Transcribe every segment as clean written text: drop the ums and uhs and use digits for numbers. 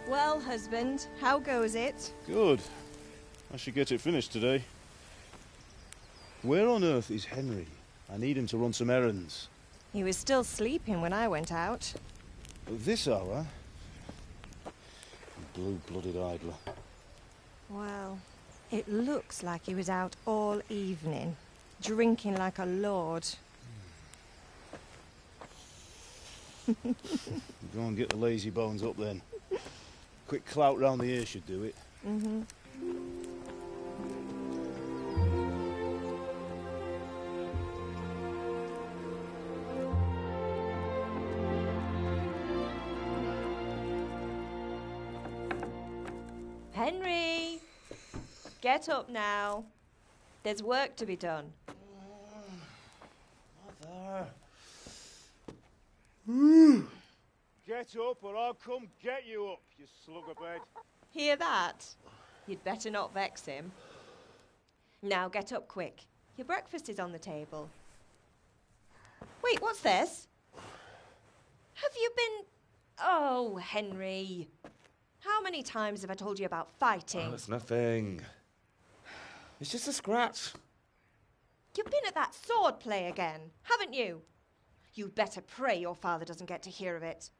Well, husband, how goes it? Good. I should get it finished today. Where on earth is Henry? I need him to run some errands. He was still sleeping when I went out. At this hour? Blue-blooded idler. Well, it looks like he was out all evening, drinking like a lord. Go and get the lazy bones up then. Quick clout round the ear should do it. Mm-hmm. Henry! Get up now. There's work to be done. Mother. Get up or I'll come get you up, you slugabed. Hear that? You'd better not vex him. Now get up quick. Your breakfast is on the table. Wait, what's this? Have you been... Oh, Henry. How many times have I told you about fighting? Oh, it's nothing. It's just a scratch. You've been at that sword play again, haven't you? You'd better pray your father doesn't get to hear of it.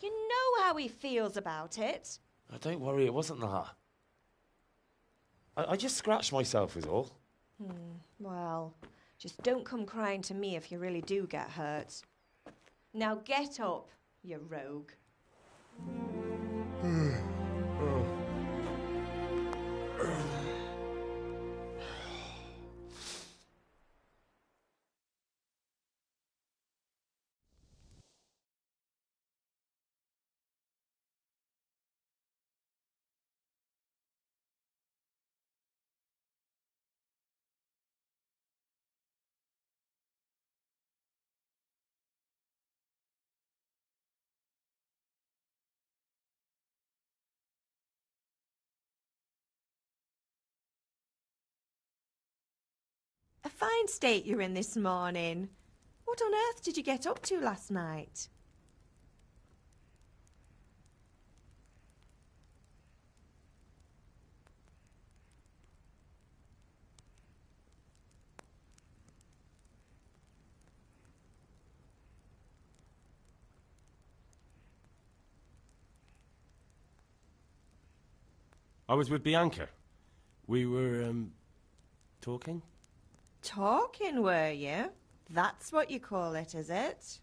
You know how he feels about it. Oh, don't worry, it wasn't that. I just scratched myself is all. Well, just don't come crying to me if you really do get hurt. Now get up, you rogue. A fine state you're in this morning. What on earth did you get up to last night? I was with Bianca. We were, talking? Talking, were you? That's what you call it, is it?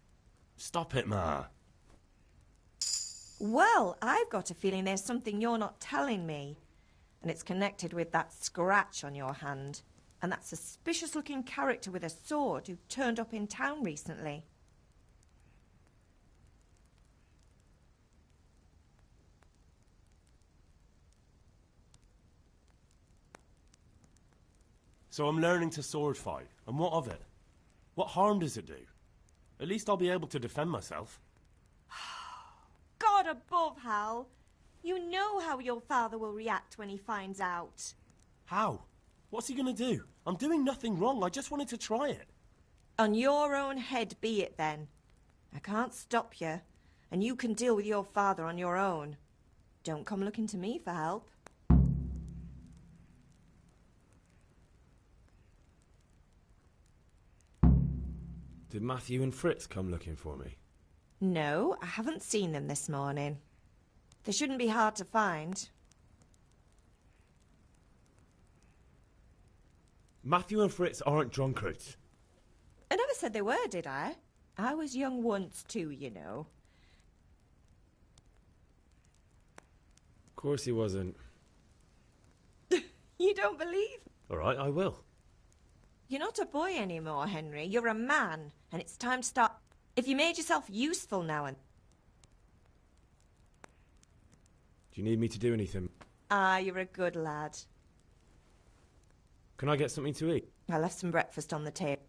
Stop it, Ma. Well, I've got a feeling there's something you're not telling me. And it's connected with that scratch on your hand. And that suspicious-looking character with a sword who turned up in town recently. So I'm learning to sword fight. And what of it? What harm does it do? At least I'll be able to defend myself. God above, Hal. You know how your father will react when he finds out. How? What's he gonna do? I'm doing nothing wrong. I just wanted to try it. On your own head be it, then. I can't stop you, and you can deal with your father on your own. Don't come looking to me for help. Did Matthew and Fritz come looking for me? No, I haven't seen them this morning. They shouldn't be hard to find. Matthew and Fritz aren't drunkards. I never said they were, did I? I was young once too, you know. Of course he wasn't. You don't believe? All right, I will. You're not a boy anymore, Henry. You're a man, and it's time to start... If you made yourself useful now and... Do you need me to do anything? Ah, you're a good lad. Can I get something to eat? I left some breakfast on the table.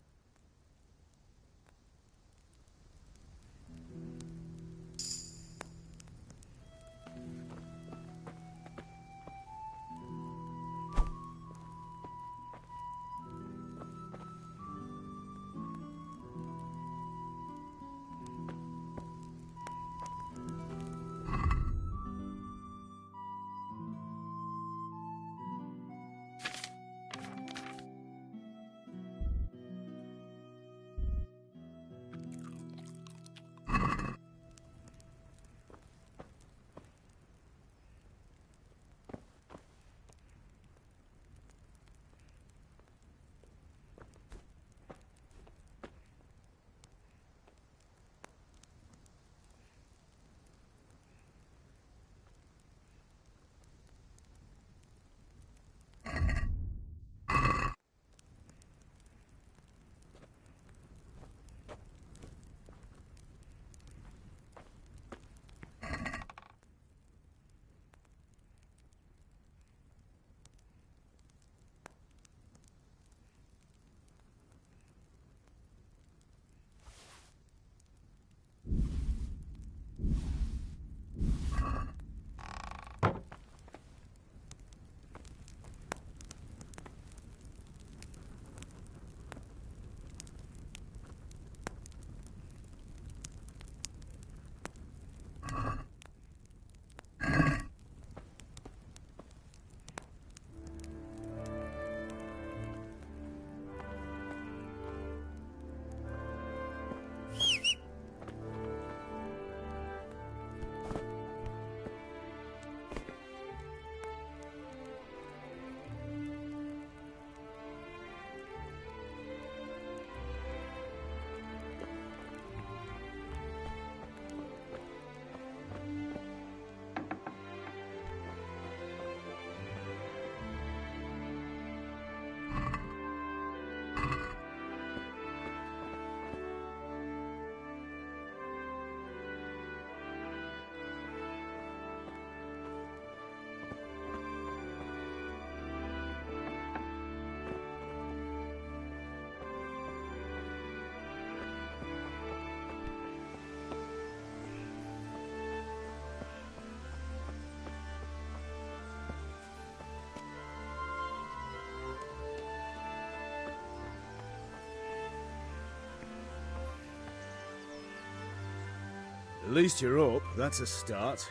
At least you're up. That's a start.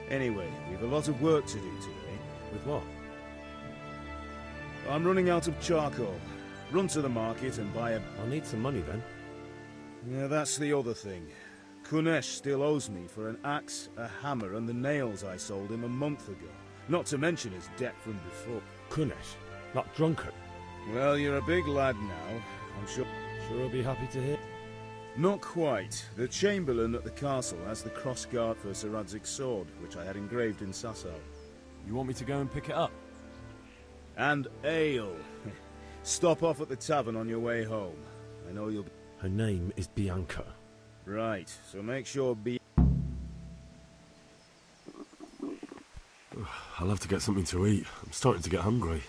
Anyway, we've a lot of work to do today. With what? I'm running out of charcoal. Run to the market and buy a... I'll need some money then. Yeah, that's the other thing. Kunesh still owes me for an axe, a hammer, and the nails I sold him a month ago. Not to mention his debt from before. Kunesh, not drunkard. Well, you're a big lad now. I'm sure... Sure I'll be happy to hear. Not quite. The Chamberlain at the castle has the cross-guard for Sir Radzig's sword, which I had engraved in Sasau. You want me to go and pick it up? And ale. Stop off at the tavern on your way home. I know you'll... Her name is Bianca. Right, so make sure I'll have to get something to eat. I'm starting to get hungry.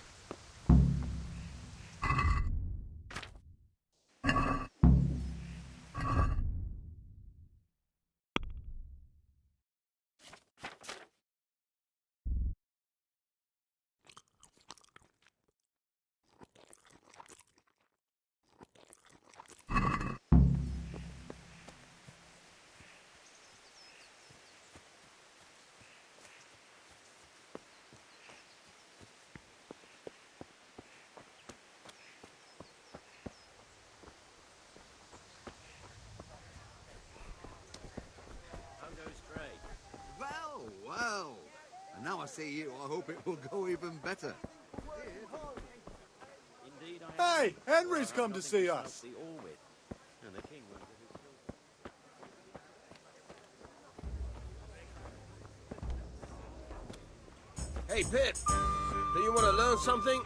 Well, and now I see you, I hope it will go even better. Hey, Henry's come to see us. Hey, Pip, do you want to learn something?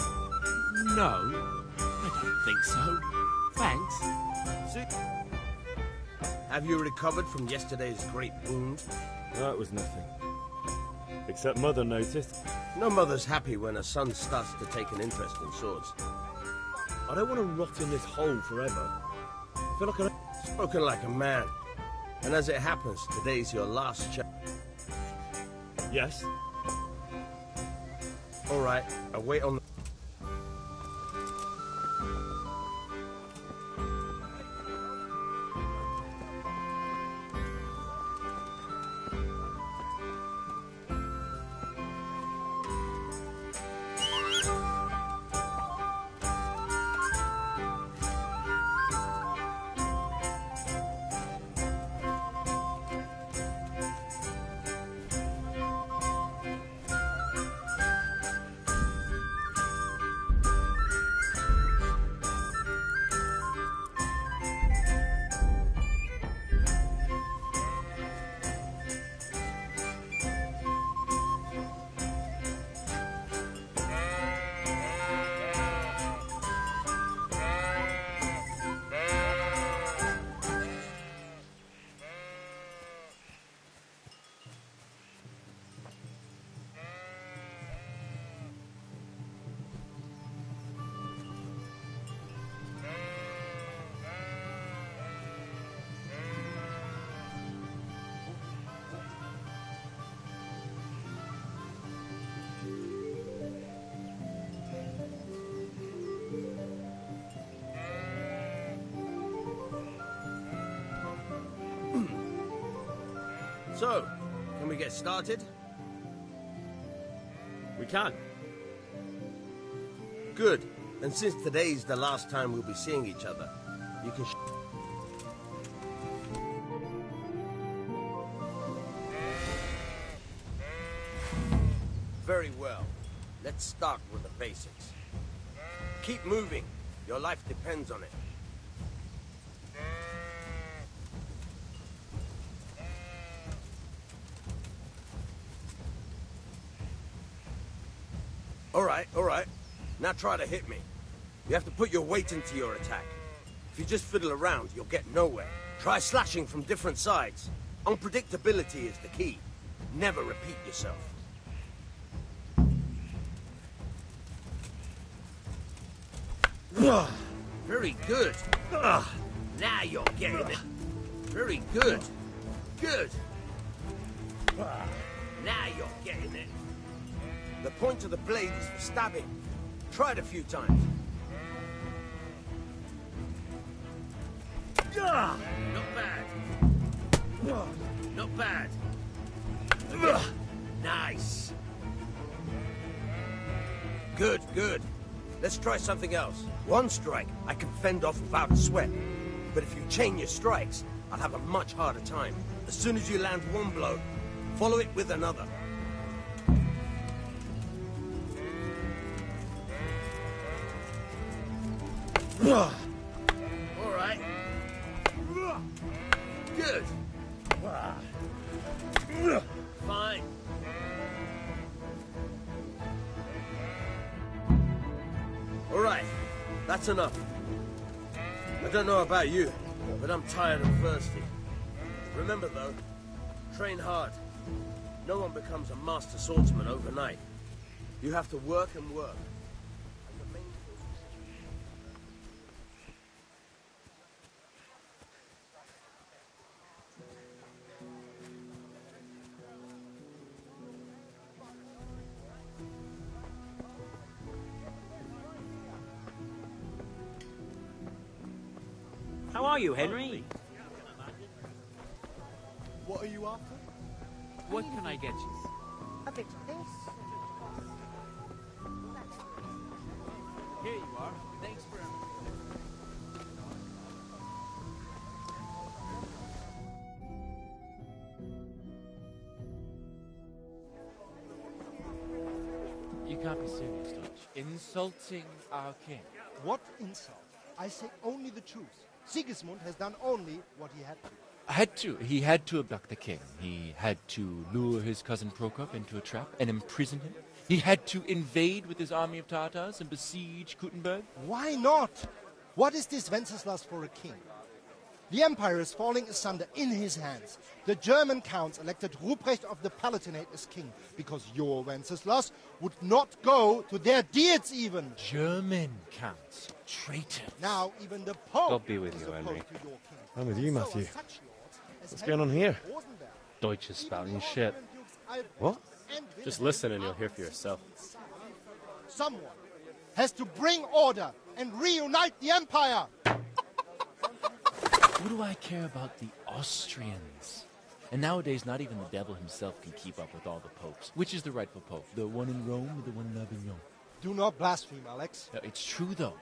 No, I don't think so. Thanks. See? Have you recovered from yesterday's great wound? That was nothing. Except Mother noticed. No mother's happy when her son starts to take an interest in swords. I don't want to rot in this hole forever. I feel like I'm... Spoken like a man. And as it happens, today's your last chance. Yes? All right, I'll wait on the... So, can we get started? We can. Good. And since today's the last time we'll be seeing each other, you can... Very well. Let's start with the basics. Keep moving. Your life depends on it. All right. Now try to hit me. You have to put your weight into your attack. If you just fiddle around, you'll get nowhere. Try slashing from different sides. Unpredictability is the key. Never repeat yourself. Very good. Now you're getting it. Very good. Good. Now you're getting it. The point of the blade is for stabbing. Try it a few times. Not bad. Not bad. Nice. Good, good. Let's try something else. One strike I can fend off without a sweat. But if you chain your strikes, I'll have a much harder time. As soon as you land one blow, follow it with another. All right. Good. Fine. All right. That's enough. I don't know about you, but I'm tired and thirsty. Remember, though, train hard. No one becomes a master swordsman overnight. You have to work and work. How are you, Henry? What are you after? What can I get you? A bit of this. Here you are. Thanks for You can't be serious, Dutch. Insulting our king. What insult? I say only the truth. Sigismund has done only what he had to. He had to abduct the king. He had to lure his cousin Prokop into a trap and imprison him. He had to invade with his army of Tatars and besiege Kuttenberg. Why not? What is this Wenceslas for a king? The empire is falling asunder in his hands. The German counts elected Ruprecht of the Palatinate as king because your Wenceslas would not go to their deeds even. German counts. Traitors. Now even the Pope God be with is you, opposed Henry. to your king. I'm with you, So Matthew. are such lords as What's going on here? Henry Rosenberg. Deutsch is Even spouting the shit. Austrian dukes Albrecht What? and Just Wilhelm listen and you'll are hear for yourself. Someone has to bring order and reunite the empire. What do I care about the Austrians? And nowadays, not even the devil himself can keep up with all the popes. Which is the rightful pope? The one in Rome or the one in Avignon? Do not blaspheme, Alex. No, it's true, though.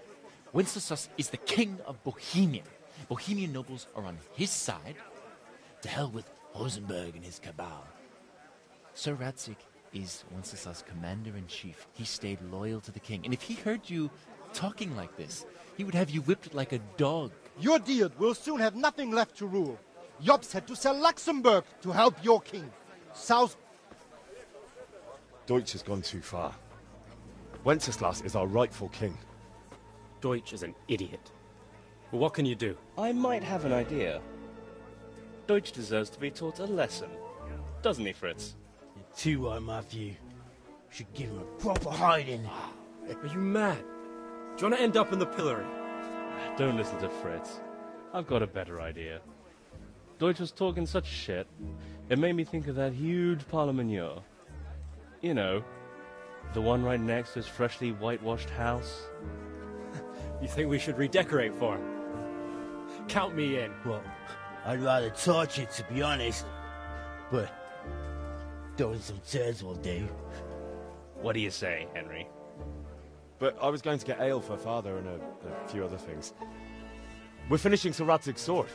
Wenceslas is the king of Bohemia. Bohemian nobles are on his side. To hell with Rosenberg and his cabal. Sir Radzig is Wenceslas' commander-in-chief. He stayed loyal to the king. And if he heard you talking like this, he would have you whipped like a dog. Your Diet will soon have nothing left to rule. Jobst had to sell Luxembourg to help your king. South... Deutsch has gone too far. Wenceslas is our rightful king. Deutsch is an idiot. Well, what can you do? I might have an idea. Deutsch deserves to be taught a lesson. Doesn't he, Fritz? You're too right, Matthew. Should give him a proper hiding. Are you mad? Do you want to end up in the pillory? Don't listen to Fritz. I've got a better idea. Deutsch was talking such shit, it made me think of that huge Parlement. You know, the one right next to his freshly whitewashed house. You think we should redecorate for him? Count me in. Well, I'd rather torch it, to be honest. But throwing some turds will do. What do you say, Henry? But I was going to get ale for father and a few other things. We're finishing Sir Radzig's sword.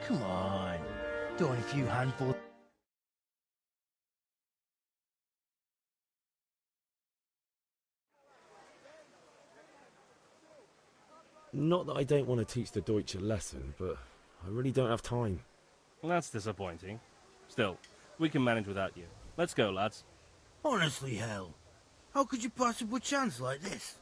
Come on. Throwing a few handfuls. Not that I don't want to teach the Deutsch a lesson, but I really don't have time. Well, that's disappointing. Still, we can manage without you. Let's go, lads. Honestly, hell. How could you pass up a chance like this?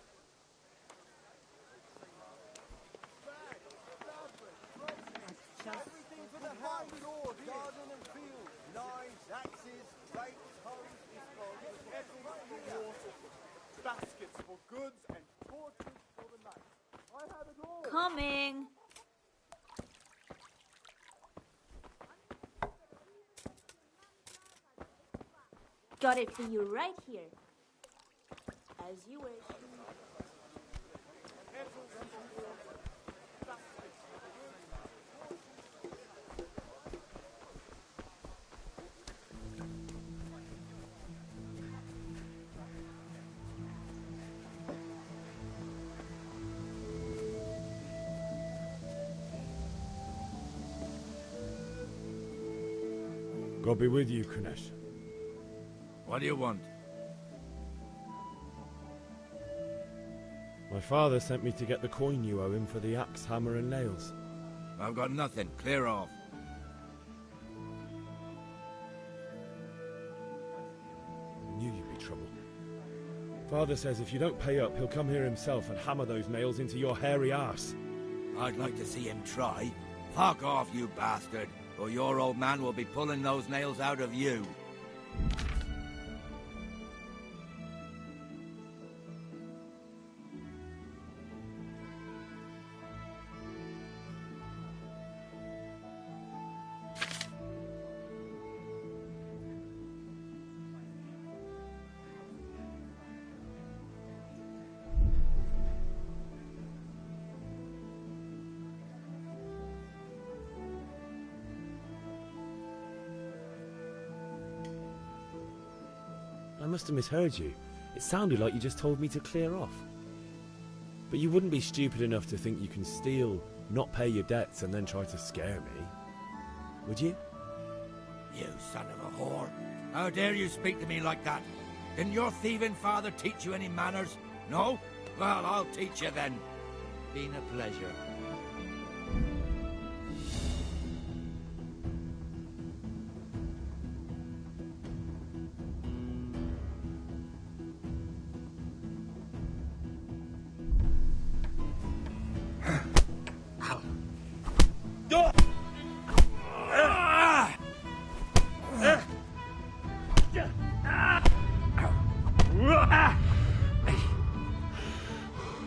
Baskets for goods and torches for the night. I have it all. Coming. Got it for you right here. As you wish. God be with you, Kunesh. What do you want? My father sent me to get the coin you owe him for the axe, hammer, and nails. I've got nothing. Clear off. I knew you'd be trouble. Father says if you don't pay up, he'll come here himself and hammer those nails into your hairy arse. I'd like to see him try. Fuck off, you bastard, or your old man will be pulling those nails out of you. I must have misheard you. It sounded like you just told me to clear off. But you wouldn't be stupid enough to think you can steal, not pay your debts, and then try to scare me, would you? You son of a whore. How dare you speak to me like that? Didn't your thieving father teach you any manners? No? Well, I'll teach you then. Been a pleasure.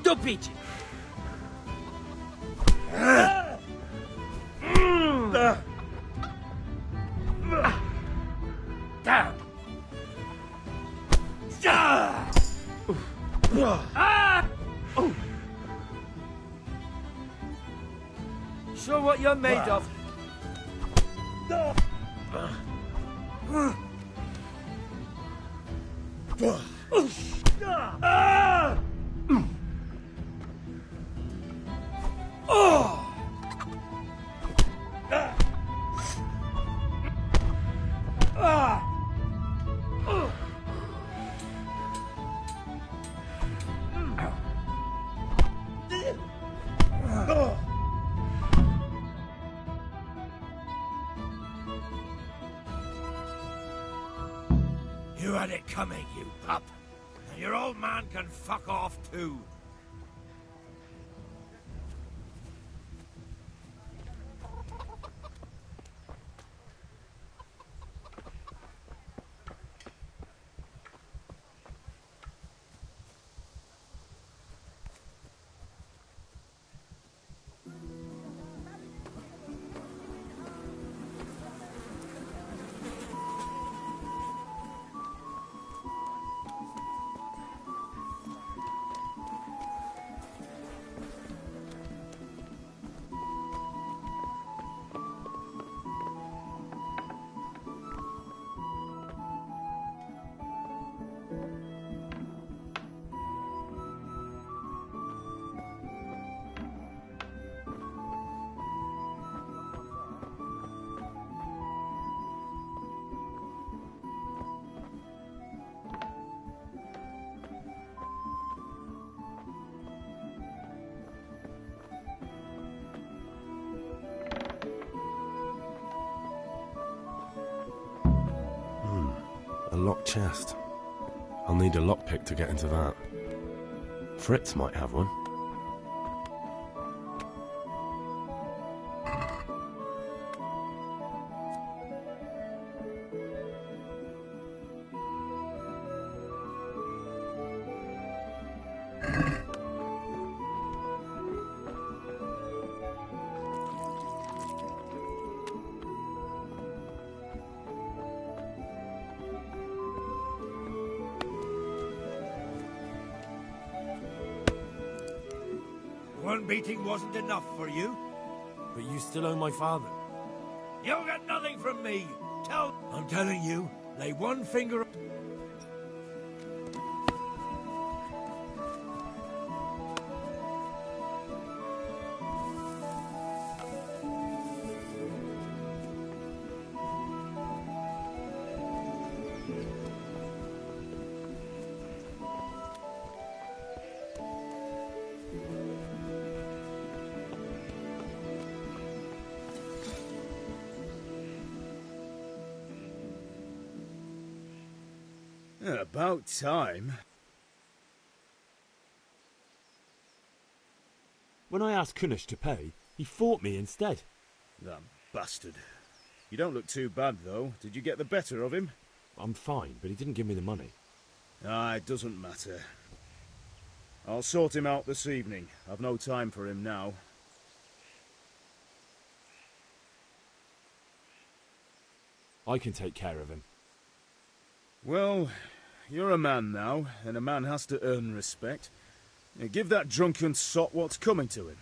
Dopić! Down! Show what you're made of. You had it coming, you pup. And your old man can fuck off too. A locked chest. I'll need a lockpick to get into that. Fritz might have one. One beating wasn't enough for you? But you still owe my father. You'll get nothing from me. I'm telling you, lay one finger... About time. When I asked Kunesh to pay, he fought me instead. That bastard. You don't look too bad, though. Did you get the better of him? I'm fine, but he didn't give me the money. Ah, it doesn't matter. I'll sort him out this evening. I've no time for him now. I can take care of him. Well, you're a man now, and a man has to earn respect. Now, give that drunken sot what's coming to him.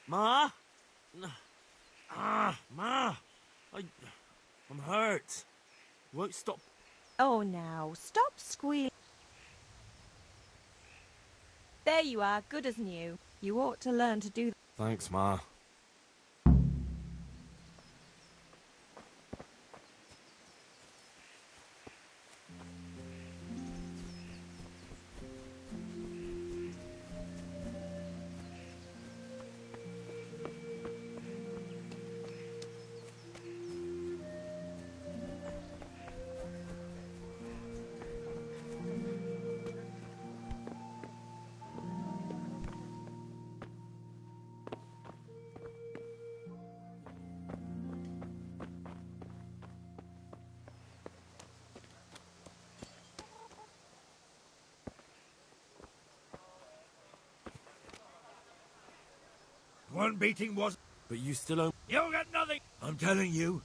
Ma? Ma! I'm hurt. Won't stop. Oh, now, stop squealing. There you are, good as new. You ought to learn to do that. Thanks, Ma. One beating was... But you still owe... You'll get nothing! I'm telling you.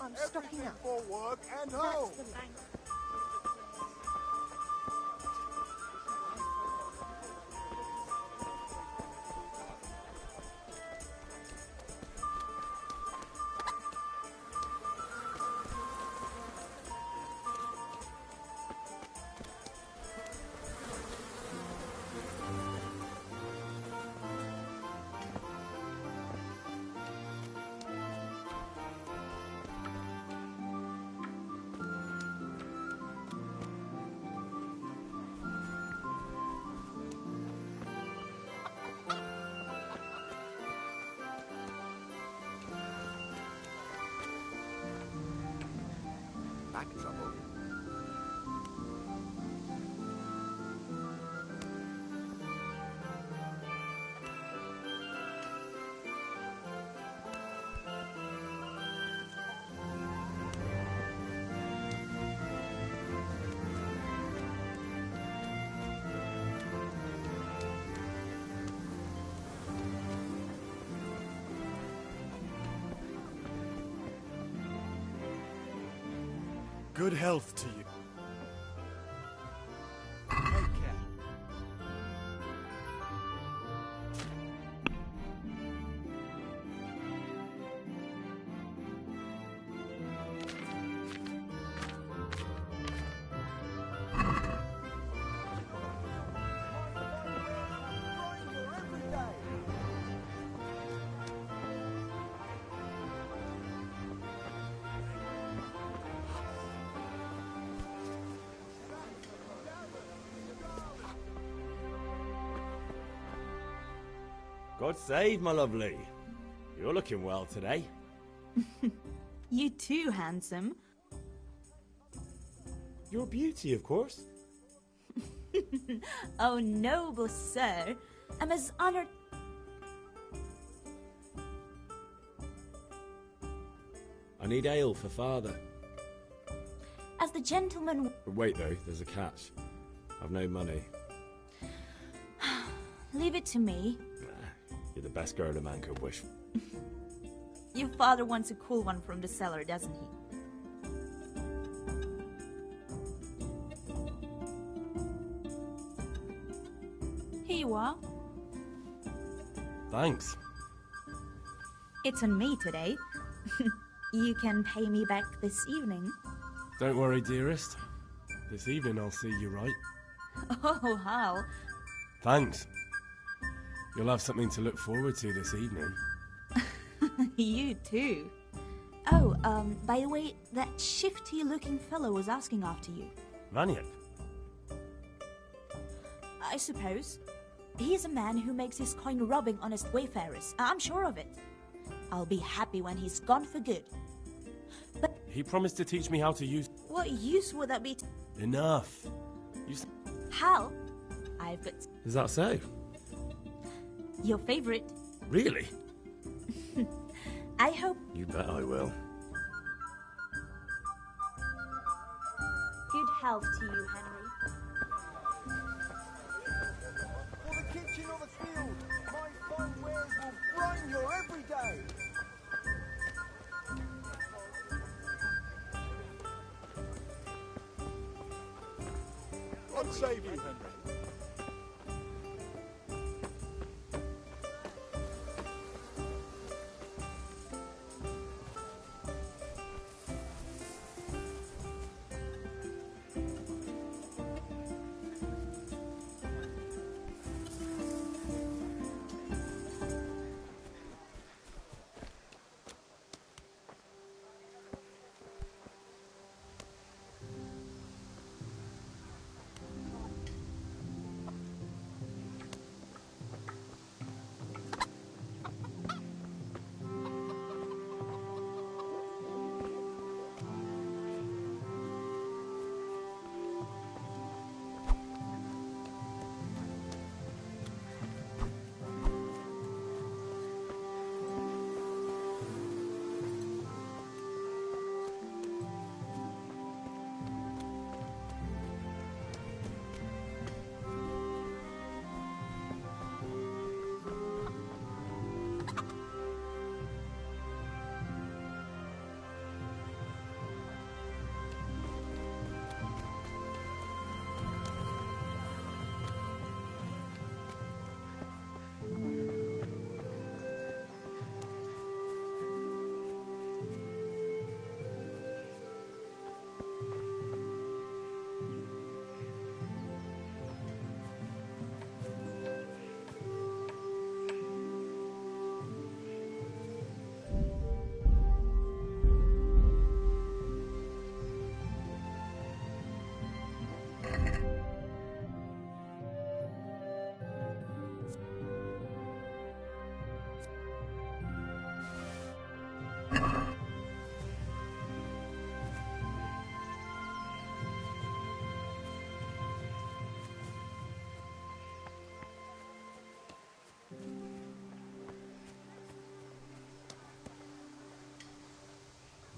I'm stocking up. For work and home. Back trouble. Good health to you. Take care. God save, my lovely. You're looking well today. You too, handsome. You're a beauty, of course. Oh, noble sir. I'm as honored... I need ale for father. as the gentleman... Wait, though, there's a catch. I've no money. Leave it to me. You're the best girl a man could wish. Your father wants a cool one from the cellar, doesn't he? Here you are. Thanks. It's on me today. You can pay me back this evening. Don't worry, dearest. This evening I'll see you right. Oh, how? Thanks. You'll have something to look forward to this evening. You too. Oh, by the way, that shifty-looking fellow was asking after you. Vaniak? I suppose. He's a man who makes his coin robbing honest wayfarers. I'm sure of it. I'll be happy when he's gone for good. But He promised to teach me how to use... what use would that be? Enough. Hal, I've got Is that so? your favorite. Really? I hope. You bet I will. Good health to you, Henry. For the kitchen or the field, my fine wares will brine your every day. God save you, Henry.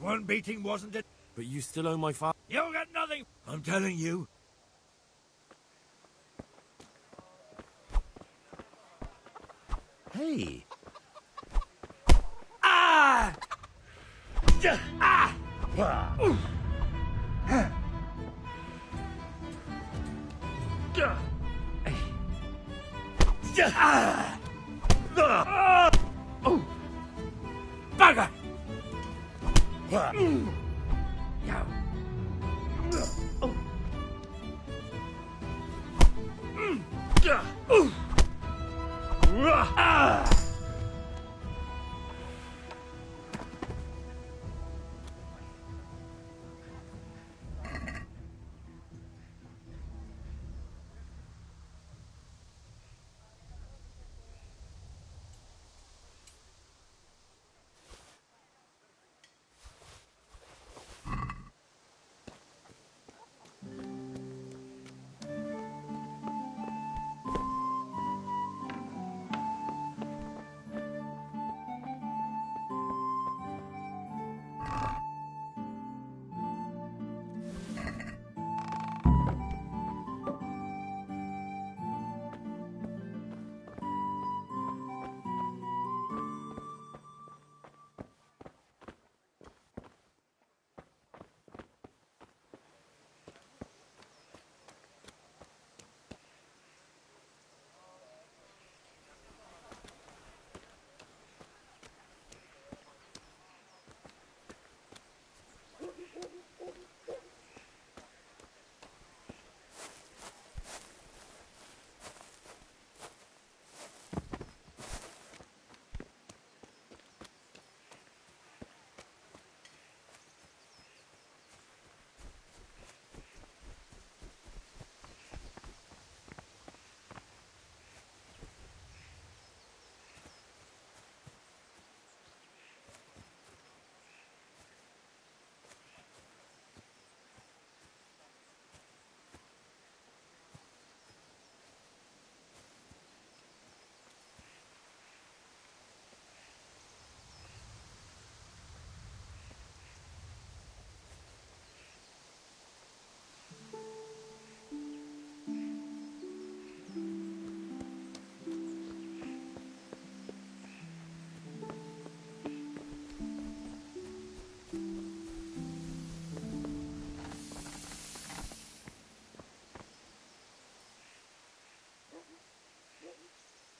One beating wasn't it? But you still owe my father... You'll get nothing! I'm telling you. Hey. Ah! Ah! Bugger!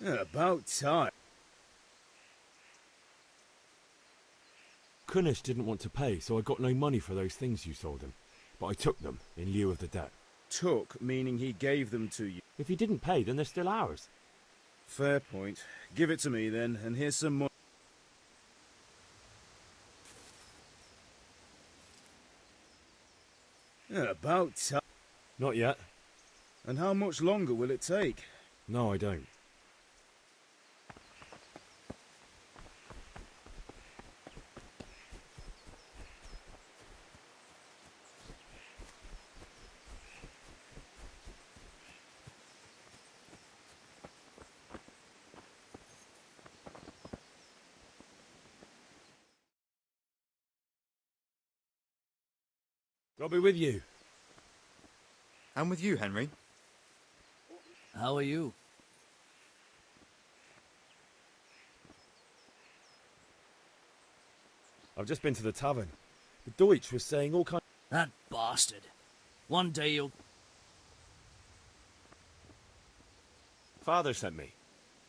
About time. Kunesh didn't want to pay, so I got no money for those things you sold him. But I took them in lieu of the debt. Took, meaning he gave them to you. If he didn't pay, then they're still ours. Fair point. Give it to me then, and here's some money. About time. Not yet. And how much longer will it take? No, I don't. I'll be with you. I'm with you, Henry. How are you? I've just been to the tavern. The Deutsch was saying all kinds... That bastard. One day you'll... Father sent me.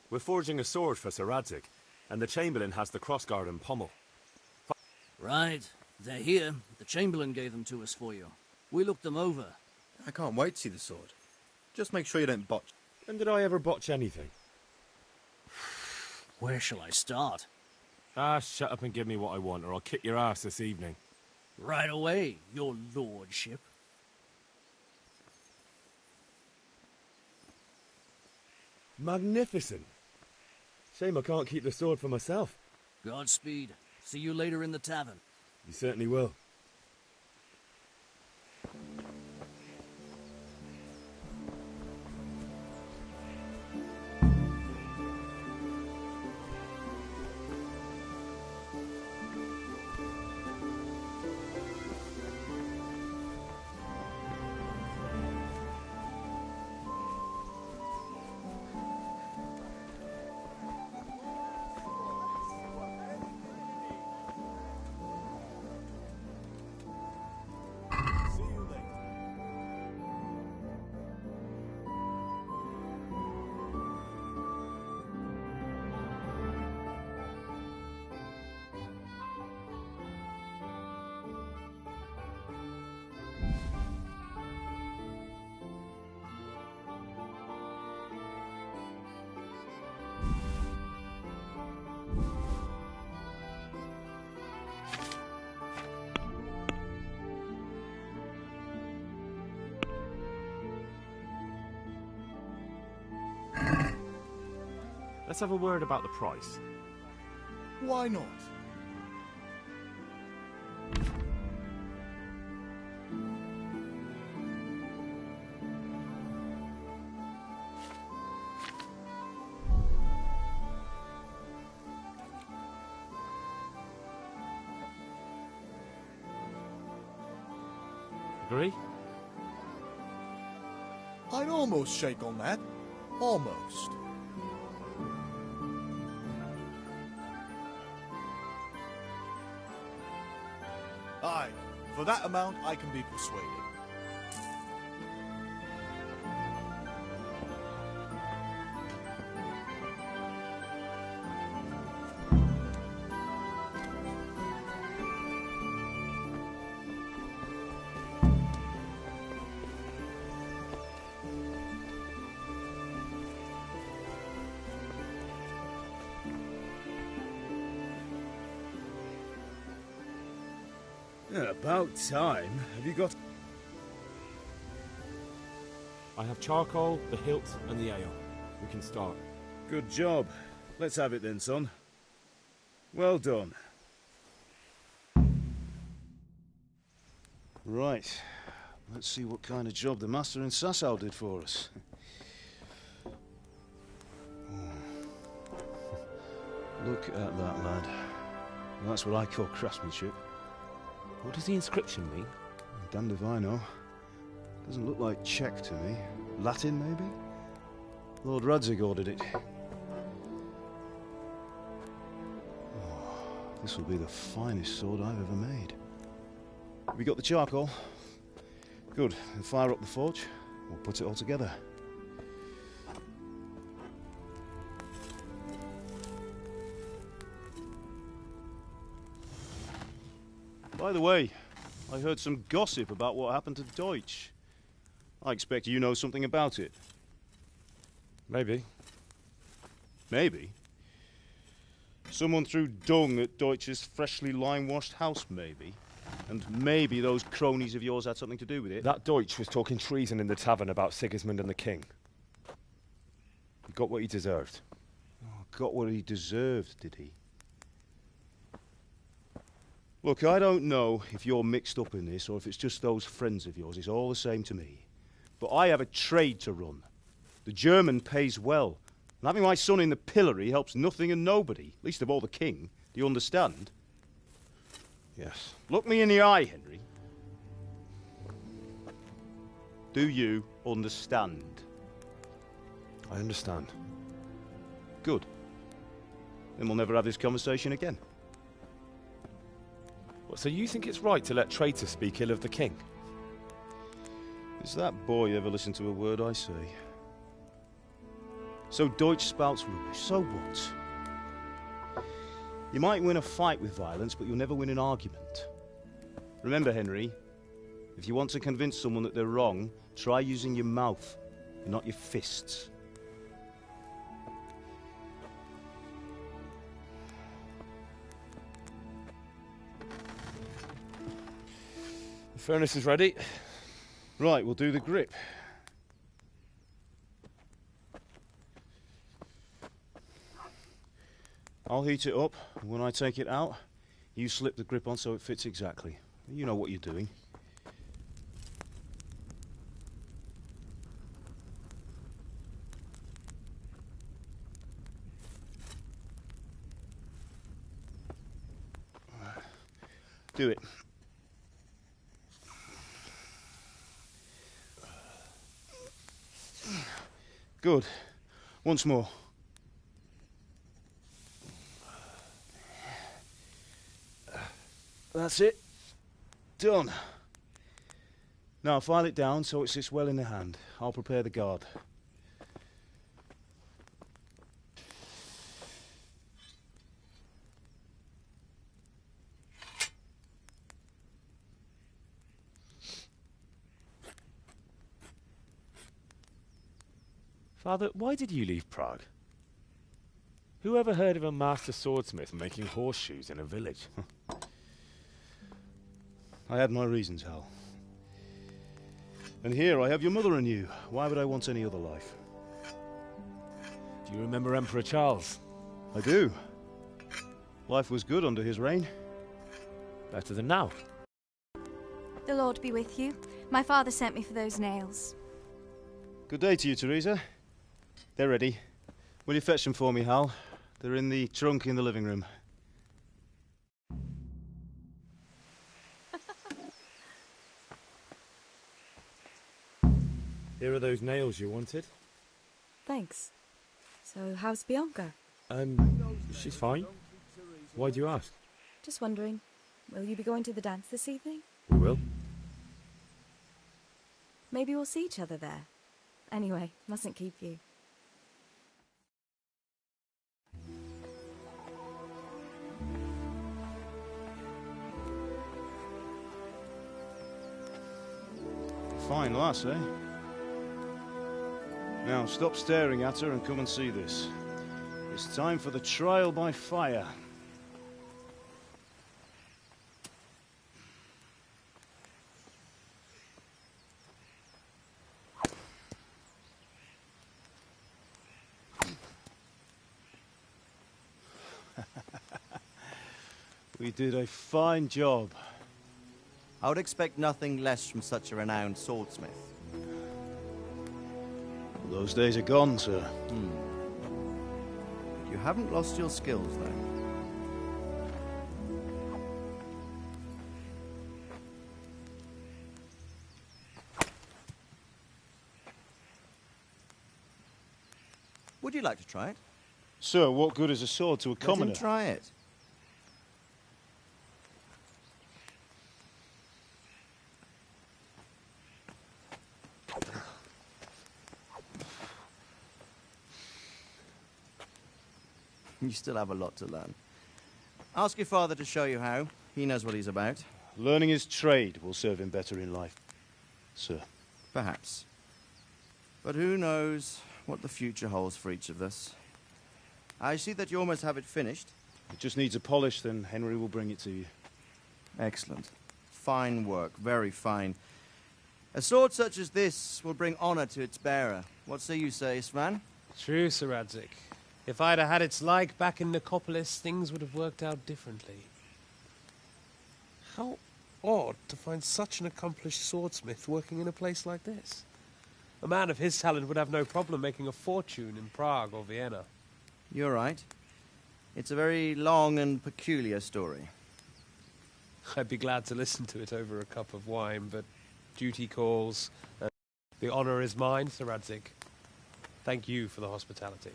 We're forging a sword for Sir Radzig, and the Chamberlain has the crossguard and pommel. Right. They're here. The Chamberlain gave them to us for you. We looked them over. I can't wait to see the sword. Just make sure you don't botch. When did I ever botch anything? Where shall I start? Ah, shut up and give me what I want, or I'll kick your ass this evening. Right away, your lordship. Magnificent. Shame I can't keep the sword for myself. Godspeed. See you later in the tavern. You certainly will. Let's have a word about the price. Why not? Agree? I'd almost shake on that. Almost. Aye, for that amount I can be persuaded. Yeah, about time. Have you got... I have charcoal, the hilt, and the ale. We can start. Good job. Let's have it then, son. Well done. Right. Let's see what kind of job the master in Sasau did for us. Look at that, lad. That's what I call craftsmanship. What does the inscription mean? Damned if I know. Doesn't look like Czech to me. Latin, maybe? Lord Radzig ordered it. Oh, this will be the finest sword I've ever made. Have you got the charcoal? Good. Then fire up the forge. We'll put it all together. By the way, I heard some gossip about what happened to Deutsch. I expect you know something about it. Maybe. Maybe? Someone threw dung at Deutsch's freshly lime-washed house, maybe? And maybe those cronies of yours had something to do with it? That Deutsch was talking treason in the tavern about Sigismund and the king. He got what he deserved. Oh, got what he deserved, did he? Look, I don't know if you're mixed up in this or if it's just those friends of yours. It's all the same to me. But I have a trade to run. The German pays well. And having my son in the pillory helps nothing and nobody, least of all the king. Do you understand? Yes. Look me in the eye, Henry. Do you understand? I understand. Good. Then we'll never have this conversation again. What, so you think it's right to let traitors speak ill of the king? Does that boy ever listen to a word I say? So Deutsch spouts rubbish, so what? You might win a fight with violence, but you'll never win an argument. Remember, Henry, if you want to convince someone that they're wrong, try using your mouth, and not your fists. The furnace is ready. Right, we'll do the grip. I'll heat it up, and when I take it out, you slip the grip on so it fits exactly. You know what you're doing. Do it. Good. Once more. That's it. Done. Now file it down so it sits well in the hand. I'll prepare the guard. Father, why did you leave Prague? Who ever heard of a master swordsmith making horseshoes in a village? I had my reasons, Hal. And here I have your mother and you. Why would I want any other life? Do you remember Emperor Charles? I do. Life was good under his reign. Better than now. The Lord be with you. My father sent me for those nails. Good day to you, Teresa. They're ready. Will you fetch them for me, Hal? They're in the trunk in the living room. Here are those nails you wanted. Thanks. So, how's Bianca? She's fine. Why do you ask? Just wondering, will you be going to the dance this evening? We will. Maybe we'll see each other there. Anyway, mustn't keep you. Fine lass, eh? Now, stop staring at her and come and see this. It's time for the trial by fire. We did a fine job. I would expect nothing less from such a renowned swordsmith. Well, those days are gone, sir. You haven't lost your skills, though. Would you like to try it? Sir, what good is a sword to a commoner? Let him try it. You still have a lot to learn. Ask your father to show you how. He knows what he's about. Learning his trade will serve him better in life, sir. Perhaps. But who knows what the future holds for each of us. I see that you almost have it finished. It just needs a polish, then Henry will bring it to you. Excellent. Fine work, very fine. A sword such as this will bring honor to its bearer. What say you, Svan? True, Sir Radzig. If I'd have had its like back in Nicopolis, things would have worked out differently. How odd to find such an accomplished swordsmith working in a place like this. A man of his talent would have no problem making a fortune in Prague or Vienna. You're right. It's a very long and peculiar story. I'd be glad to listen to it over a cup of wine, but duty calls, and the honor is mine, Sir Radzig. Thank you for the hospitality.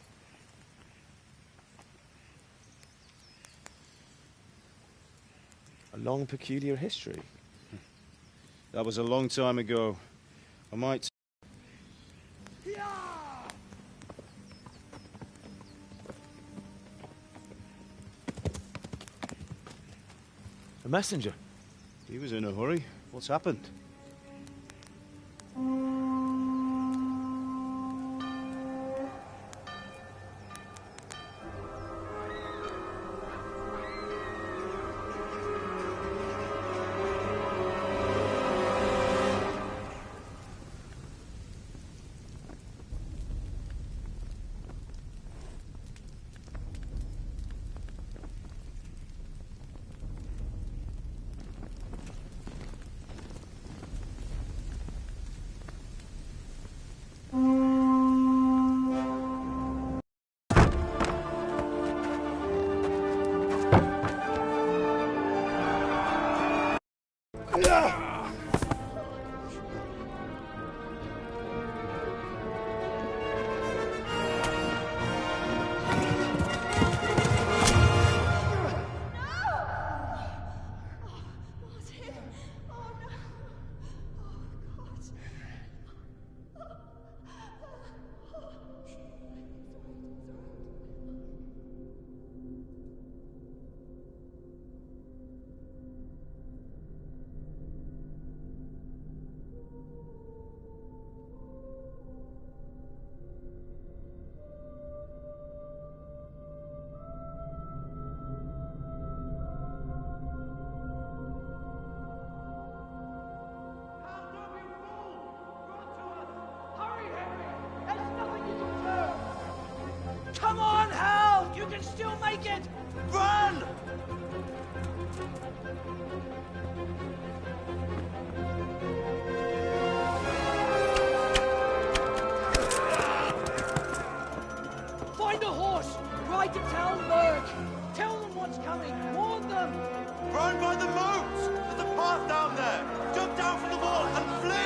A long, peculiar history. That was a long time ago. I might... A messenger? He was in a hurry. What's happened? Find a horse! Ride to Talmberg! Tell them what's coming! Warn them! Run by the moat! There's a path down there! Jump down from the wall and flee!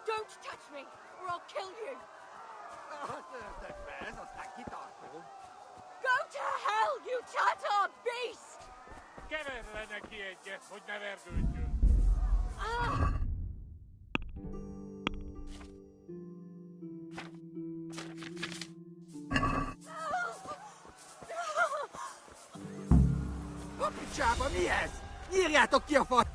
Don't touch me, or I'll kill you! Go to hell, you Tatar beast! Ah! Picsába, mi ez? Írjátok ki a fa...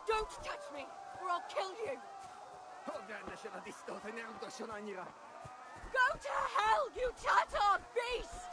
Don't touch me, or I'll kill you! Go to hell, you Tatar beast!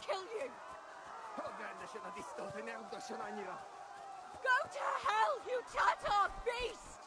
kill you! Go to hell, you Tatar beast!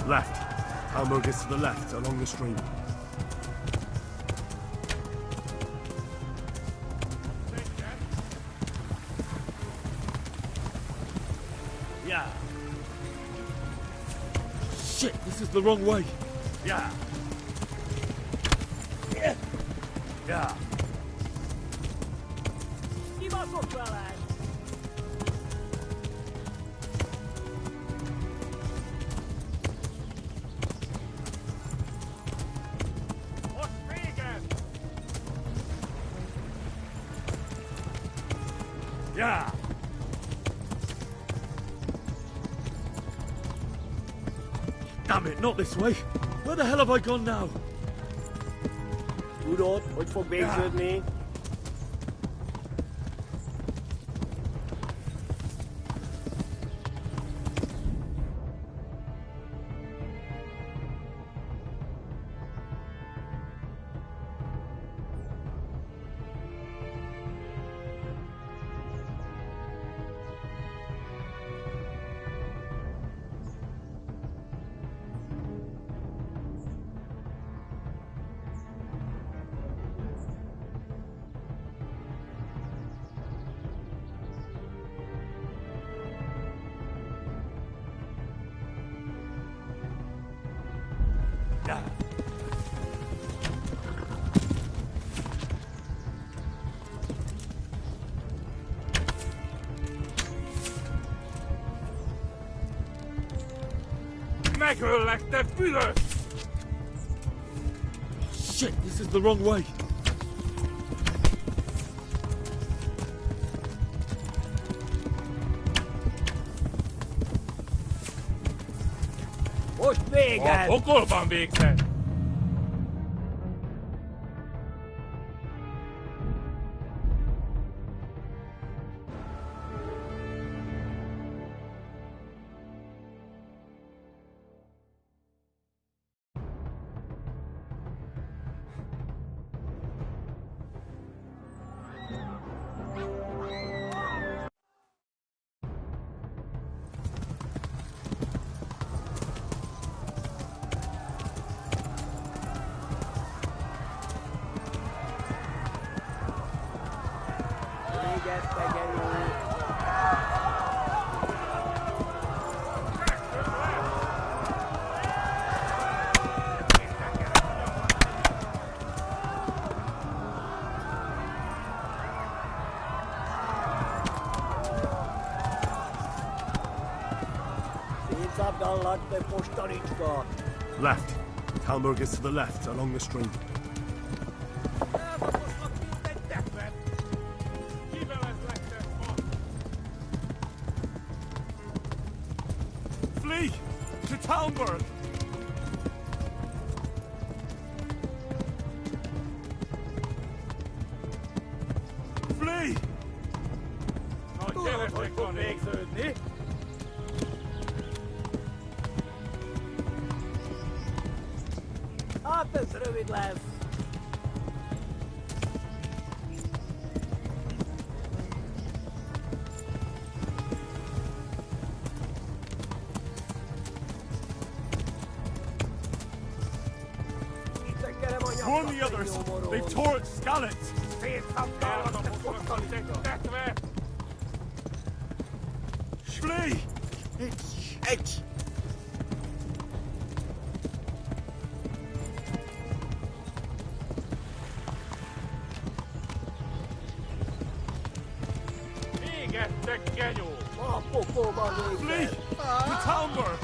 Left. Almog is to the left, along the stream. Yeah. Shit, this is the wrong way. Yeah. Yeah. Yeah. Keep up, well, lad. Yeah. Damn it, not this way. Where the hell have I gone now? Goed hoor, ooit voor bezig mee. Shit, this is the wrong way. Most vége! Hol van végzel? Left. Talmberg is to the left, along the stream. Flee! To Talmberg! Flee! Warn the others! They've tore at Skalitz! Flee! It's... Flee! To Talmberg!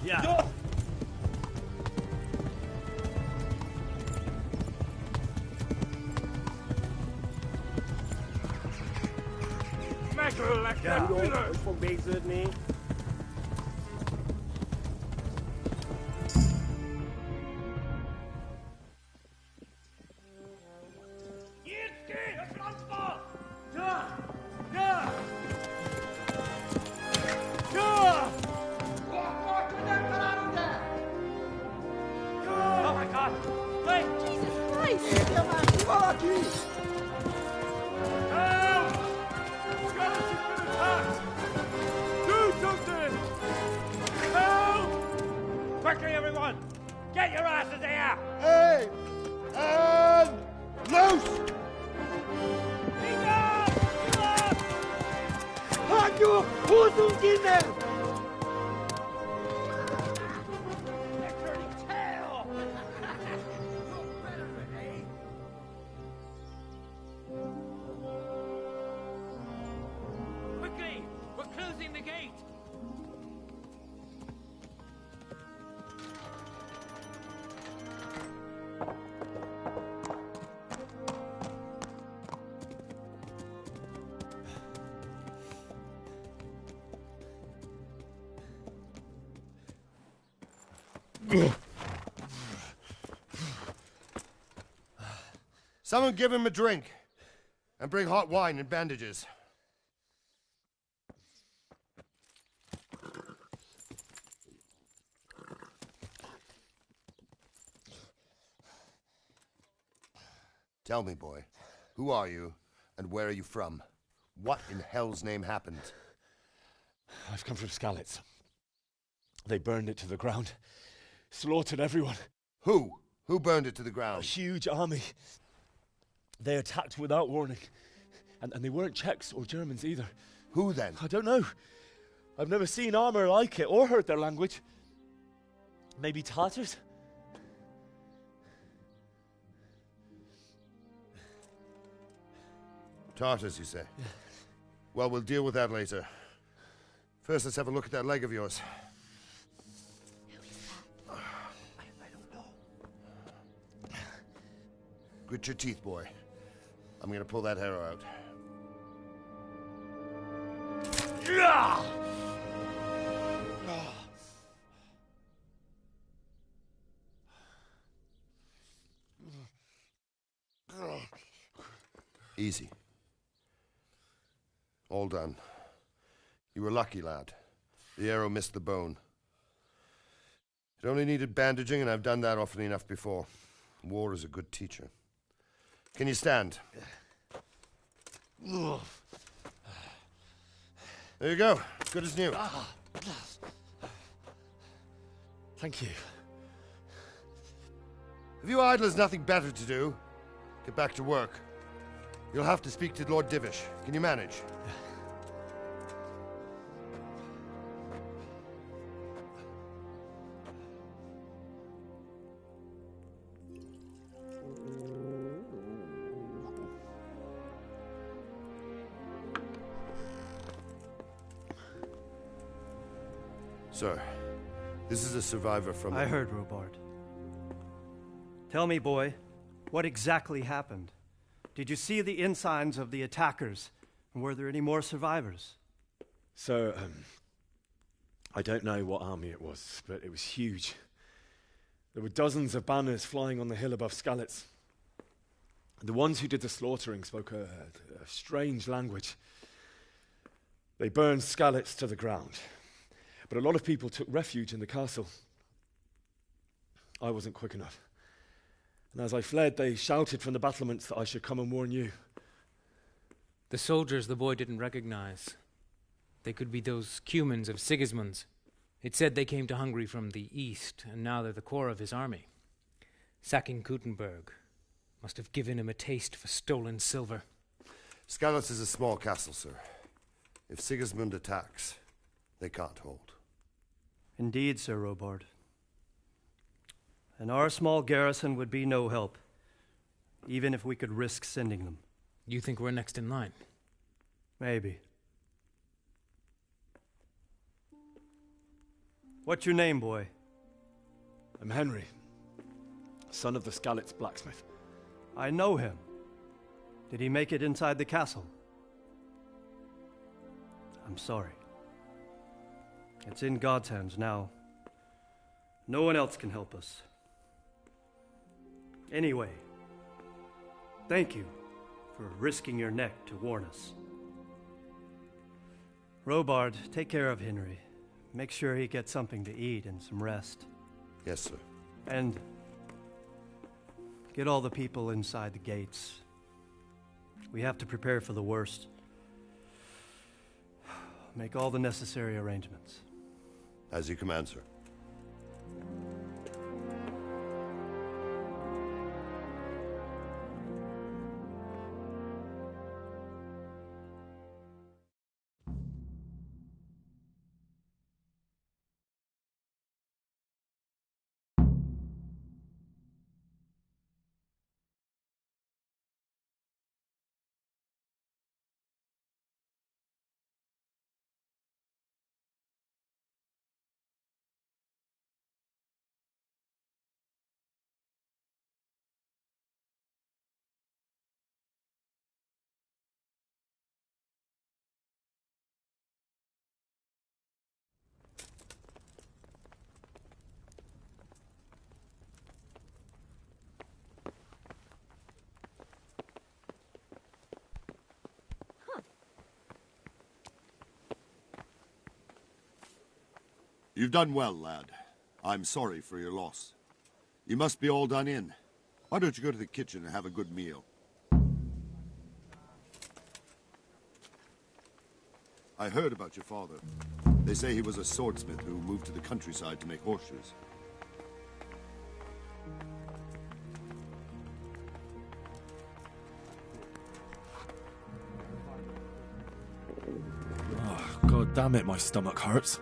Yeah. Oh my God! Wait! Jesus Christ! Help! Skalitz has been attacked! Do something! Help! Quickly, everyone! Get your asses here! Hey! And... loose! Hanju! Husungine! They're turning tail! Quickly! We're closing the gate! Someone give him a drink. And bring hot wine and bandages. Tell me, boy, who are you and where are you from? What in hell's name happened? I've come from Skalitz. They burned it to the ground. Slaughtered everyone. Who? Who burned it to the ground? A huge army. They attacked without warning. And they weren't Czechs or Germans either. Who then? I don't know. I've never seen armor like it or heard their language. Maybe Tatars? Tartars, you say? Yeah. Well, we'll deal with that later. First, let's have a look at that leg of yours. I don't know. Grit your teeth, boy. I'm gonna pull that arrow out. Easy. All done. You were lucky, lad. The arrow missed the bone. It only needed bandaging, and I've done that often enough before. War is a good teacher. Can you stand? There you go. Good as new. Thank you. If you idlers nothing better to do, get back to work. You'll have to speak to Lord Divish. Can you manage? Sir, this is a survivor from... I heard, Robard. Tell me, boy, what exactly happened? Did you see the ensigns of the attackers? And were there any more survivors? So, I don't know what army it was, but it was huge. There were dozens of banners flying on the hill above Skalitz. The ones who did the slaughtering spoke a strange language. They burned Skalitz to the ground, but a lot of people took refuge in the castle. I wasn't quick enough. And as I fled, they shouted from the battlements that I should come and warn you. The soldiers the boy didn't recognize. They could be those Cumans of Sigismund's. It said they came to Hungary from the east, and now they're the core of his army. Sacking Gutenberg must have given him a taste for stolen silver. Skalitz is a small castle, sir. If Sigismund attacks, they can't hold. Indeed, Sir Robard. And our small garrison would be no help, even if we could risk sending them. You think we're next in line? Maybe. What's your name, boy? I'm Henry, son of the Skalitz blacksmith. I know him. Did he make it inside the castle? I'm sorry. It's in God's hands now. No one else can help us. Anyway, thank you for risking your neck to warn us. Robard, take care of Henry. Make sure he gets something to eat and some rest. Yes, sir. And get all the people inside the gates. We have to prepare for the worst. Make all the necessary arrangements. As you command, sir. You've done well, lad. I'm sorry for your loss. You must be all done in. Why don't you go to the kitchen and have a good meal? I heard about your father. They say he was a swordsmith who moved to the countryside to make horseshoes. Oh, God damn it, my stomach hurts.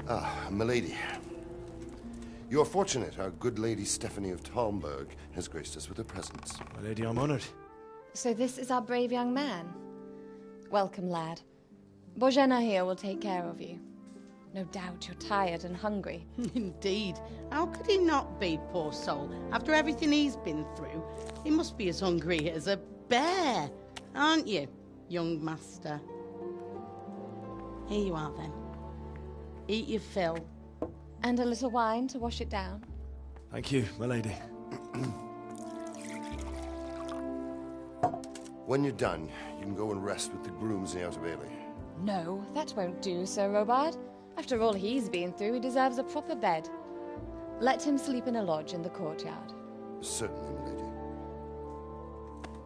Ah, milady. You are fortunate our good lady Stephanie of Talmberg has graced us with her presence. My lady, I'm honored. So this is our brave young man. Welcome, lad. Bozhena here will take care of you. No doubt you're tired and hungry. Indeed. How could he not be, poor soul? After everything he's been through, he must be as hungry as a bear, aren't you, young master? Here you are, then. Eat your fill. And a little wine to wash it down. Thank you, my lady. When you're done, you can go and rest with the grooms in the Outer Bailey. No, that won't do, Sir Robard. After all he's been through, he deserves a proper bed. Let him sleep in a lodge in the courtyard. Certainly, milady.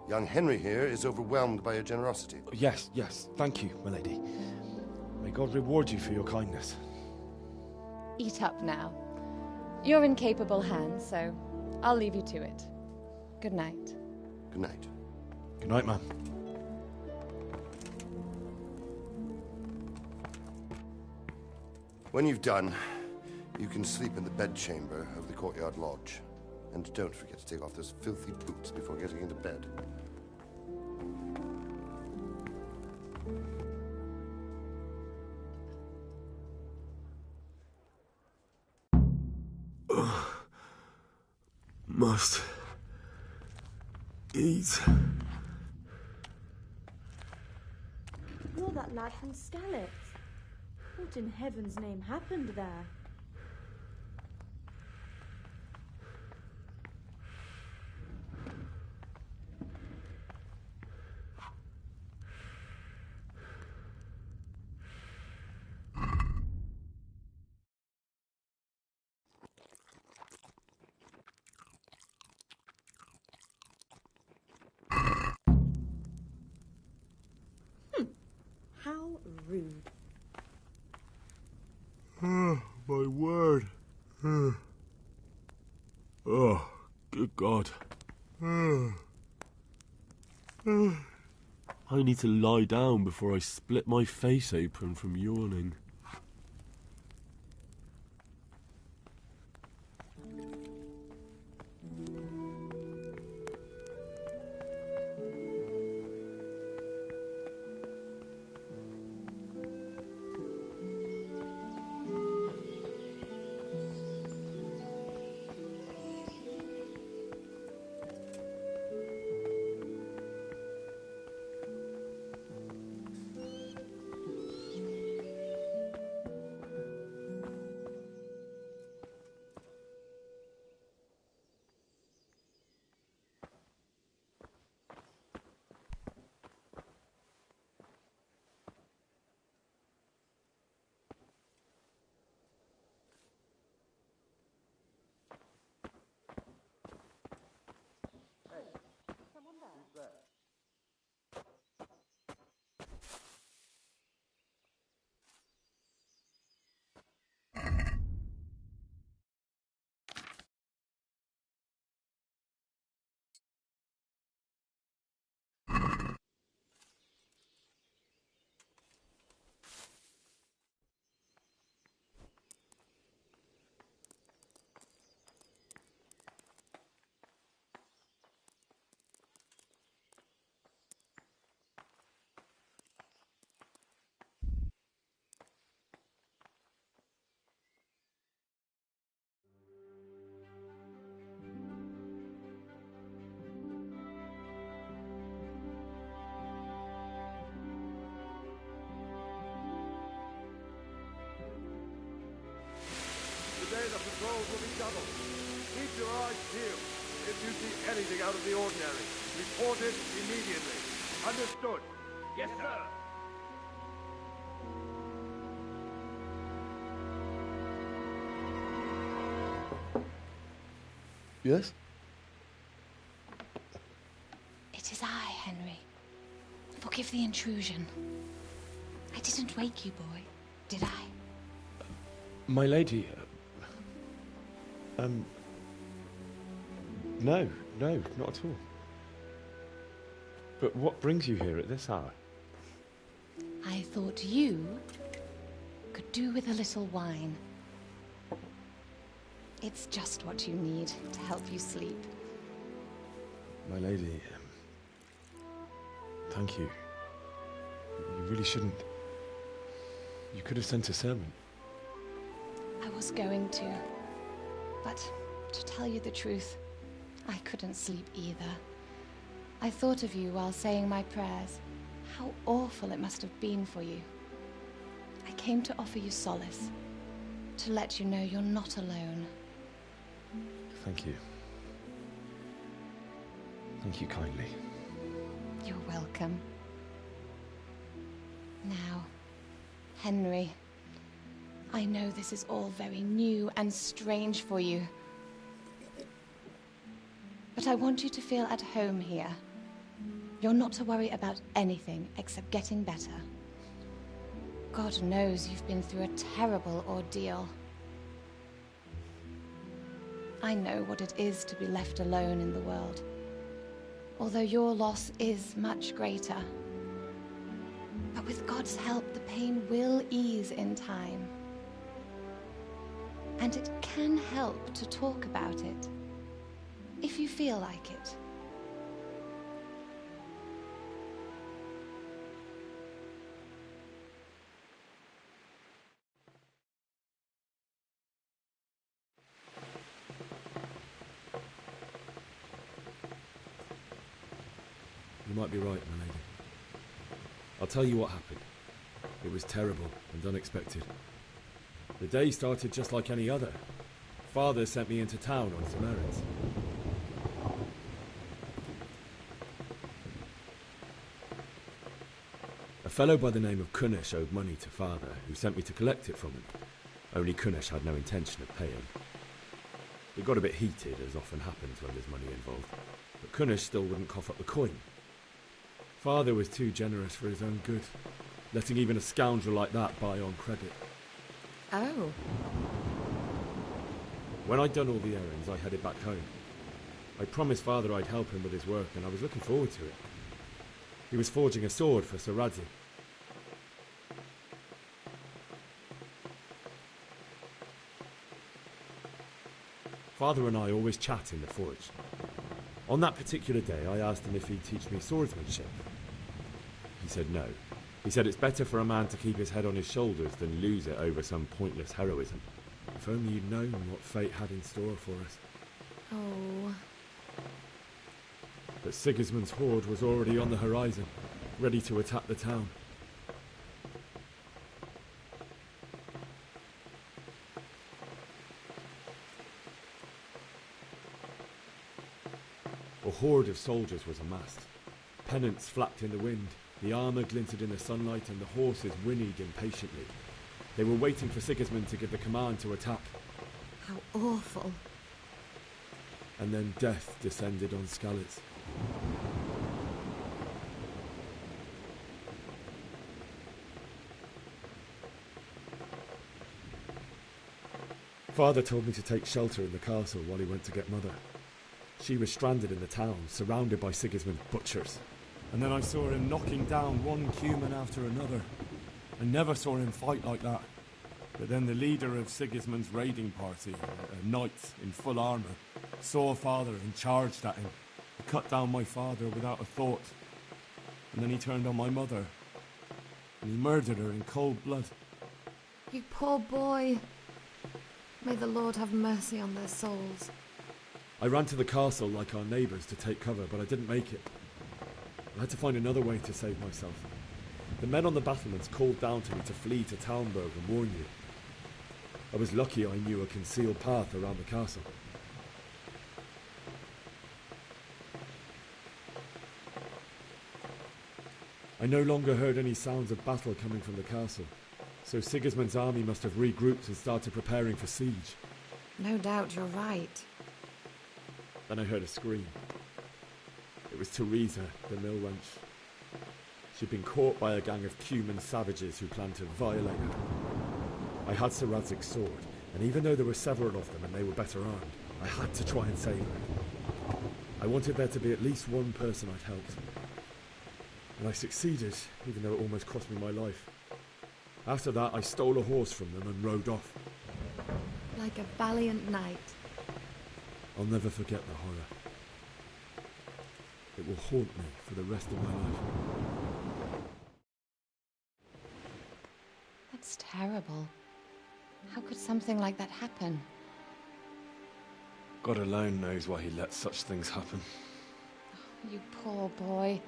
Young Henry here is overwhelmed by your generosity. Yes, yes. Thank you, my lady. May God reward you for your kindness. Eat up now. You're in capable hands, so I'll leave you to it. Good night. Good night. Good night, ma'am. When you've done, you can sleep in the bedchamber of the courtyard lodge. And don't forget to take off those filthy boots before getting into bed. must eat. You're that lad from Skalitz. What in heaven's name happened there? How rude. Oh, my word. Oh, good God. I need to lie down before I split my face open from yawning. Today the patrols will be doubled. Keep your eyes peeled. If you see anything out of the ordinary, report it immediately. Understood? Yes, sir. Yes? It is I, Henry. Forgive the intrusion. I didn't wake you, boy, did I? My lady. No, not at all. But what brings you here at this hour? I thought you could do with a little wine. It's just what you need to help you sleep. My lady, thank you. You really shouldn't. You could have sent a servant. I was going to. But to tell you the truth, I couldn't sleep either. I thought of you while saying my prayers. How awful it must have been for you. I came to offer you solace, to let you know you're not alone. Thank you. Thank you kindly. You're welcome. Now, Henry, I know this is all very new and strange for you. But I want you to feel at home here. You're not to worry about anything except getting better. God knows you've been through a terrible ordeal. I know what it is to be left alone in the world, although your loss is much greater. But with God's help, the pain will ease in time. And it can help to talk about it, if you feel like it. You might be right, my lady. I'll tell you what happened. It was terrible and unexpected. The day started just like any other. Father sent me into town on some errands. A fellow by the name of Kunesh owed money to Father, who sent me to collect it from him. Only Kunesh had no intention of paying. It got a bit heated, as often happens when there's money involved, but Kunesh still wouldn't cough up the coin. Father was too generous for his own good, letting even a scoundrel like that buy on credit. Oh. When I'd done all the errands, I headed back home. I promised Father I'd help him with his work, and I was looking forward to it. He was forging a sword for Sir Radzig. Father and I always chat in the forge. On that particular day, I asked him if he'd teach me swordsmanship. He said no. He said it's better for a man to keep his head on his shoulders than lose it over some pointless heroism. If only you'd known what fate had in store for us. Oh. But Sigismund's horde was already on the horizon, ready to attack the town. A horde of soldiers was amassed. Pennants flapped in the wind, the armour glinted in the sunlight, and the horses whinnied impatiently. They were waiting for Sigismund to give the command to attack. How awful. And then death descended on Skalitz. Father told me to take shelter in the castle while he went to get Mother. She was stranded in the town, surrounded by Sigismund's butchers. And then I saw him knocking down one Cuman after another. I never saw him fight like that. But then the leader of Sigismund's raiding party, a knight in full armour, saw Father and charged at him. He cut down my father without a thought. And then he turned on my mother. And he murdered her in cold blood. You poor boy. May the Lord have mercy on their souls. I ran to the castle like our neighbours to take cover, but I didn't make it. I had to find another way to save myself. The men on the battlements called down to me to flee to Talmberg and warn you. I was lucky I knew a concealed path around the castle. I no longer heard any sounds of battle coming from the castle, so Sigismund's army must have regrouped and started preparing for siege. No doubt you're right. Then I heard a scream. It was Teresa, the mill wench. She'd been caught by a gang of Cuman savages who planned to violate her. I had Sir Radzig's sword, and even though there were several of them and they were better armed, I had to try and save her. I wanted there to be at least one person I'd helped. And I succeeded, even though it almost cost me my life. After that, I stole a horse from them and rode off. Like a valiant knight. I'll never forget the horror. It will haunt me for the rest of my life. That's terrible. How could something like that happen? God alone knows why he lets such things happen. You poor boy.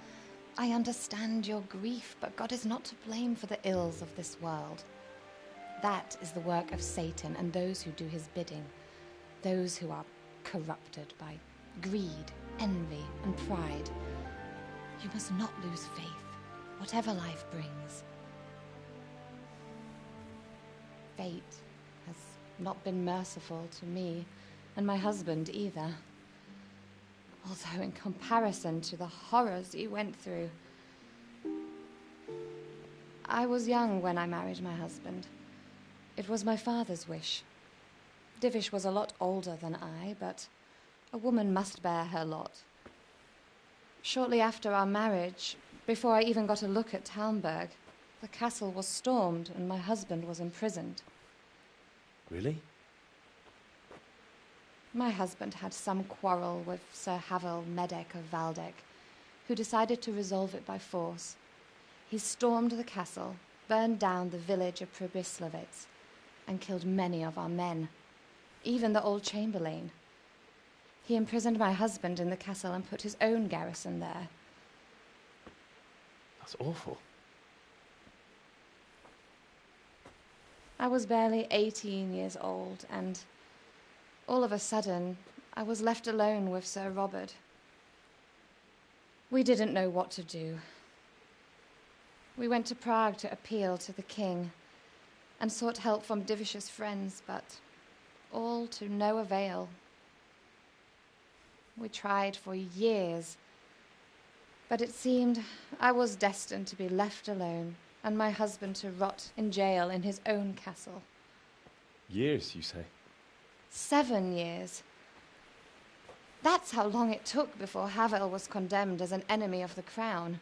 I understand your grief, but God is not to blame for the ills of this world. That is the work of Satan and those who do his bidding. Those who are corrupted by greed, envy, and pride. You must not lose faith, whatever life brings. Fate has not been merciful to me, and my husband either. Although in comparison to the horrors he went through. I was young when I married my husband. It was my father's wish. Divish was a lot older than I, but a woman must bear her lot. Shortly after our marriage, before I even got a look at Talmberg, the castle was stormed and my husband was imprisoned. Really? My husband had some quarrel with Sir Havel Medek of Valdek, who decided to resolve it by force. He stormed the castle, burned down the village of Pribyslavitz, and killed many of our men, even the old chamberlain. He imprisoned my husband in the castle and put his own garrison there. That's awful. I was barely 18 years old, and all of a sudden, I was left alone with Sir Robert. We didn't know what to do. We went to Prague to appeal to the king and sought help from Divish's friends, but all to no avail. We tried for years, but it seemed I was destined to be left alone and my husband to rot in jail in his own castle. Years, you say? 7 years. That's how long it took before Havel was condemned as an enemy of the crown.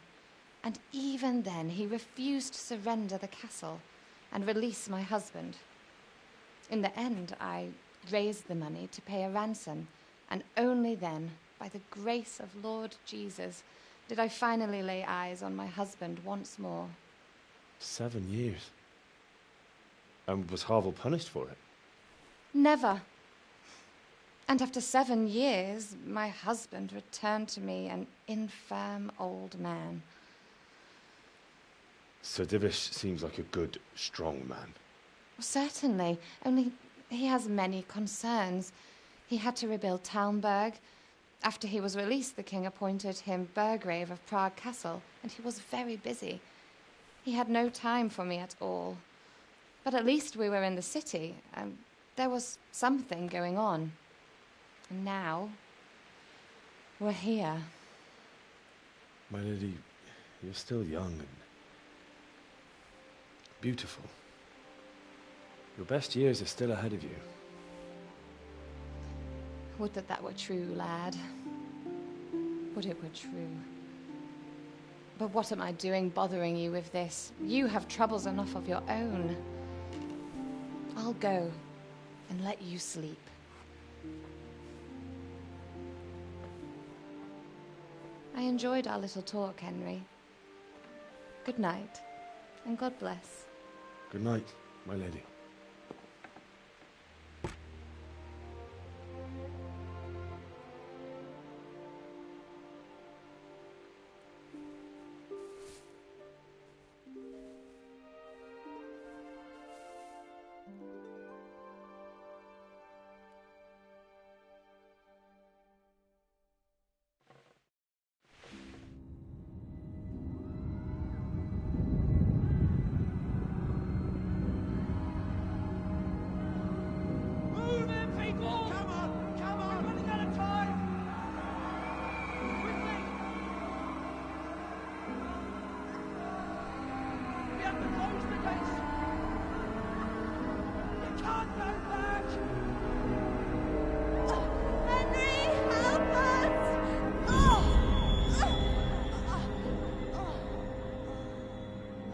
And even then, he refused to surrender the castle and release my husband. In the end, I raised the money to pay a ransom, and only then, by the grace of Lord Jesus, did I finally lay eyes on my husband once more. 7 years? And was Havel punished for it? Never. And after 7 years, my husband returned to me an infirm old man. Sir Divish seems like a good, strong man. Certainly, only he has many concerns. He had to rebuild Talmberg. After he was released, the king appointed him Burgrave of Prague Castle, and he was very busy. He had no time for me at all. But at least we were in the city, and there was something going on. And now, we're here. My lady, you're still young and beautiful. Your best years are still ahead of you. Would that that were true, lad. Would it were true. But what am I doing bothering you with this? You have troubles enough of your own. I'll go and let you sleep. I enjoyed our little talk, Henry. Good night, and God bless. Good night, my lady. Move it, people! Come on! Come on! We're running out of time! Quickly! We have to close the gates! You can't go back! Henry, help us!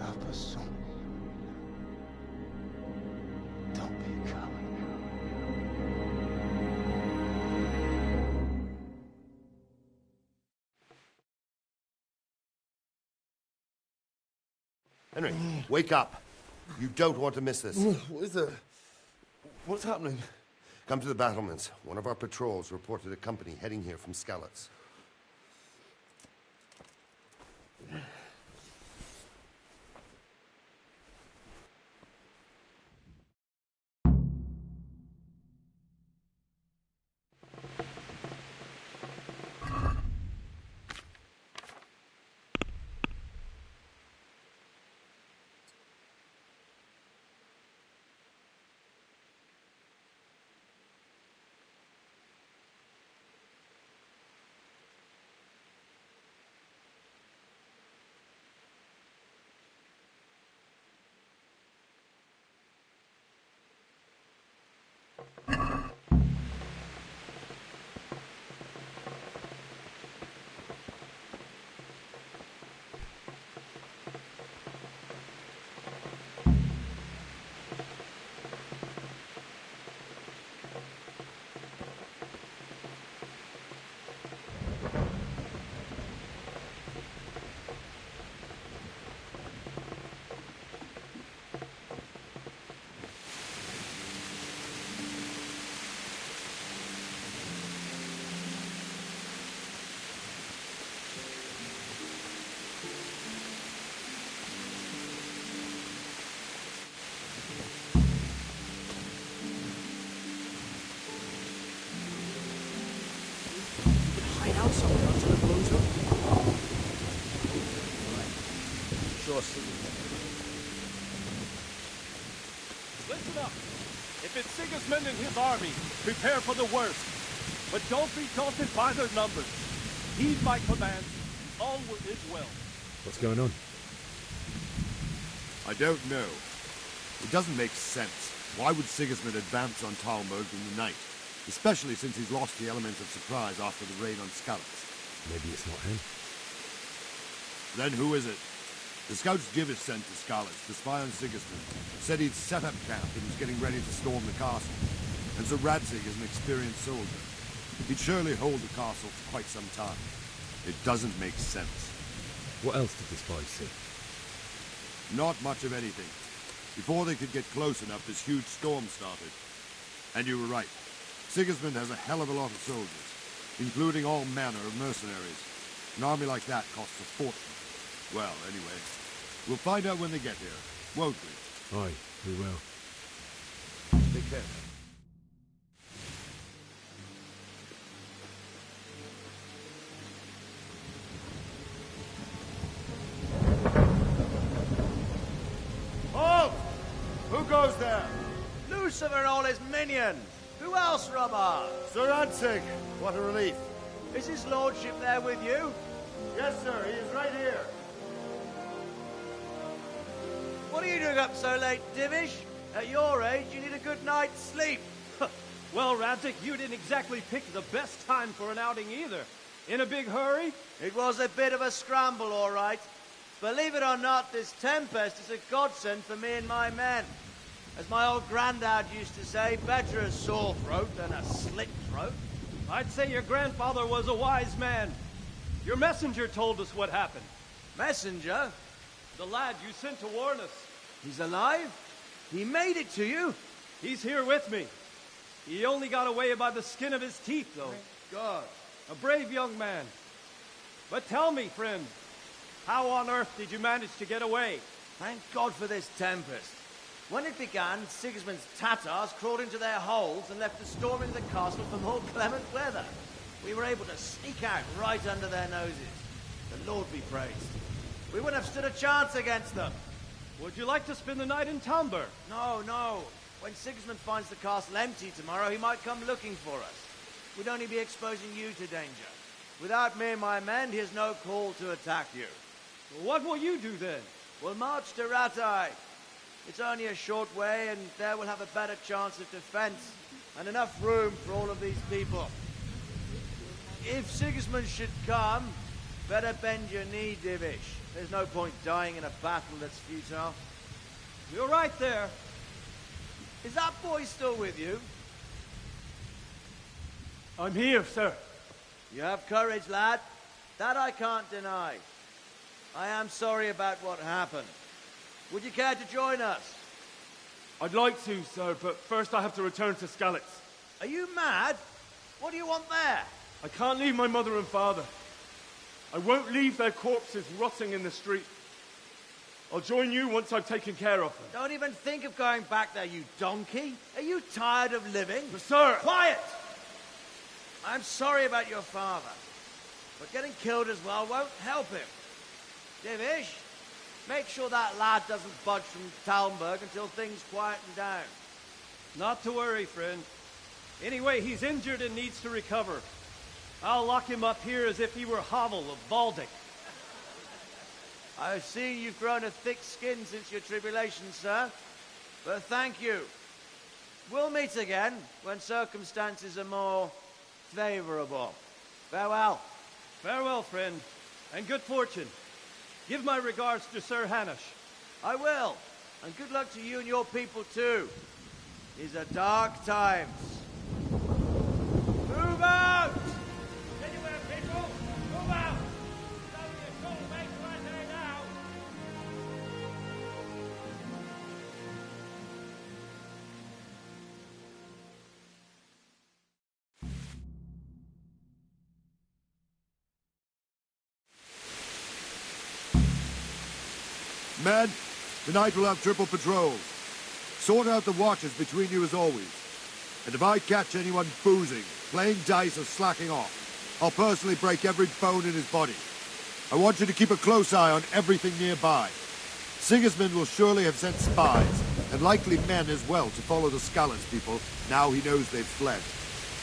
Help us, son. Don't be a coward. Henry, wake up. You don't want to miss this. What is it? What's happening? Come to the battlements. One of our patrols reported a company heading here from Skalitz. sure Sigismund. Listen up. If it's Sigismund and his army, prepare for the worst. But don't be daunted by their numbers. Heed my commands. All is well. What's going on? I don't know. It doesn't make sense. Why would Sigismund advance on Talmberg in the night? Especially since he's lost the element of surprise after the raid on Skalitz. Maybe it's not him. Then who is it? The scouts Divish sent to Skalitz to spy on Sigismund said he'd set up camp and was getting ready to storm the castle. And so Radzig is an experienced soldier. He'd surely hold the castle for quite some time. It doesn't make sense. What else did the spies see? Not much of anything. Before they could get close enough, this huge storm started. And you were right. Sigismund has a hell of a lot of soldiers, including all manner of mercenaries. An army like that costs a fortune. Well, anyway, we'll find out when they get here, won't we? Aye, we will. Take care. Halt! Who goes there? Lucifer and all his minions. Who else, Robert? Sir Radzig, what a relief. Is his lordship there with you? Yes, sir, he is right here. What are you doing up so late, Divish? At your age, you need a good night's sleep. Well, Radzig, you didn't exactly pick the best time for an outing either. In a big hurry? It was a bit of a scramble, all right. Believe it or not, this tempest is a godsend for me and my men. As my old granddad used to say, better a sore throat than a slit throat. I'd say your grandfather was a wise man. Your messenger told us what happened. Messenger? The lad you sent to warn us. He's alive? He made it to you? He's here with me. He only got away by the skin of his teeth, though. Thank God. A brave young man. But tell me, friend, how on earth did you manage to get away? Thank God for this tempest. When it began, Sigismund's Tatars crawled into their holes and left the storm into the castle for more clement weather. We were able to sneak out right under their noses. The Lord be praised. We wouldn't have stood a chance against them. Would you like to spend the night in Talmberg? No, no. When Sigismund finds the castle empty tomorrow, he might come looking for us. We'd only be exposing you to danger. Without me and my men, he has no call to attack you. Well, what will you do then? We'll march to Rattay. It's only a short way, and there we'll have a better chance of defense and enough room for all of these people. If Sigismund should come, better bend your knee, Divish. There's no point dying in a battle that's futile. You're right there. Is that boy still with you? I'm here, sir. You have courage, lad. That I can't deny. I am sorry about what happened. Would you care to join us? I'd like to, sir, but first I have to return to Skalitz. Are you mad? What do you want there? I can't leave my mother and father. I won't leave their corpses rotting in the street. I'll join you once I've taken care of them. Don't even think of going back there, you donkey. Are you tired of living? But sir! Quiet! I'm sorry about your father, but getting killed as well won't help him. Divish, make sure that lad doesn't budge from Talmberg until things quieten down. Not to worry, friend. Anyway, he's injured and needs to recover. I'll lock him up here as if he were Havel of Baldic. I've seen you've grown a thick skin since your tribulation, sir. But thank you. We'll meet again when circumstances are more favorable. Farewell. Farewell, friend, and good fortune. Give my regards to Sir Hanush. I will. And good luck to you and your people, too. These are dark times. Move out! Anywhere, people! Move out! It's only a short way to Rattay now! Men, tonight we'll have triple patrols. Sort out the watches between you as always. And if I catch anyone boozing, playing dice or slacking off, I'll personally break every bone in his body. I want you to keep a close eye on everything nearby. Sigismund will surely have sent spies, and likely men as well, to follow the Skalitz people now he knows they've fled.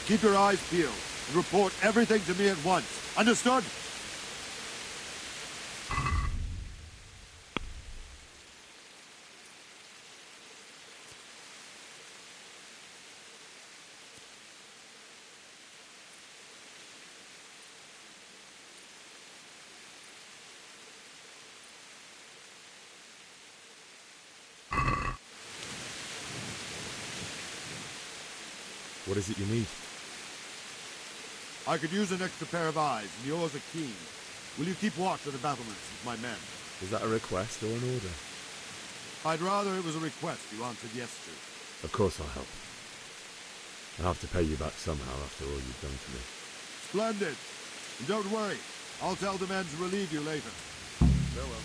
Keep your eyes peeled, and report everything to me at once. Understood? What is it you need? I could use an extra pair of eyes, and yours are keen. Will you keep watch of the battlements with my men? Is that a request or an order? I'd rather it was a request you answered yes to. Of course I'll help. I'll have to pay you back somehow after all you've done for me. Splendid. And don't worry, I'll tell the men to relieve you later. Farewell.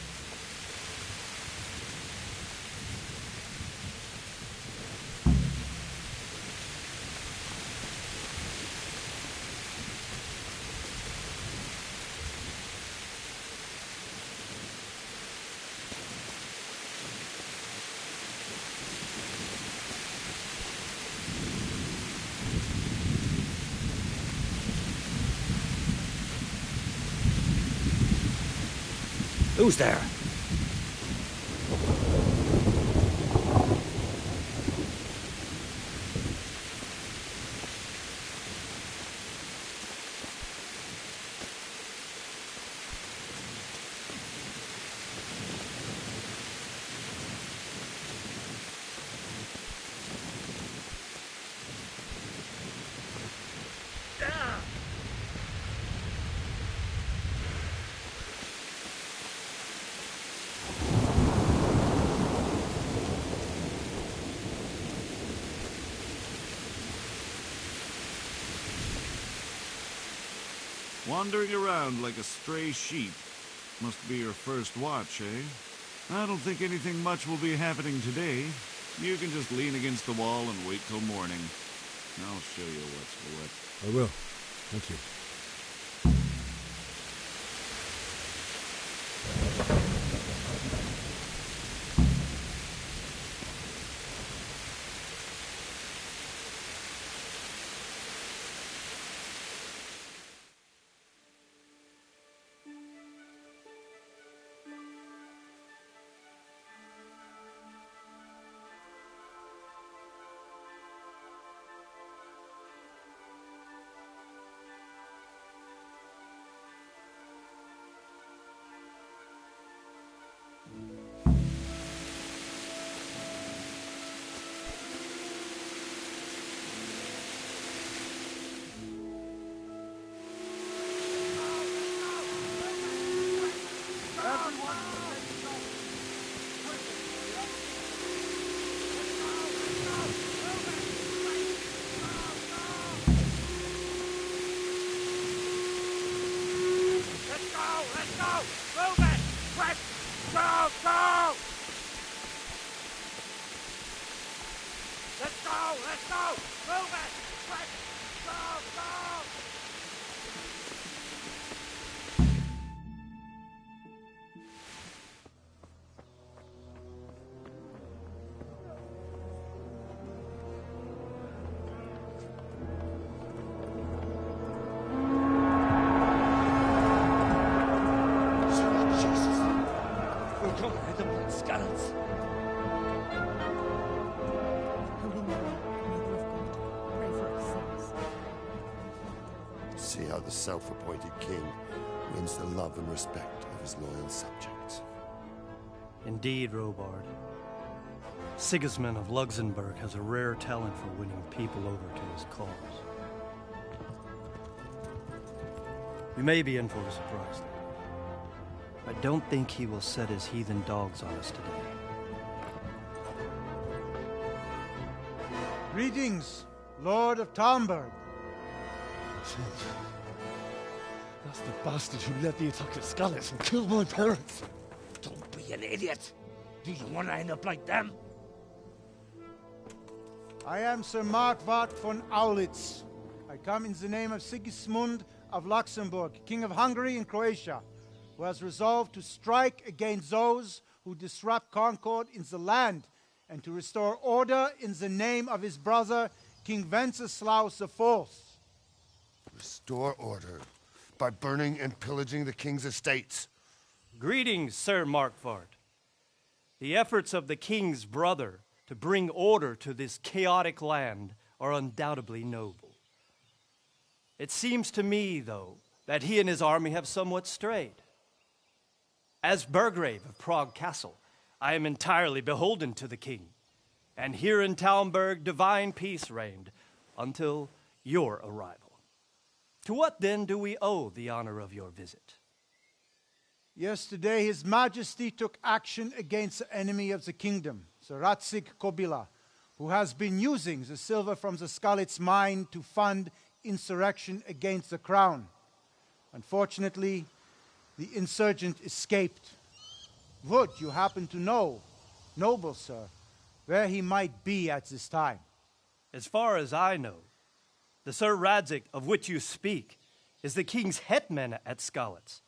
Who's there? Wandering around like a stray sheep. Must be your first watch, eh? I don't think anything much will be happening today. You can just lean against the wall and wait till morning. I'll show you what's what. I will. Thank you. See how the self-appointed king wins the love and respect of his loyal subjects. Indeed, Robard. Sigismund of Luxembourg has a rare talent for winning people over to his cause. We may be in for a surprise, though. I don't think he will set his heathen dogs on us today. Greetings, Lord of Talmberg. That's the bastard who led the attack at Skalitz and killed my parents. Don't be an idiot. Do you want to end up like them? I am Sir Markwart von Aulitz. I come in the name of Sigismund of Luxembourg, King of Hungary and Croatia, who has resolved to strike against those who disrupt concord in the land and to restore order in the name of his brother, King Wenceslaus IV. Restore order by burning and pillaging the king's estates. Greetings, Sir Markvart. The efforts of the king's brother to bring order to this chaotic land are undoubtedly noble. It seems to me, though, that he and his army have somewhat strayed. As Burgrave of Prague Castle, I am entirely beholden to the king, and here in Talmberg divine peace reigned until your arrival. To what then do we owe the honor of your visit? Yesterday, His Majesty took action against the enemy of the kingdom, Sir Radzig Kobyla, who has been using the silver from the Skalitz mine to fund insurrection against the crown. Unfortunately, the insurgent escaped. Would you happen to know, noble sir, where he might be at this time? As far as I know, the Sir Radzig of which you speak is the king's hetman at Skalitz.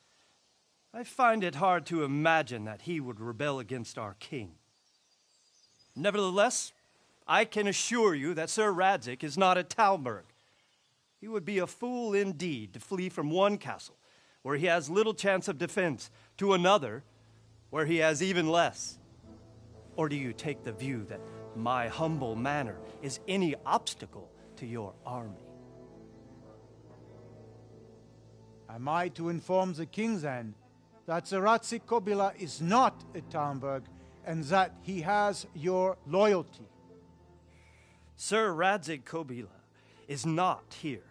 I find it hard to imagine that he would rebel against our king. Nevertheless, I can assure you that Sir Radzig is not at Talmberg. He would be a fool indeed to flee from one castle, where he has little chance of defense, to another, where he has even less. Or do you take the view that my humble manner is any obstacle to your army? Am I to inform the king then that Sir Radzig Kobyla is not at Talmberg and that he has your loyalty? Sir Radzig Kobyla is not here,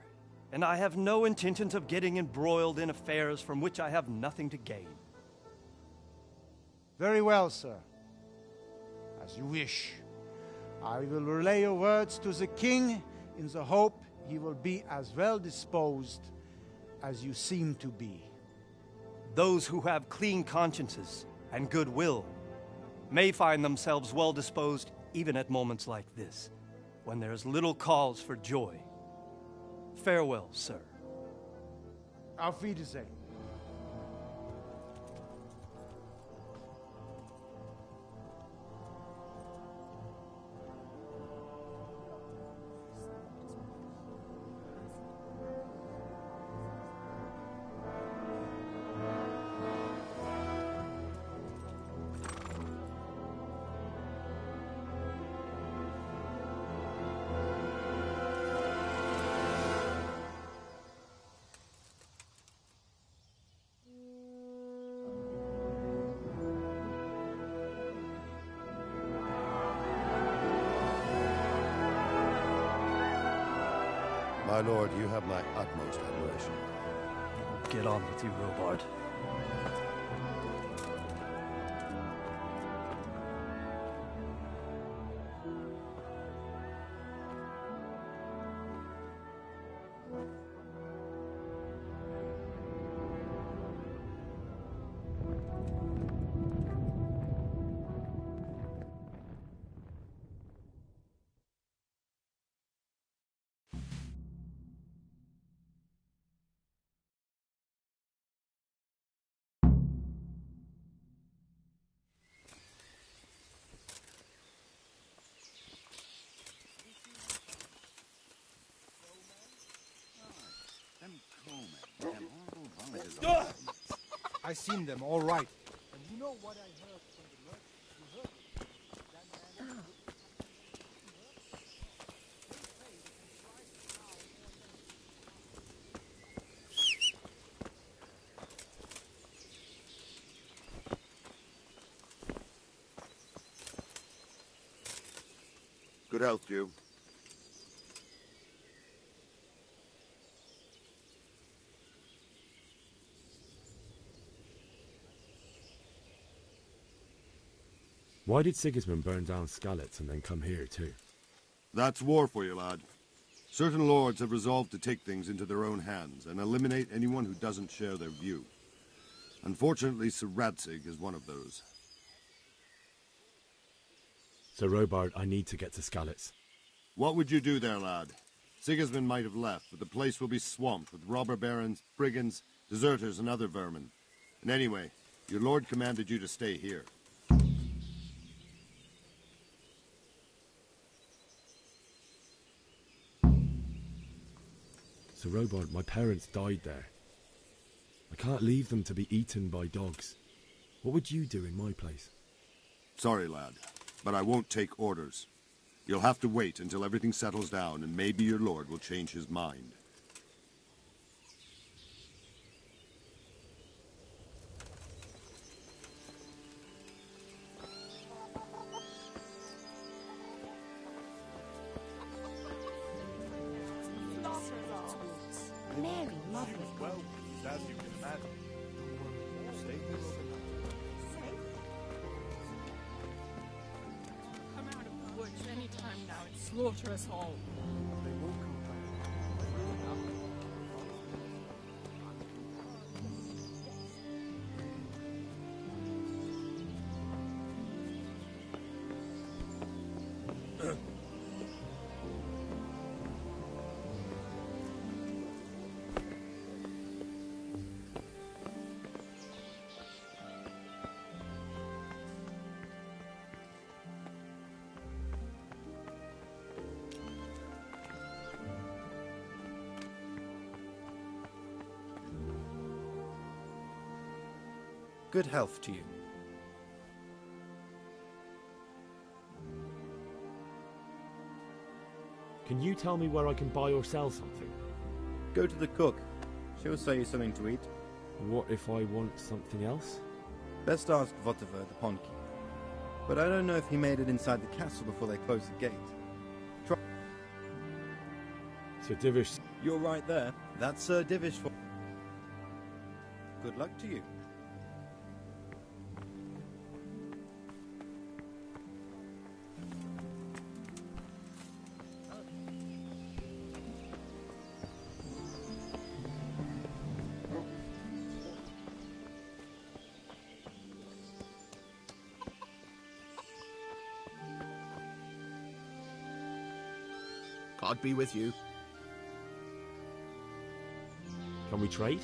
and I have no intentions of getting embroiled in affairs from which I have nothing to gain. Very well, sir. As you wish. I will relay your words to the king in the hope he will be as well disposed as you seem to be. Those who have clean consciences and goodwill may find themselves well disposed even at moments like this, when there is little cause for joy. Farewell, sir. Auf Wiedersehen. My lord, you have my utmost admiration. Get on with you, Robard. I seen them, all right. And you know what I heard from the merchants? You heard it. Good health to you. Why did Sigismund burn down Skalitz and then come here too? That's war for you, lad. Certain lords have resolved to take things into their own hands and eliminate anyone who doesn't share their view. Unfortunately, Sir Radzig is one of those. Sir Robard, I need to get to Skalitz. What would you do there, lad? Sigismund might have left, but the place will be swamped with robber barons, brigands, deserters, and other vermin. And anyway, your lord commanded you to stay here. Dr. Robard, my parents died there. I can't leave them to be eaten by dogs. What would you do in my place? Sorry, lad, but I won't take orders. You'll have to wait until everything settles down, and maybe your lord will change his mind. Mary, lovely. Well, as you can imagine. Stay here overnight. Come out of the woods any time now and slaughter us all. They won't come Good health to you. Can you tell me where I can buy or sell something? Go to the cook. She'll sell you something to eat. What if I want something else? Best ask Votiver, the pond keeper. But I don't know if he made it inside the castle before they closed the gate. Try. Sir Divish. You're right there. That's Sir Divish for... Good luck to you. God be with you. Can we trade?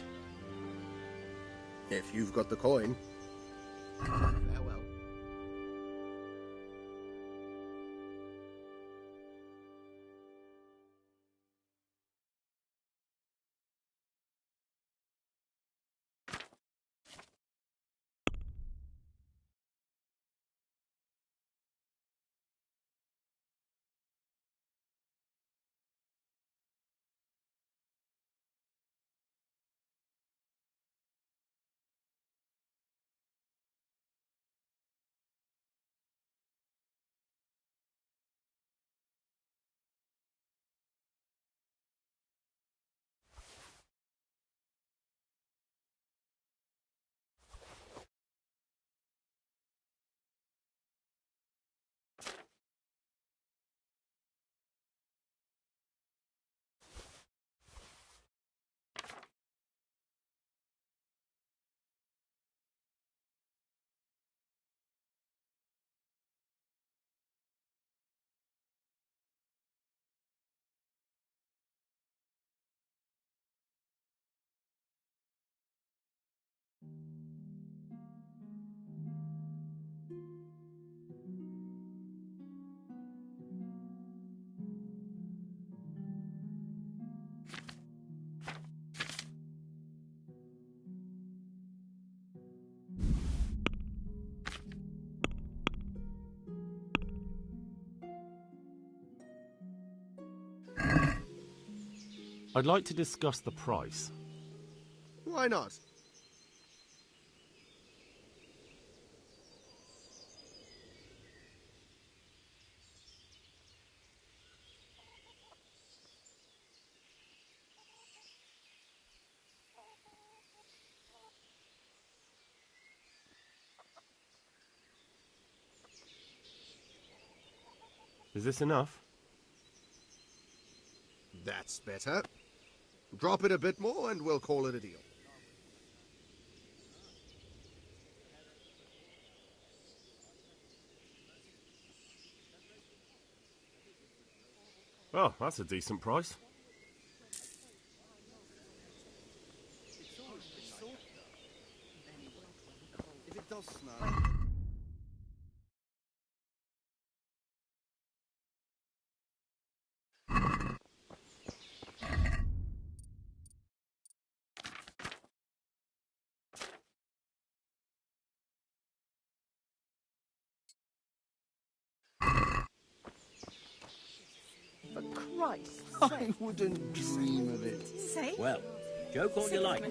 If you've got the coin. Farewell. I'd like to discuss the price. Why not? Is this enough? That's better. Drop it a bit more and we'll call it a deal. Oh, that's a decent price. If it does snow... Christ. I wouldn't dream of it. Say? Well, joke all you like,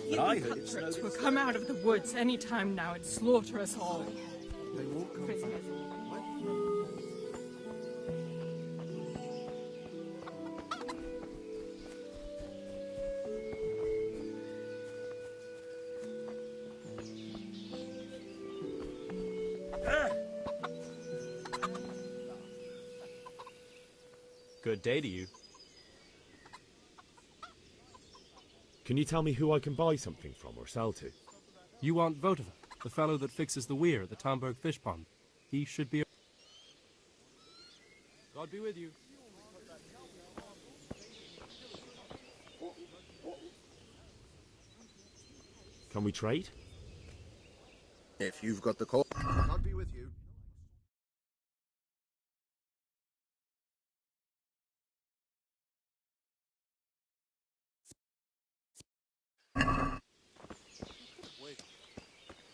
but I heard it snowed. Will come out of the woods any time now and slaughter us all. They won't come back. Good day to you. Can you tell me who I can buy something from or sell to? You want Votova, the fellow that fixes the weir at the Tomberg fish pond. He should be... God be with you. Can we trade? If you've got the call, God be with you.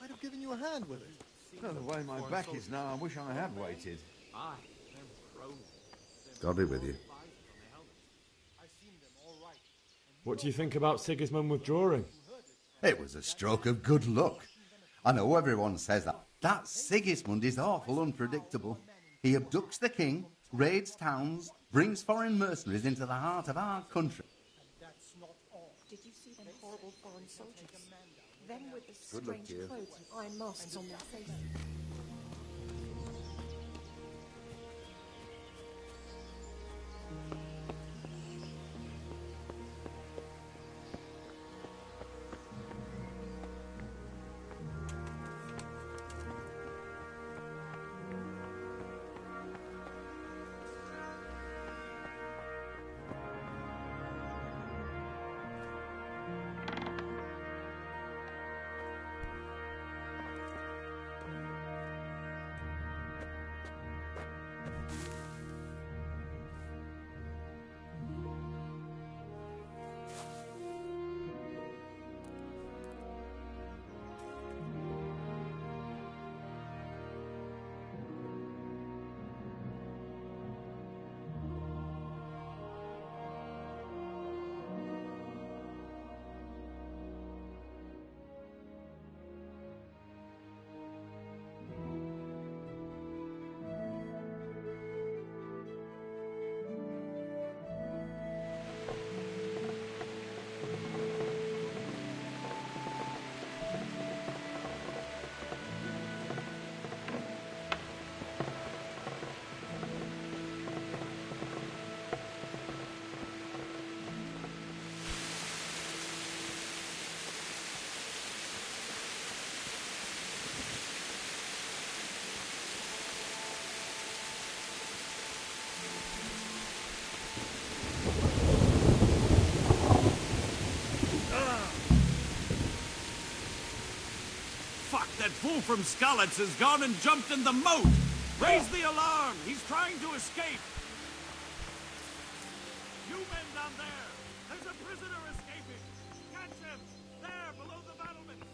I'd have given you a hand with it. No, the way my back is now, I wish I had waited. God be with you. What do you think about Sigismund withdrawing? It was a stroke of good luck. I know everyone says that. That Sigismund is awful unpredictable. He abducts the king, raids towns, brings foreign mercenaries into the heart of our country. Did you see them horrible foreign soldiers? Them with the Good luck strange to you. clothes and iron masks on their faces. That fool from Skalitz has gone and jumped in the moat! Raise the alarm! He's trying to escape! You men down there! There's a prisoner escaping! Catch him! There, below the battlements!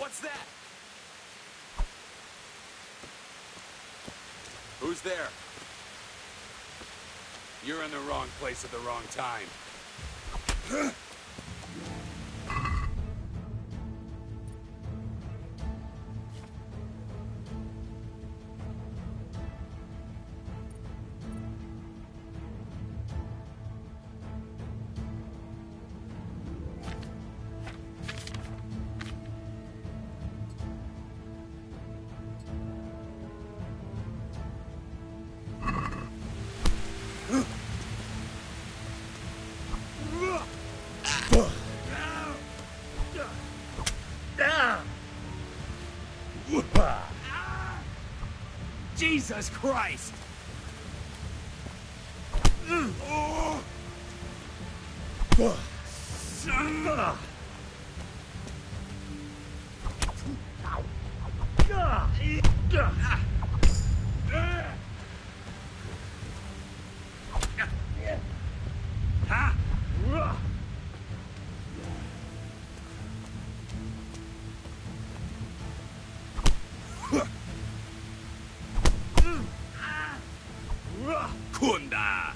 What's that? Who's there? You're in the wrong place at the wrong time. Jesus Christ! Kunda!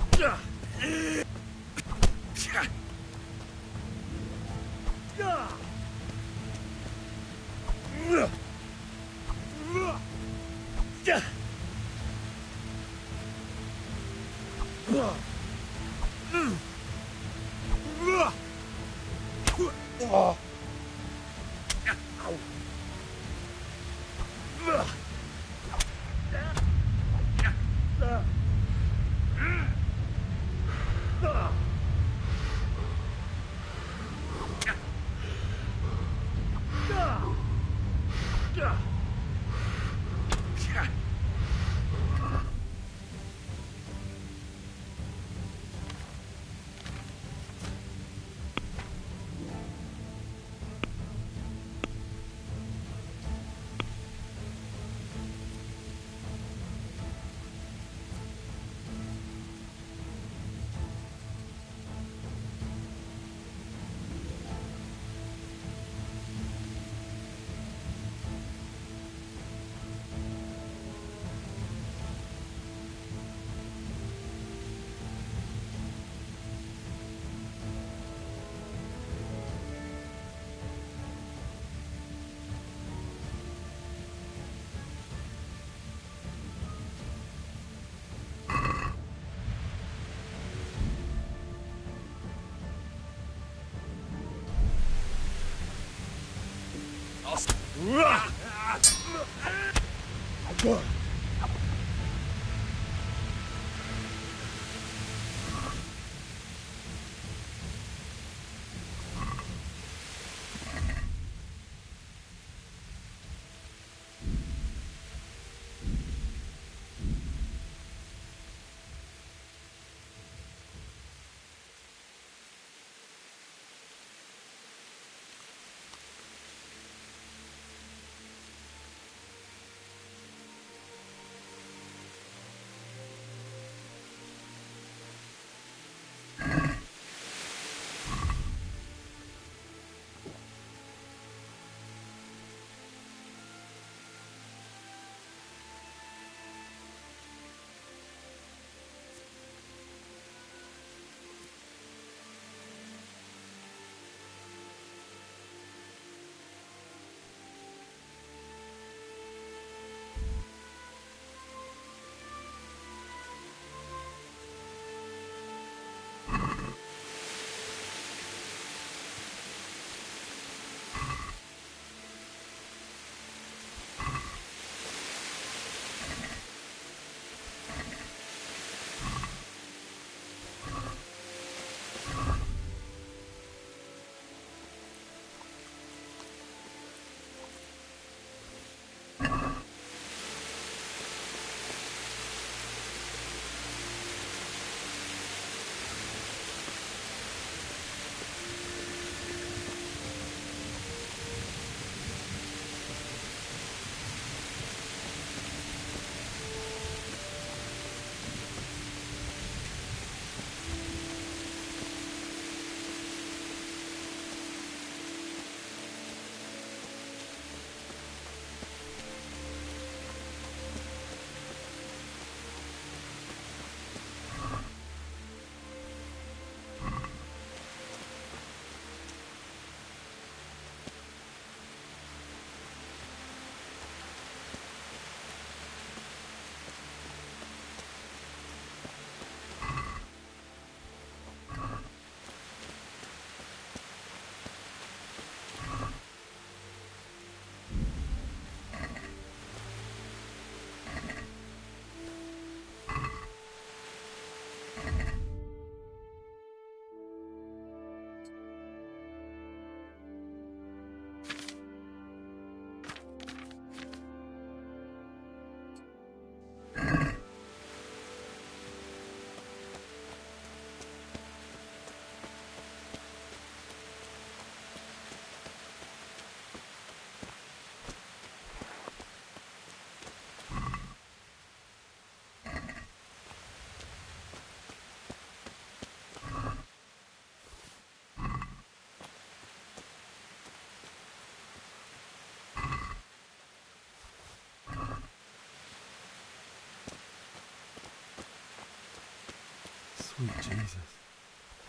Sweet Jesus.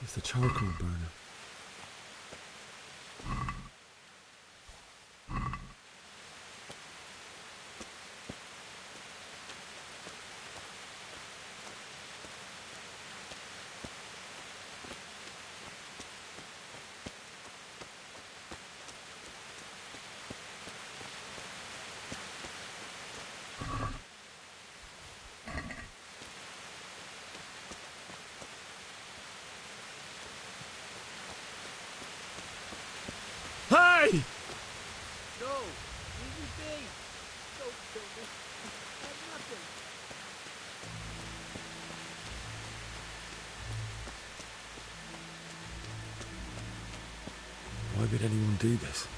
It's the charcoal burner. Hey! No! Leave me be! Don't kill me. I'm nothing. Why would anyone do this?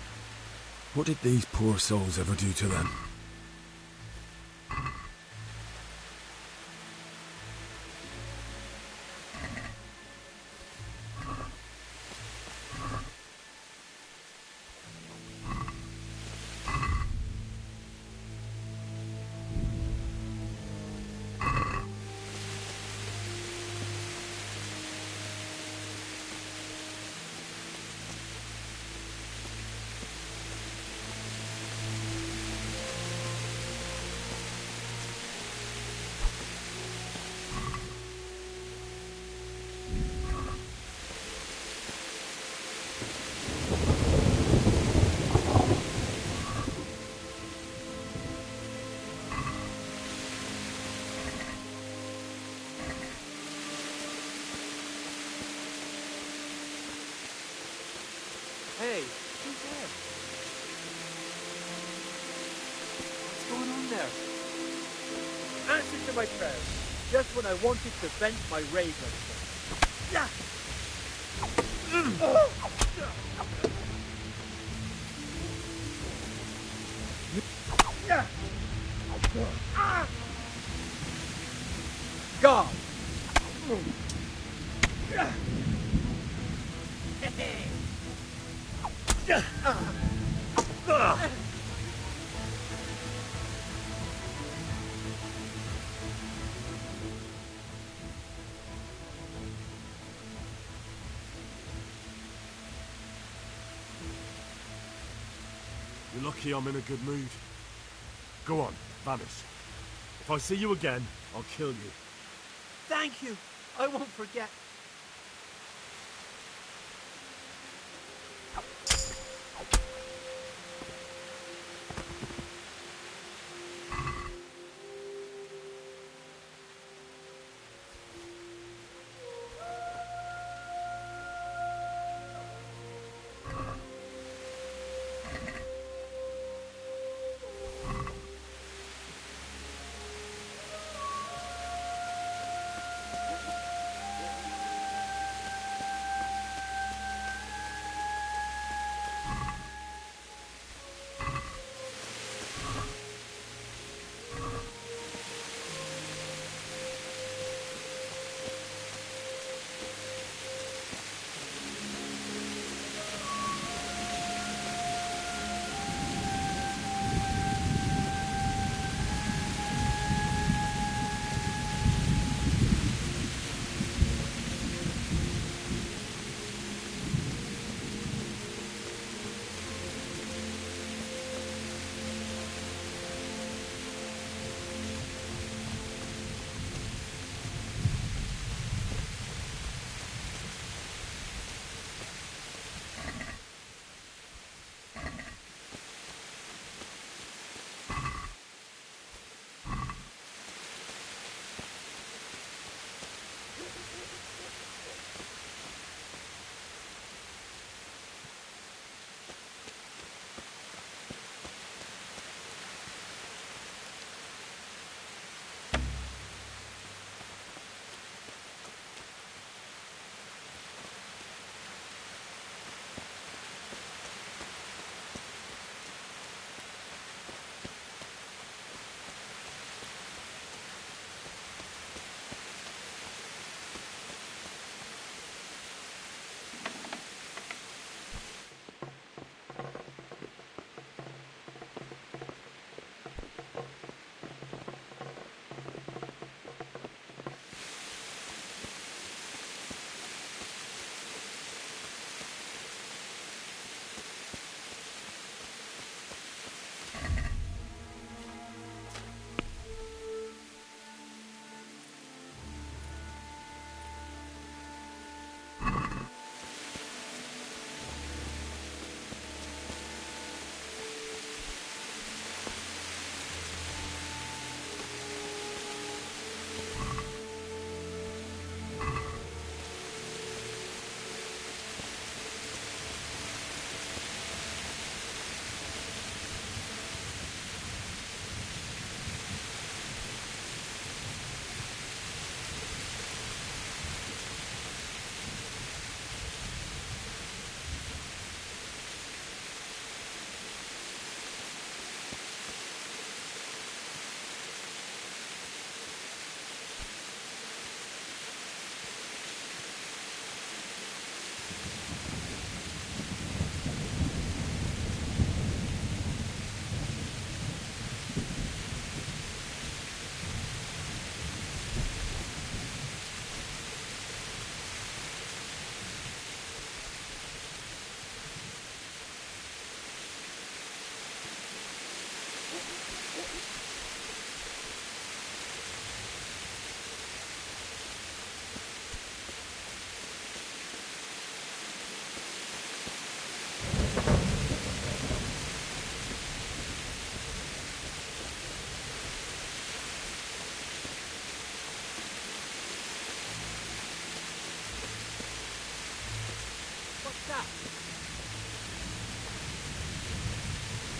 What did these poor souls ever do to them? Hey, who's there? What's going on there? Answer to my prayers. Just when I wanted to vent my rage on you. Yeah. God. You're lucky I'm in a good mood. Go on, vanish. If I see you again, I'll kill you. Thank you. I won't forget.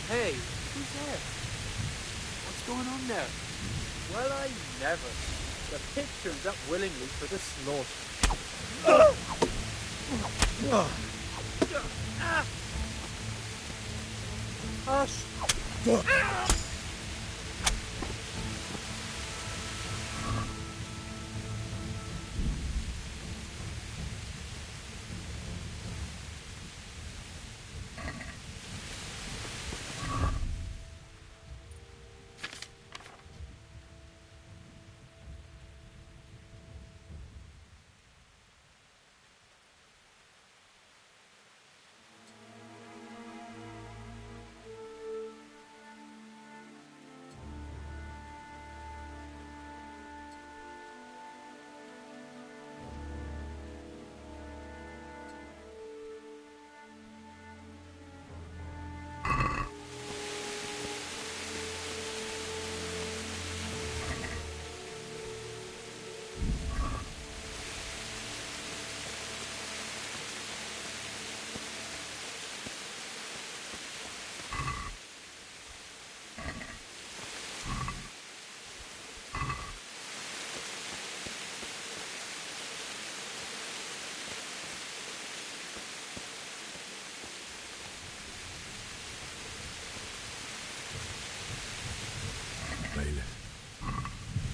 Hey, who's there? What's going on there? Well, I never. The pig turns up willingly for the slaughter. Hush!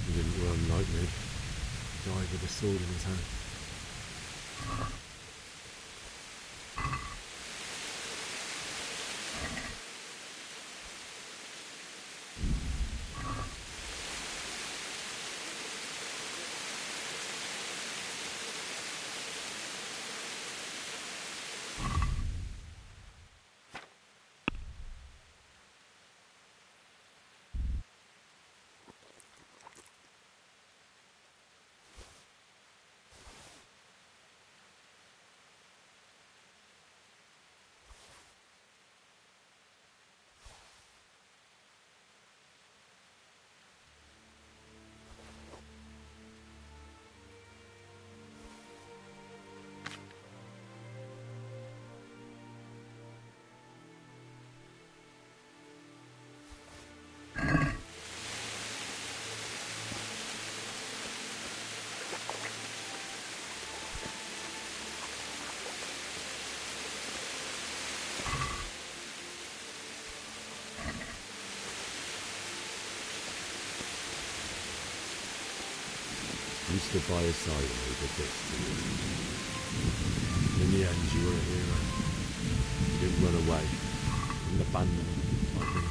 He didn't run like me. He died with a sword in his hand. You stood by his side when he did this. In the end, you were a hero. You didn't run away. You didn't abandon him like me.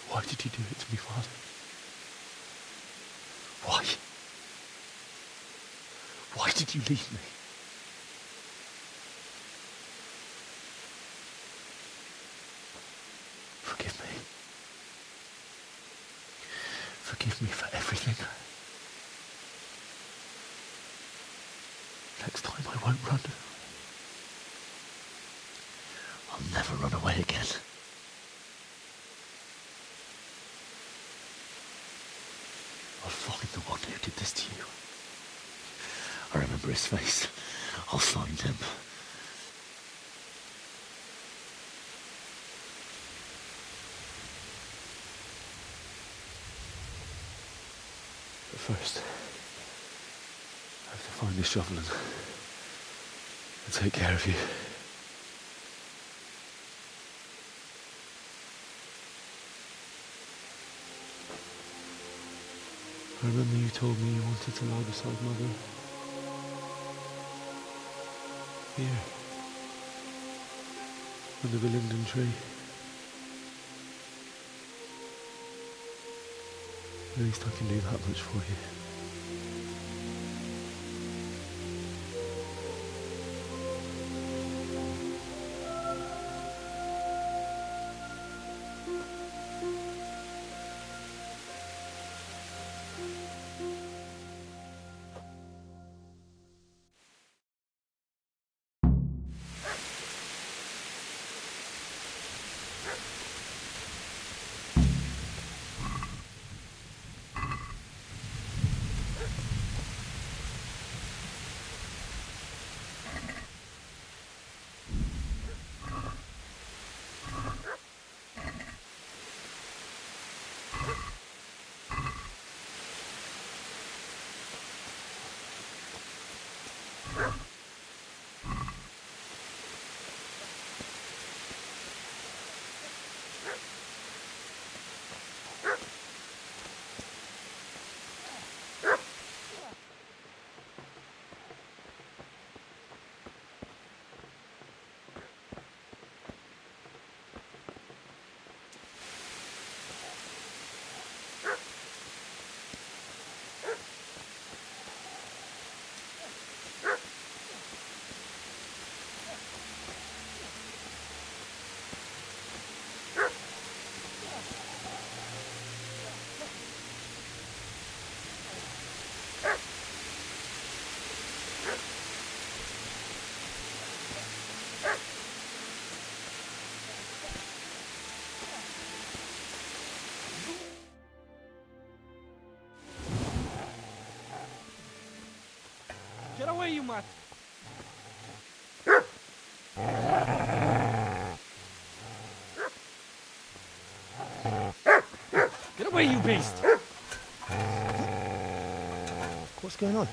Why did you do it to me, Father? Why? Why did you leave me? Forgive me. forgive me for everything? Next time I won't run. I'll never run away again. I'll find the one who did this to you. I remember his face. I'll find him. But first, I have to find this shovel and take care of you. I remember you told me you wanted to lie beside Mother. Here. Under the linden tree. At least I can do that much for you. Get away, you mutt! Get away, you beast! What's going on?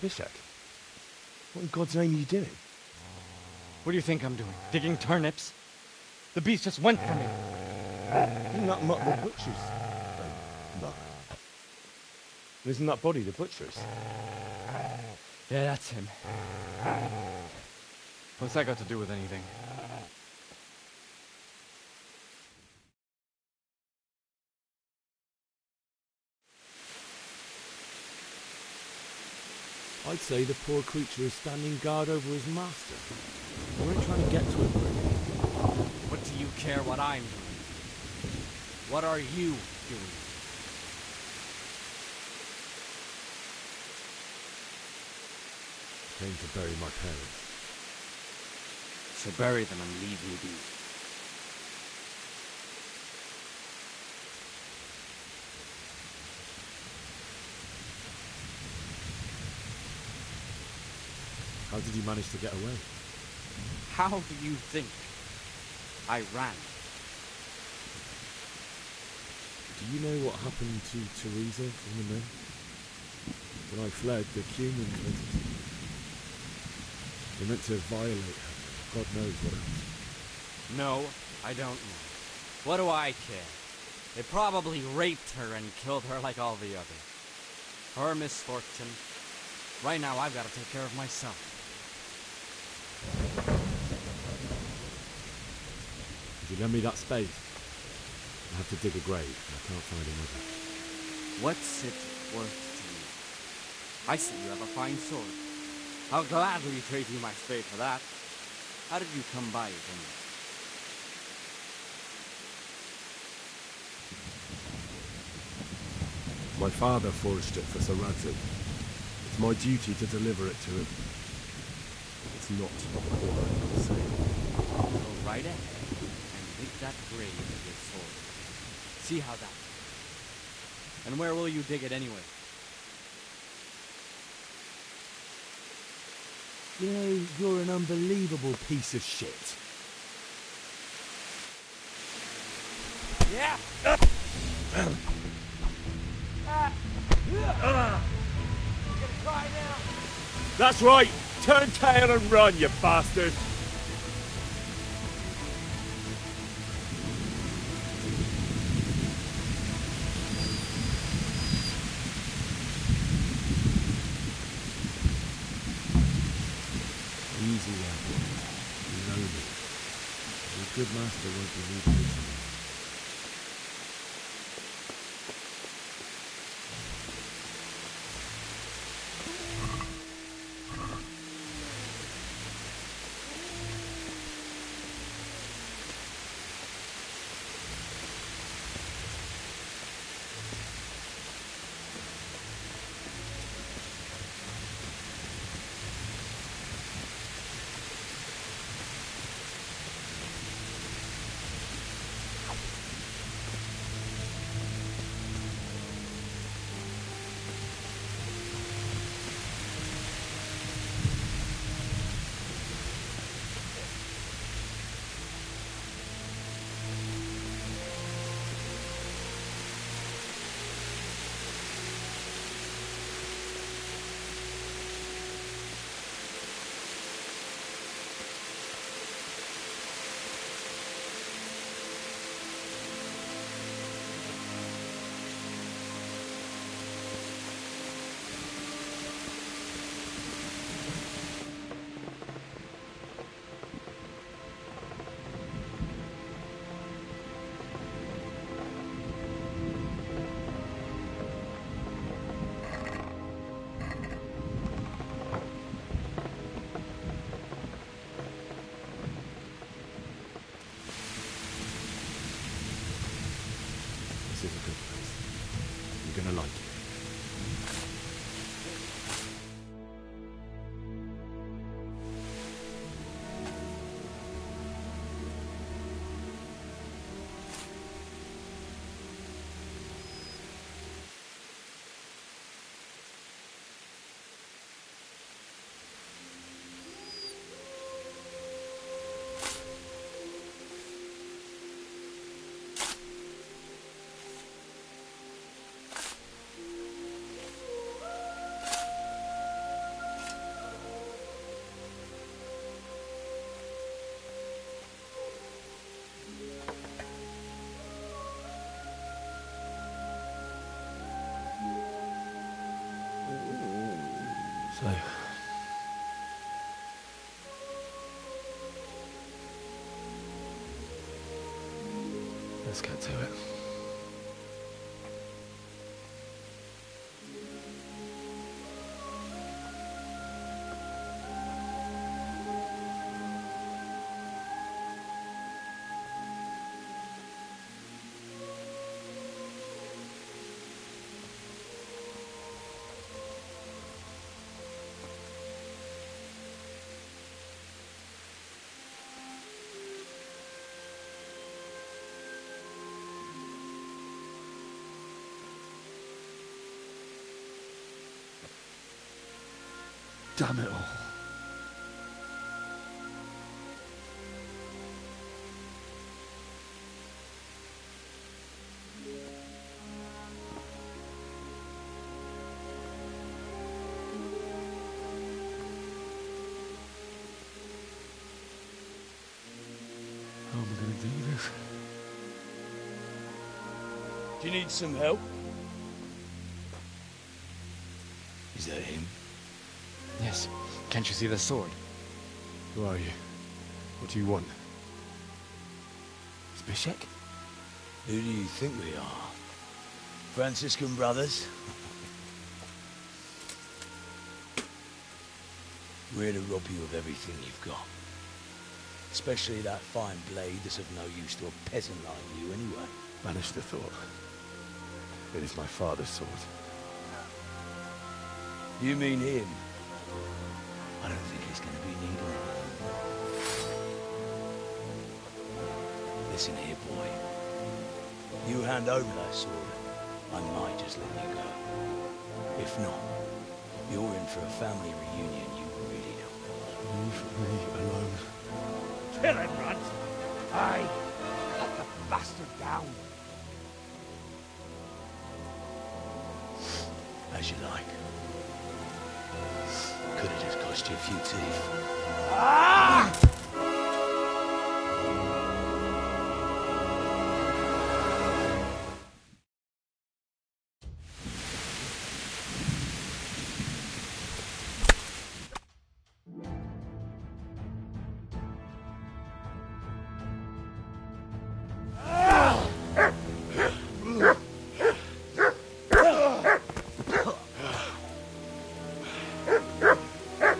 Bishak, what in God's name are you doing? What do you think I'm doing? Digging turnips? The beast just went for me. Isn't that Mutt the butcher's? Isn't that body the butcher's? Yeah, that's him. What's that got to do with anything? I'd say the poor creature is standing guard over his master. We weren't trying to get to him, really. What do you care what I'm doing? What are you doing? Came to bury my parents. So bury them and leave me be. How did you manage to get away? How do you think I ran? Do you know what happened to Teresa and the men? When I fled, the humans went into... They meant to violate her. God knows what else. No, I don't know. What do I care? They probably raped her and killed her like all the others. Her misfortune. Right now, I've got to take care of myself. Could you lend me that spade? I have to dig a grave, and I can't find another. What's it worth to you? I see you have a fine sword. I'll gladly trade you my spade for that. How did you come by it anyway? My father forged it for Sir Radzig. It's my duty to deliver it to him. It's not all I can say. Go right ahead and dig that grave with your sword. See how that goes. And where will you dig it anyway? You know, you're an unbelievable piece of shit. Yeah! That's right! Turn tail and run, you bastard! Easy now, boy. You know me. Your good master won't be leaving you. This is a good place. You're gonna like it. So, let's get to it. Damn it all. How am I going to do this? Do you need some help? Is that him? Yes. Can't you see the sword? Who are you? What do you want? Zbyszek? Who do you think we are? Franciscan brothers? We're here to rob you of everything you've got. Especially that fine blade that's of no use to a peasant like you anyway. Banish the thought. It is my father's sword. You mean him? I don't think he's going to be needed. Listen here, boy. You hand over that sword, I might just let you go. If not, you're in for a family reunion you really don't. Leave me alone. Kill him, Runt! Aye! Cut the bastard down! As you like. Could have just cost you a few teeth. Ah!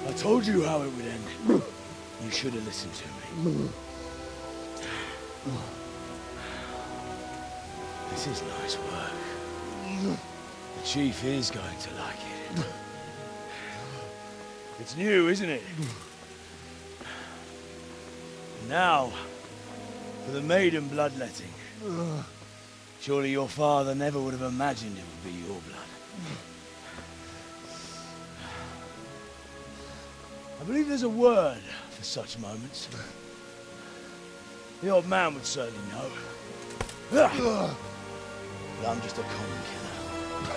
I told you how it would end. You should have listened to me. This is nice work. The chief is going to like it. It's new, isn't it? Now, for the maiden bloodletting. Surely your father never would have imagined it would be your blood. I believe there's a word for such moments. The old man would certainly know. But I'm just a common killer.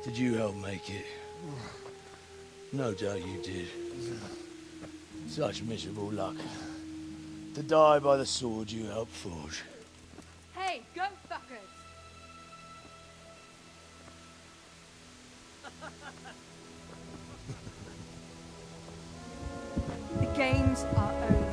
Did you help make it? No doubt you did. Such miserable luck. To die by the sword you helped forge. Hey, go fuckers! The games are over.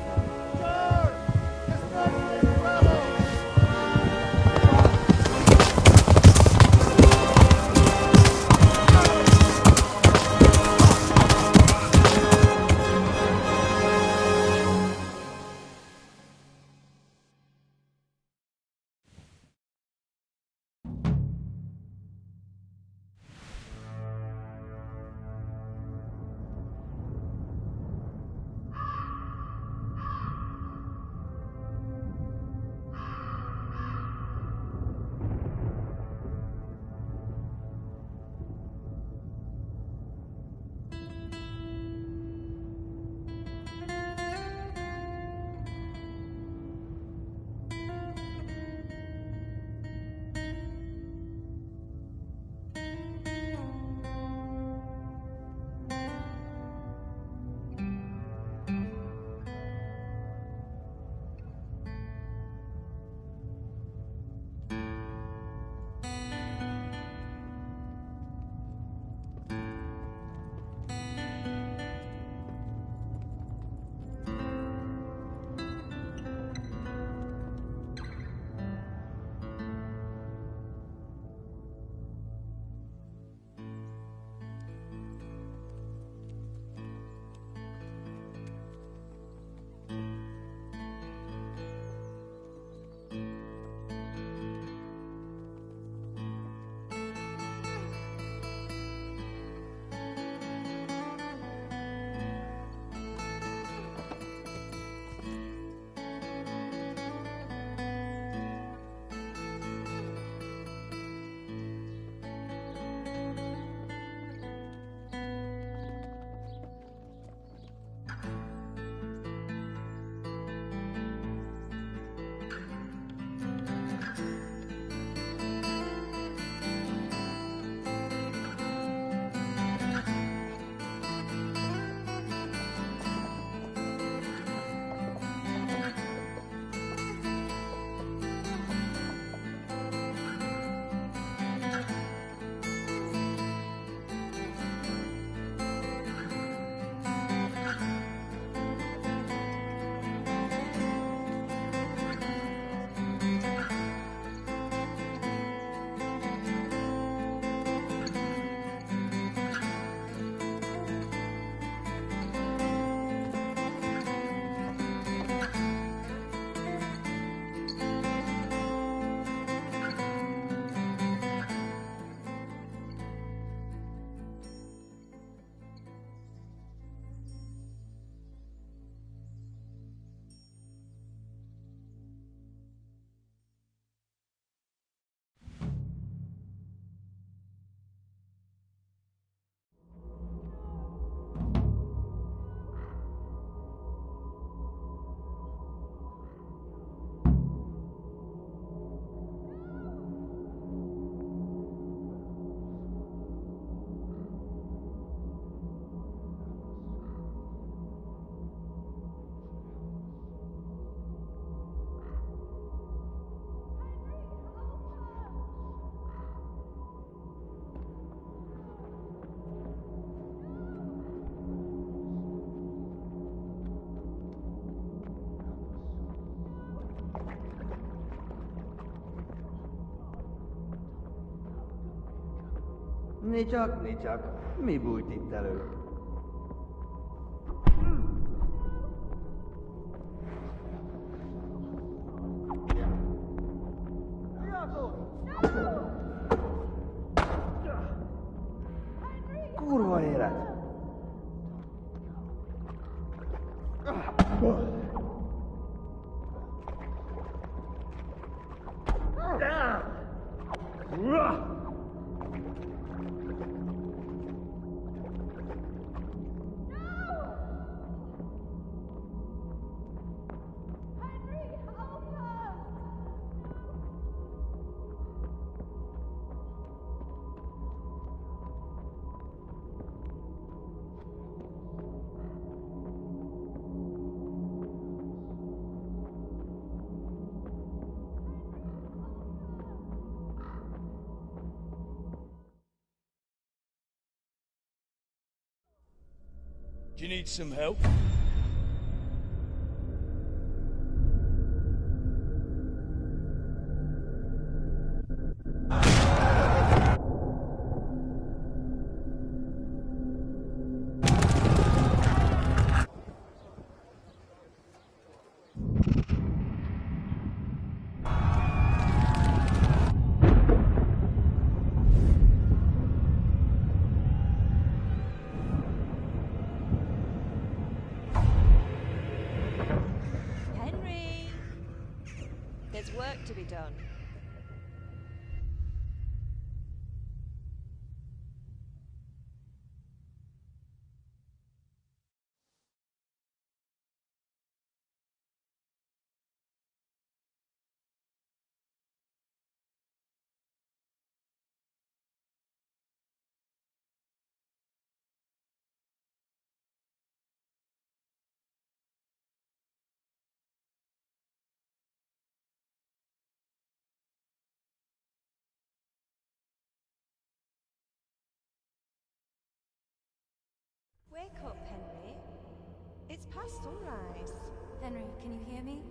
Nicsak, mi bújt itt elő? Kurva élet! Do you need some help? There's work to be done. Wake up, Henry. It's past sunrise. Henry, can you hear me?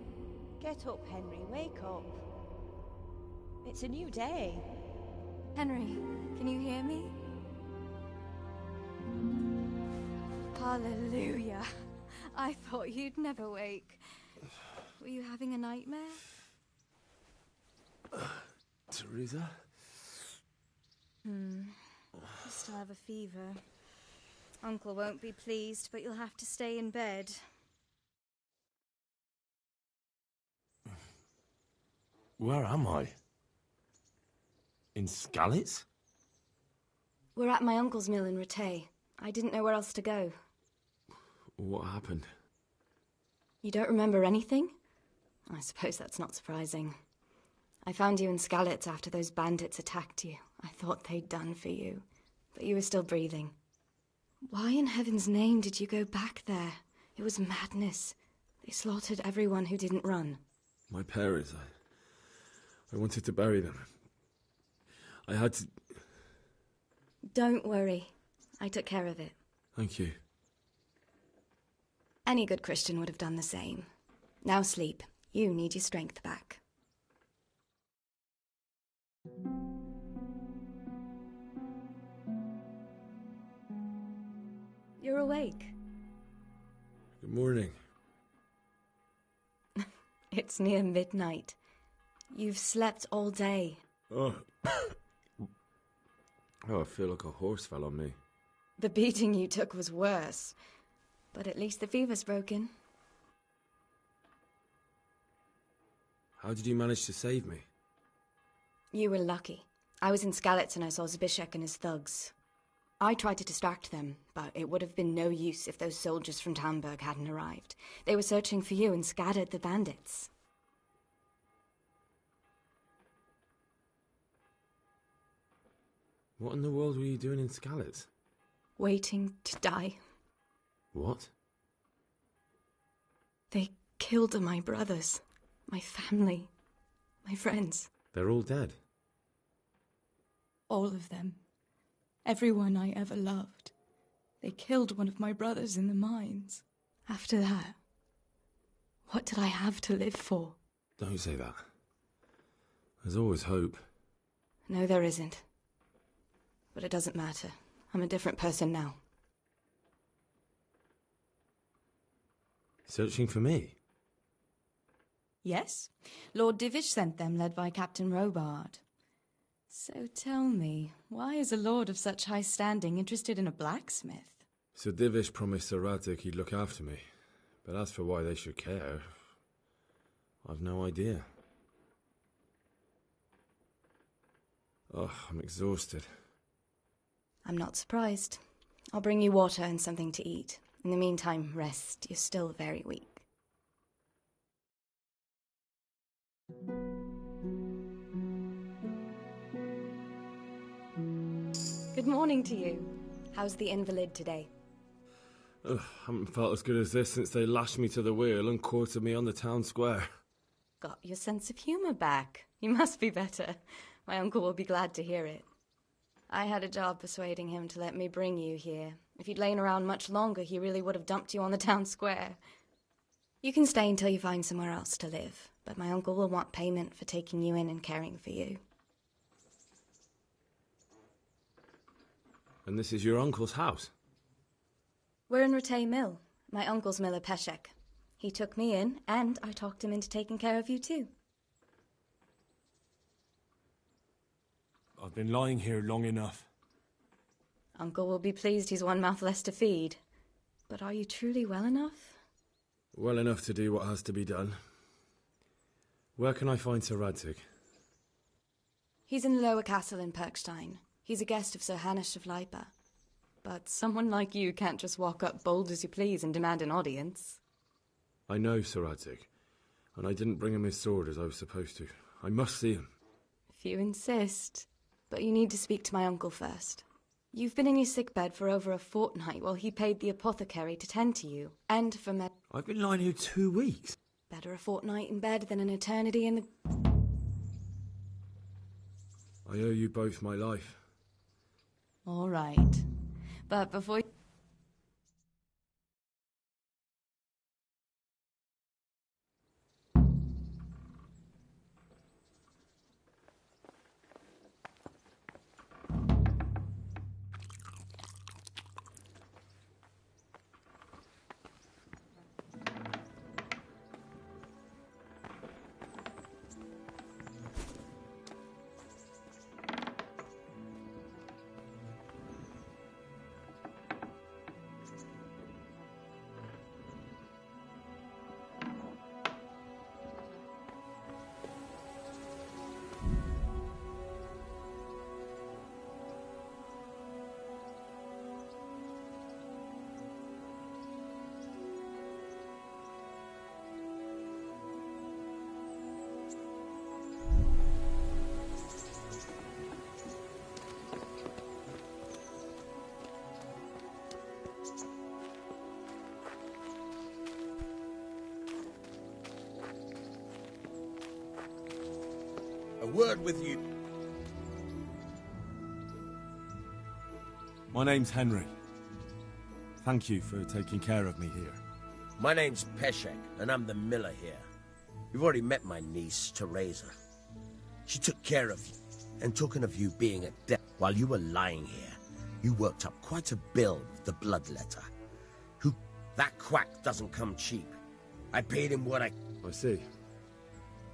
Get up, Henry. Wake up. It's a new day. Henry, can you hear me? Hallelujah. I thought you'd never wake. Were you having a nightmare? Teresa? You still have a fever. Uncle won't be pleased, but you'll have to stay in bed. Where am I? In Skalitz? We're at my uncle's mill in Rattay. I didn't know where else to go. What happened? You don't remember anything? I suppose that's not surprising. I found you in Skalitz after those bandits attacked you. I thought they'd done for you, but you were still breathing. Why in heaven's name did you go back there? It was madness. They slaughtered everyone who didn't run. My parents, I wanted to bury them. I had to... Don't worry. I took care of it. Thank you. Any good Christian would have done the same. Now sleep. You need your strength back. You're awake. Good morning. It's near midnight. You've slept all day. Oh. I feel like a horse fell on me. The beating you took was worse. But at least the fever's broken. How did you manage to save me? You were lucky. I was in Skalitz and I saw Zbyszek and his thugs. I tried to distract them, but it would have been no use if those soldiers from Talmberg hadn't arrived. They were searching for you and scattered the bandits. What in the world were you doing in Skalitz? Waiting to die. What? They killed my brothers, my family, my friends. They're all dead. All of them. Everyone I ever loved. They killed one of my brothers in the mines. After that, what did I have to live for? Don't say that. There's always hope. No, there isn't. but it doesn't matter. I'm a different person now. Searching for me? Yes. Lord Divish sent them, led by Captain Robard. So tell me, why is a lord of such high standing interested in a blacksmith? Sir Divish promised Sir Radzig he'd look after me. But as for why they should care, I've no idea. Oh, I'm exhausted. I'm not surprised. I'll bring you water and something to eat. In the meantime, rest. You're still very weak. Good morning to you. How's the invalid today? Ugh, haven't felt as good as this since they lashed me to the wheel and quartered me on the town square. Got your sense of humour back. You must be better. My uncle will be glad to hear it. I had a job persuading him to let me bring you here. If you'd lain around much longer, he really would have dumped you on the town square. You can stay until you find somewhere else to live, but my uncle will want payment for taking you in and caring for you. And this is your uncle's house? We're in Rattay Mill. My uncle's miller Peshek. He took me in, and I talked him into taking care of you too. I've been lying here long enough. Uncle will be pleased he's one mouth less to feed. But are you truly well enough? Well enough to do what has to be done. Where can I find Sir Radzig? He's in the lower castle in Perkstein. He's a guest of Sir Hanush of Leipa. But someone like you can't just walk up bold as you please and demand an audience. I know Sir Radzig, and I didn't bring him his sword as I was supposed to. I must see him. If you insist. But you need to speak to my uncle first. You've been in your sickbed for over a fortnight while he paid the apothecary to tend to you, and for I've been lying here 2 weeks. Better a fortnight in bed than an eternity in the... I owe you both my life. All right. But before... A word with you. My name's Henry. Thank you for taking care of me here. My name's Peshek, and I'm the miller here. You've already met my niece, Teresa. She took care of you, and talking of you being at death while you were lying here, you worked up quite a bill with the bloodletter. That quack doesn't come cheap. I paid him what I see.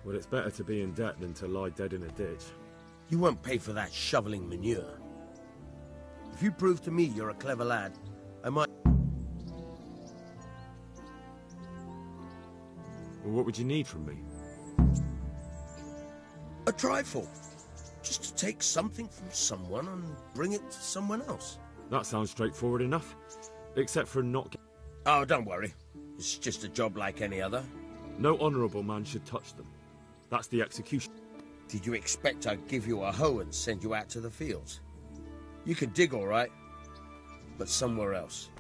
Well, it's better to be in debt than to lie dead in a ditch. You won't pay for that shoveling manure. If you prove to me you're a clever lad, I might... Well, what would you need from me? A trifle. Just to take something from someone and bring it to someone else. That sounds straightforward enough. Except for not... Oh, don't worry. It's just a job like any other. No honourable man should touch them. That's the execution. Did you expect I'd give you a hoe and send you out to the fields? You can dig all right, but somewhere else.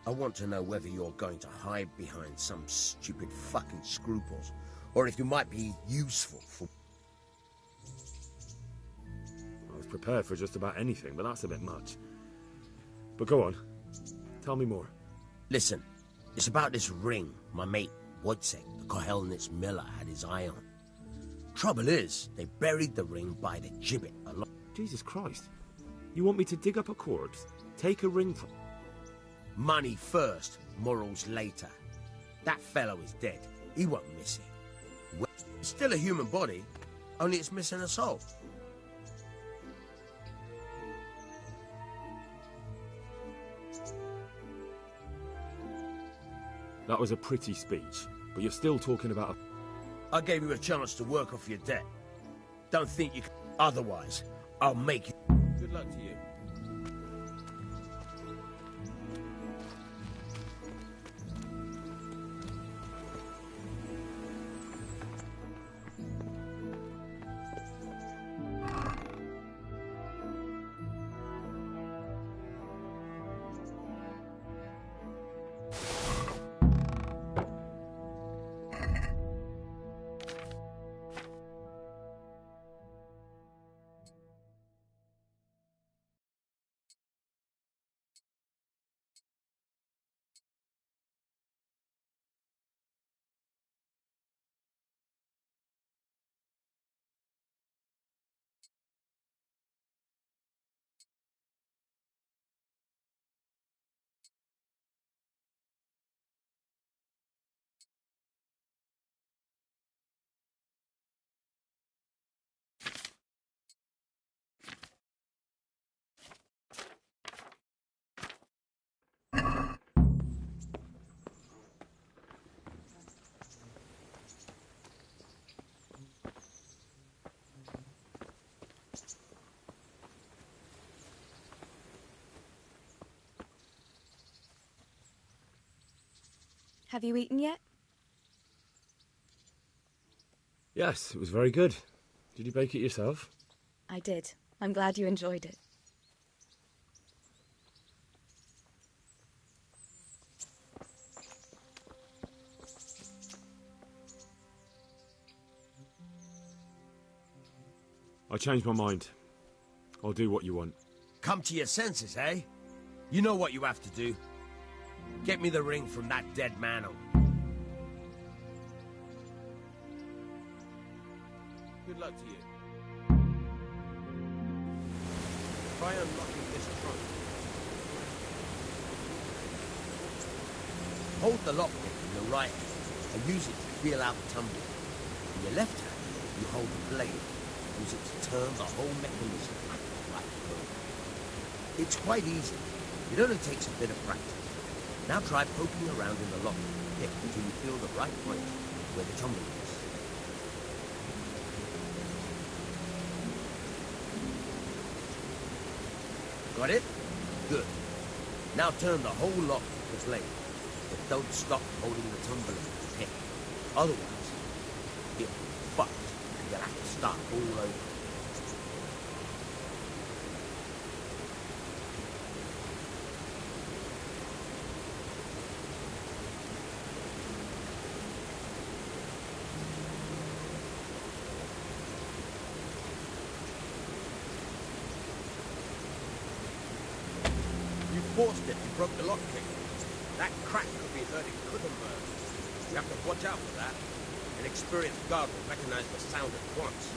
I want to know whether you're going to hide behind some stupid fucking scruples, or if you might be useful for... I was prepared for just about anything, but that's a bit much. But go on. Tell me more. Listen, it's about this ring my mate Wojciech, the Kohelnitz miller, had his eye on. Trouble is, they buried the ring by the gibbet along... Jesus Christ. You want me to dig up a corpse, take a ring from... Money first, morals later. That fellow is dead. He won't miss it. Well, it's still a human body, only it's missing a soul. That was a pretty speech, but you're still talking about I gave you a chance to work off your debt. Don't think you can. Otherwise, I'll make you. Good luck to you. Have you eaten yet? Yes, it was very good. Did you bake it yourself? I did. I'm glad you enjoyed it. I changed my mind. I'll do what you want. Come to your senses, eh? You know what you have to do. Get me the ring from that dead man. Good luck to you. Try unlocking this trunk. Hold the lockpick in your right hand and use it to feel out the tumbler. In your left hand, you hold the blade. Use it to turn the whole mechanism like a bow. It's quite easy. It only takes a bit of practice. Now try poking around in the lock pick until you feel the right point where the tumbler is. Got it? Good. Now turn the whole lock this blade, but don't stop holding the tumbler in the pick. Otherwise, it'll be fucked and you'll have to start all over. Forced it and broke the lockpick. That crack could be hurting Kuttenberg. You have to watch out for that. An experienced guard will recognize the sound at once.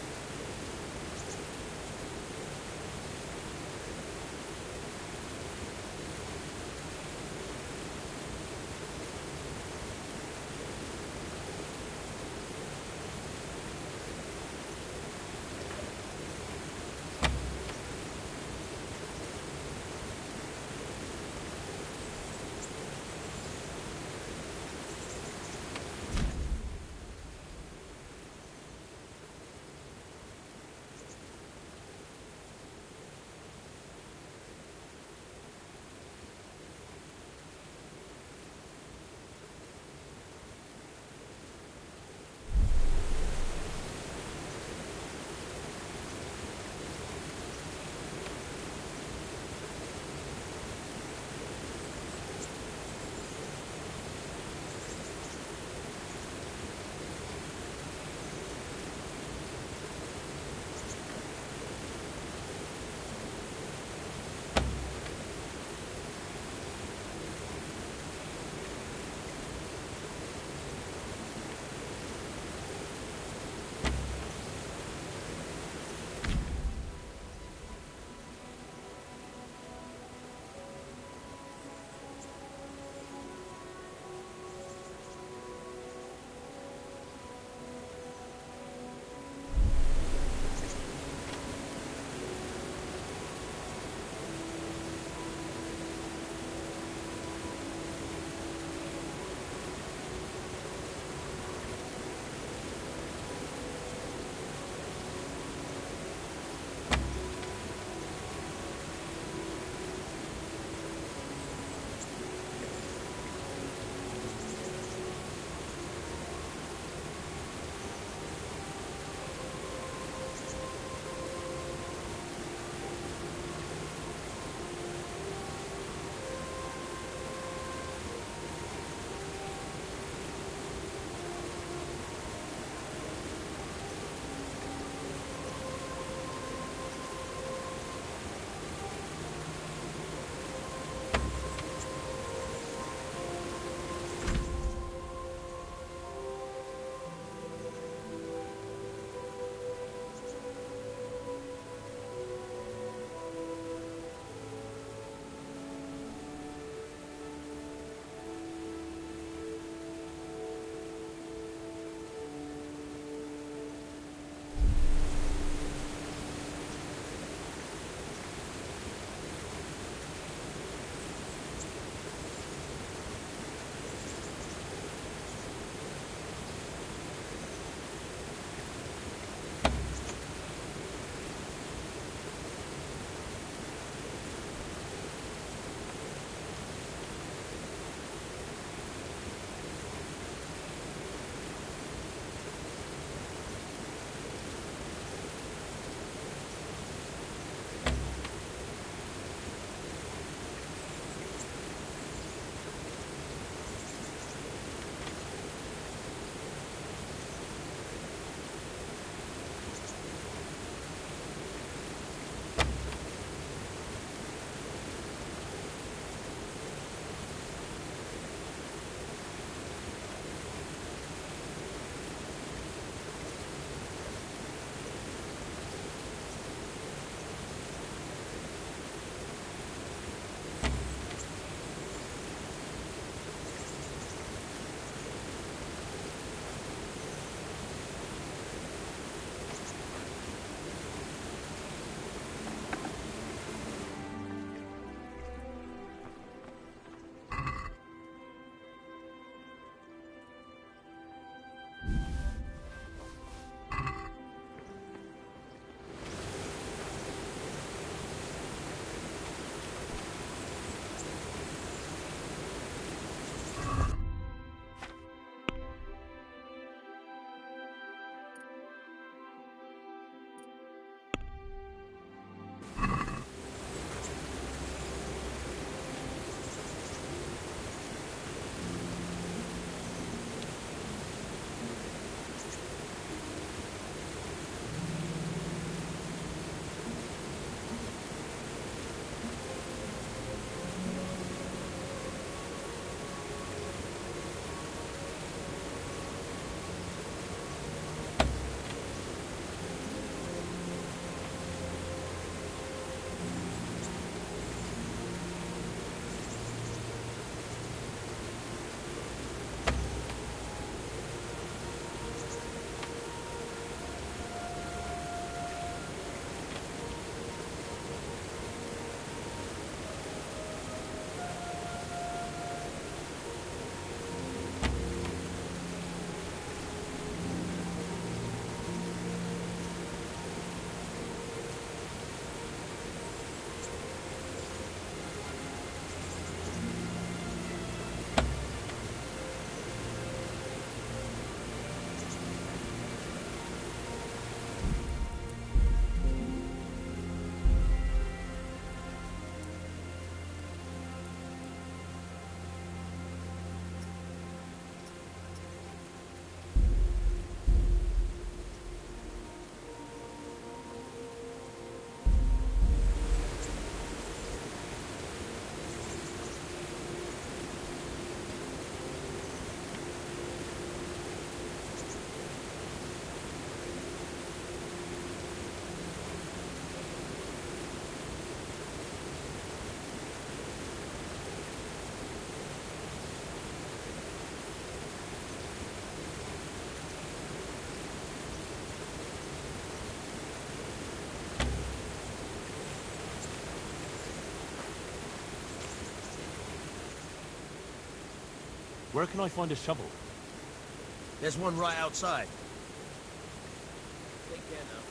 Where can I find a shovel? There's one right outside. Take care now.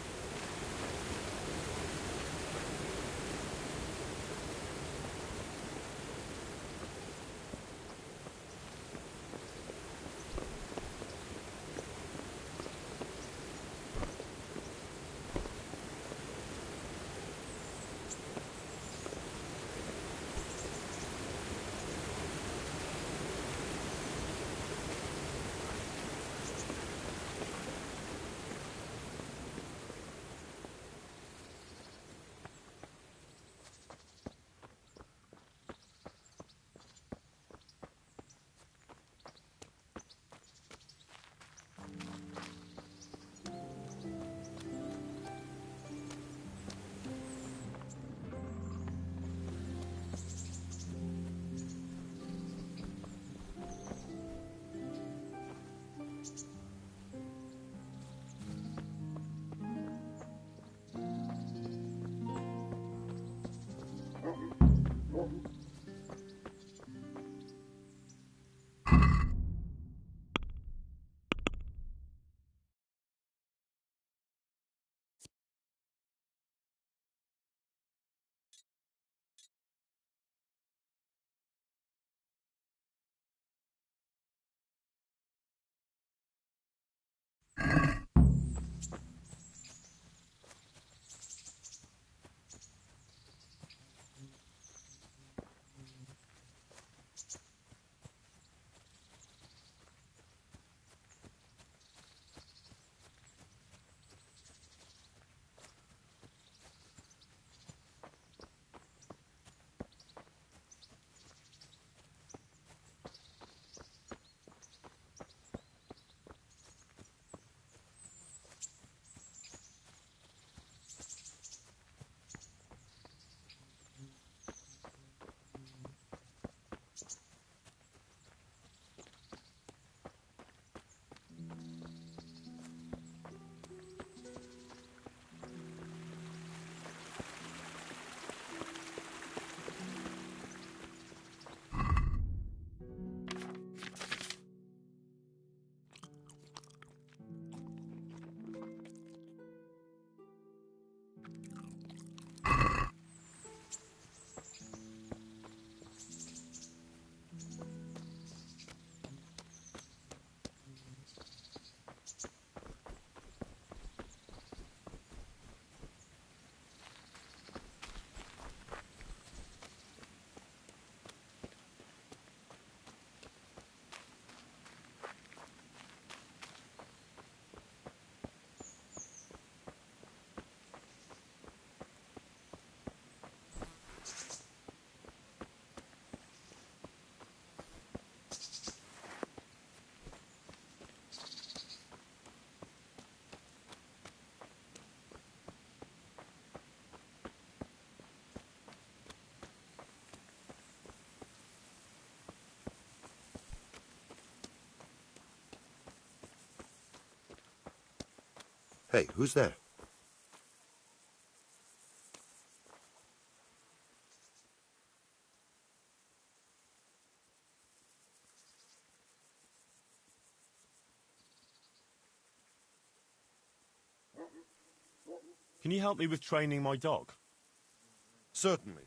Hey, who's there? Can you help me with training my dog? Certainly.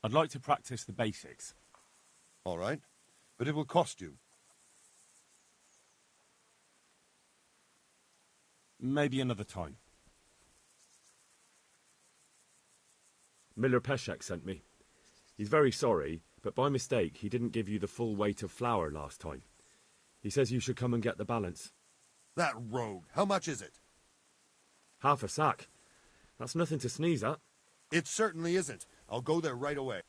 I'd like to practice the basics. All right, but it will cost you. Maybe another time. Miller Peshek sent me. He's very sorry, but by mistake he didn't give you the full weight of flour last time. He says you should come and get the balance. That rogue, how much is it? Half a sack. That's nothing to sneeze at. It certainly isn't. I'll go there right away.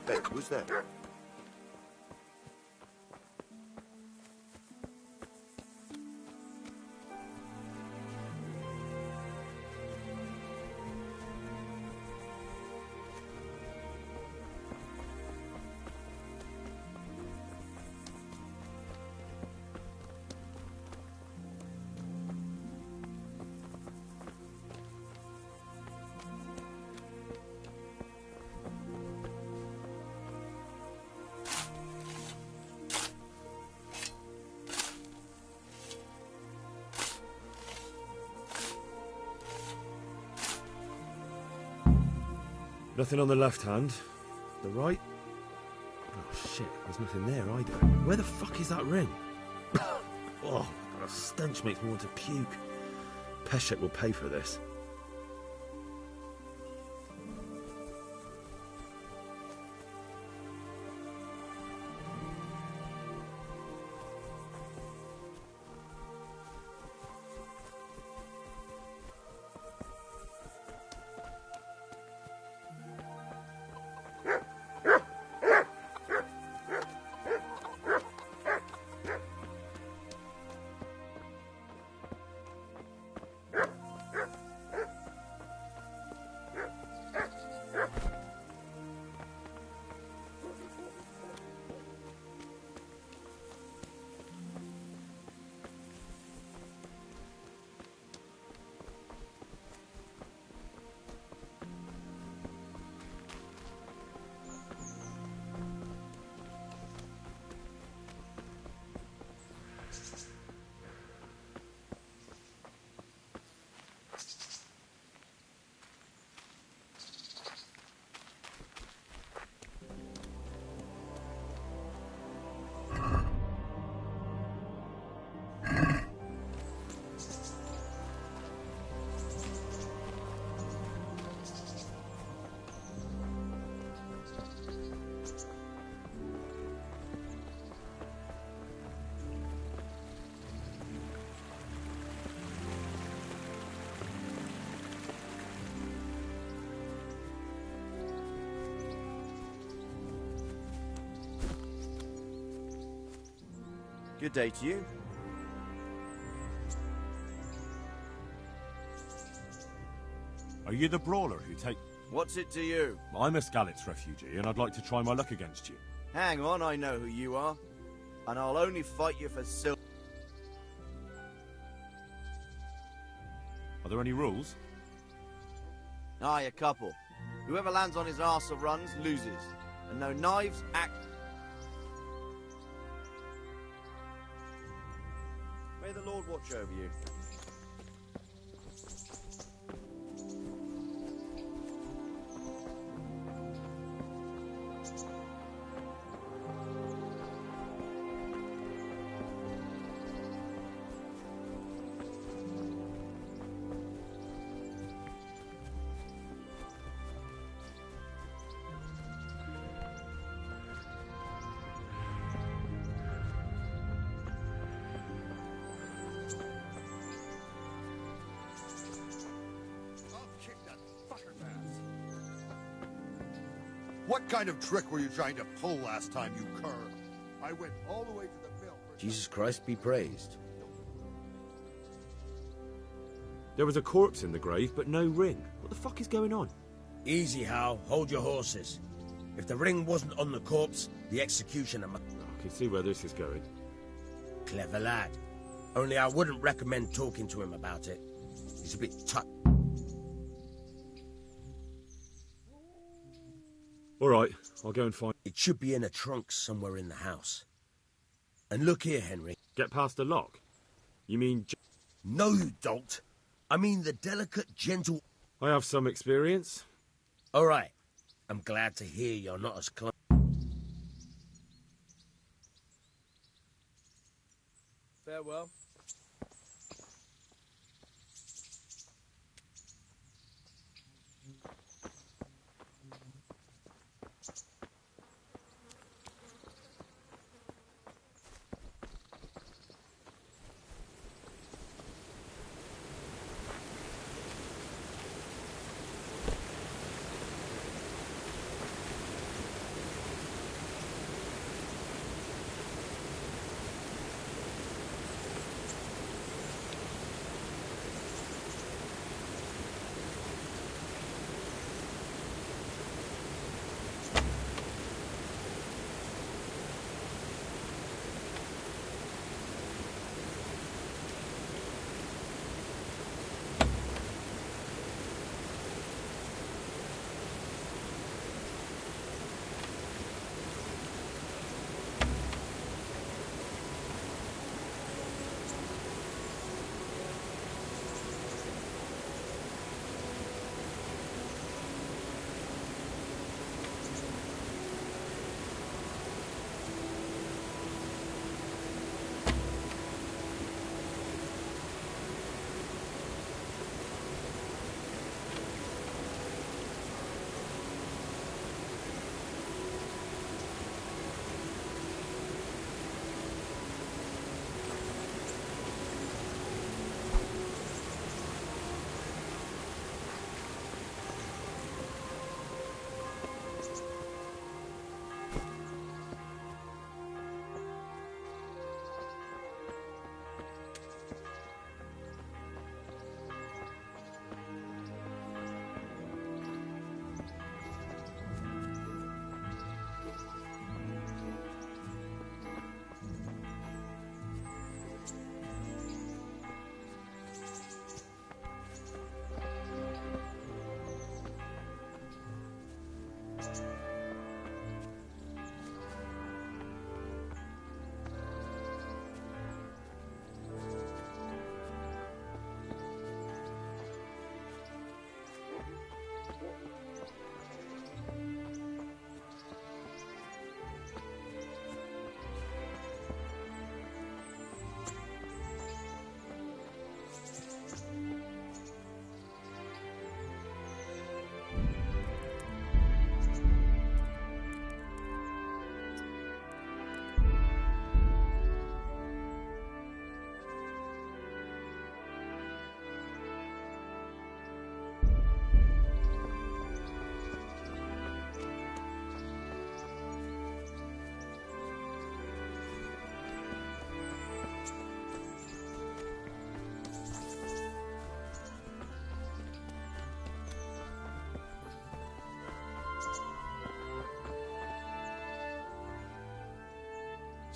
Hey, who's that? Nothing on the left hand. The right? Oh shit, there's nothing there either. Where the fuck is that ring? Oh, that stench makes me want to puke. Peshek will pay for this. Good day to you. Are you the brawler who take... What's it to you? I'm a Skalitz refugee, and I'd like to try my luck against you. Hang on, I know who you are. And I'll only fight you for silver. Are there any rules? Aye, a couple. Whoever lands on his arse or runs, loses. And no knives, axe... May the Lord watch over you. What kind of trick were you trying to pull last time, you cur? I went all the way to the mill. Jesus Christ be praised. There was a corpse in the grave, but no ring. What the fuck is going on? Easy, Hal. Hold your horses. If the ring wasn't on the corpse, the executioner must... I can see where this is going. Clever lad. Only I wouldn't recommend talking to him about it. He's a bit tough. All right, I'll go and find... It should be in a trunk somewhere in the house. And look here, Henry. Get past the lock? You mean... No, you don't. I mean the delicate, gentle... I have some experience. All right. I'm glad to hear you're not as close. Farewell.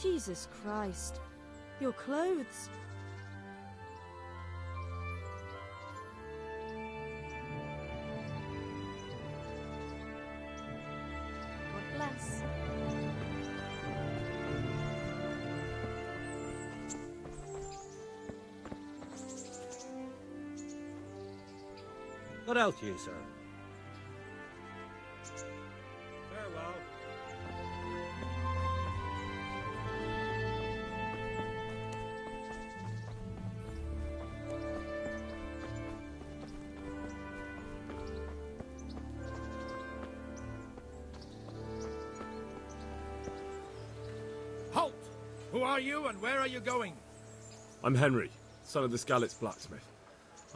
Jesus Christ. Your clothes. God bless. What else, you, sir? Farewell. Halt! Who are you and where are you going? I'm Henry, son of the Skalitz blacksmith.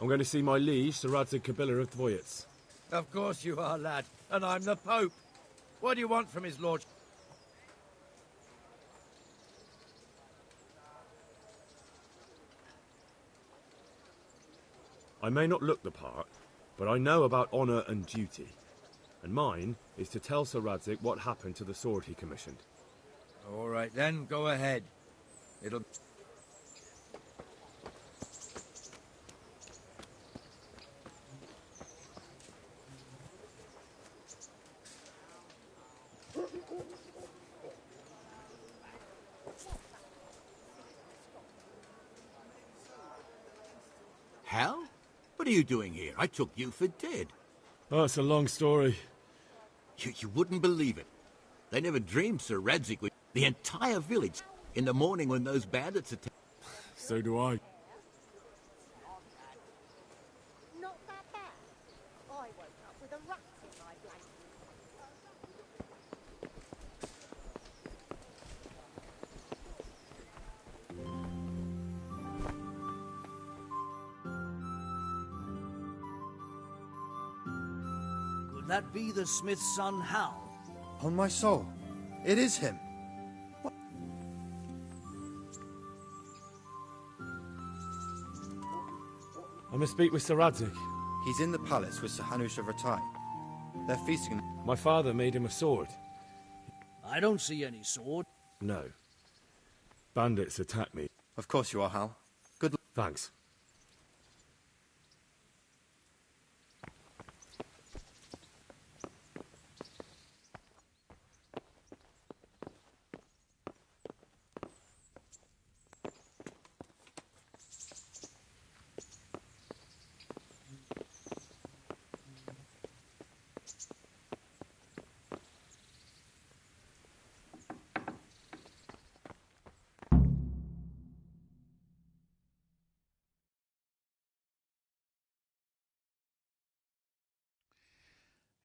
I'm going to see my liege, Sir Radzig Kobyla of Dvoyets. Of course you are, lad. And I'm the Pope. What do you want from his lordship? I may not look the part, but I know about honour and duty. And mine is to tell Sir Radzig what happened to the sword he commissioned. All right then, go ahead. It'll... Hal? What are you doing here? I took you for dead. Oh, it's a long story. You wouldn't believe it. They never dreamed Sir Radzig would... The entire village, in the morning when those bandits attacked... So do I. Not that bad. I woke up with a rat in my blanket. Could that be the smith's son, Hal? On my soul, it is him. I must speak with Sir Radzig. He's in the palace with Sir Hanush of Rattay. They're feasting. My father made him a sword. I don't see any sword. No. Bandits attacked me. Of course you are, Hal. Good luck. Thanks.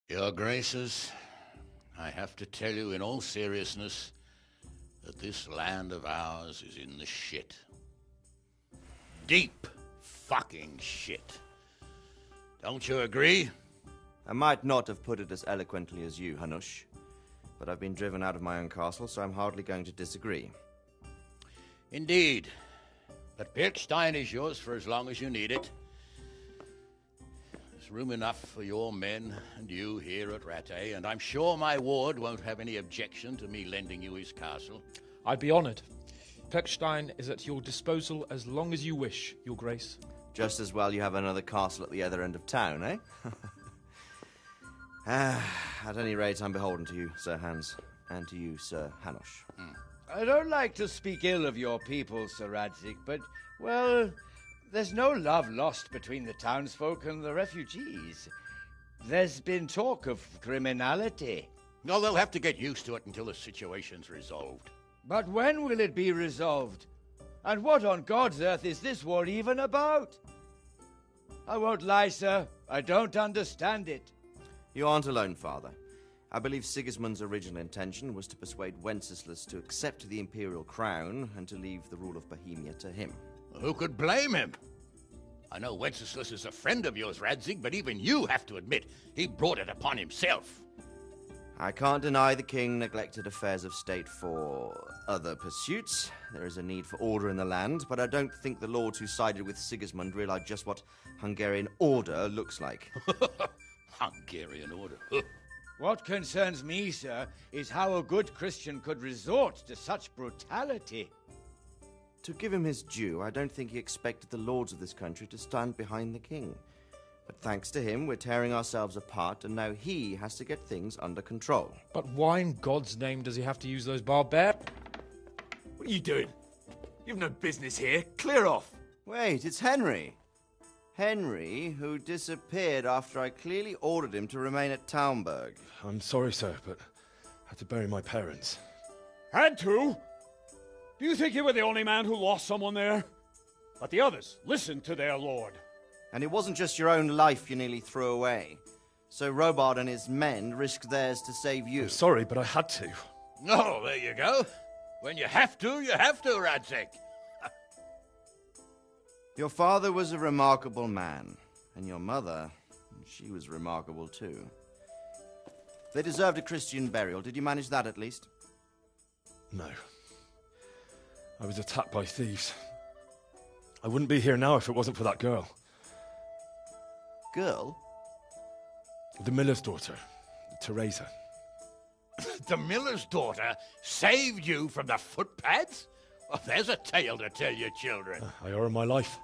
Your Graces, I have to tell you in all seriousness that this land of ours is in the shit. Deep fucking shit. Don't you agree? I might not have put it as eloquently as you, Hanush, but I've been driven out of my own castle, so I'm hardly going to disagree. Indeed. But Pirkstein is yours for as long as you need it. There's room enough for your men and you here at Rattay, and I'm sure my ward won't have any objection to me lending you his castle. I'd be honoured. Pirkstein is at your disposal as long as you wish, Your Grace. Just as well you have another castle at the other end of town, eh? At any rate, I'm beholden to you, Sir Hans, and to you, Sir Hanush. I don't like to speak ill of your people, Sir Radzig, but, well, there's no love lost between the townsfolk and the refugees. There's been talk of criminality. No, they'll have to get used to it until the situation's resolved. But when will it be resolved? And what on God's earth is this war even about? I won't lie, sir. I don't understand it. You aren't alone, Father. I believe Sigismund's original intention was to persuade Wenceslas to accept the imperial crown and to leave the rule of Bohemia to him. Who could blame him? I know Wenceslas is a friend of yours, Radzig, but even you have to admit he brought it upon himself. I can't deny the king neglected affairs of state for other pursuits. There is a need for order in the land, but I don't think the lords who sided with Sigismund realized just what Hungarian order looks like. Hungarian order? What concerns me, sir, is how a good Christian could resort to such brutality. To give him his due, I don't think he expected the lords of this country to stand behind the king. But thanks to him, we're tearing ourselves apart, and now he has to get things under control. But why in God's name does he have to use those barbarians? What are you doing? You've no business here. Clear off. Wait, it's Henry. Henry, who disappeared after I clearly ordered him to remain at Townburg. I'm sorry, sir, but I had to bury my parents. Had to? Do you think you were the only man who lost someone there? But the others listened to their lord. And it wasn't just your own life you nearly threw away. So Robard and his men risked theirs to save you. I'm sorry, but I had to. Oh, there you go. When you have to, Radzig. Your father was a remarkable man, and your mother, she was remarkable too. They deserved a Christian burial. Did you manage that at least? No. I was attacked by thieves. I wouldn't be here now if it wasn't for that girl. Girl? The miller's daughter, Teresa. The miller's daughter saved you from the footpads? Well, there's a tale to tell your children. I owe her my life.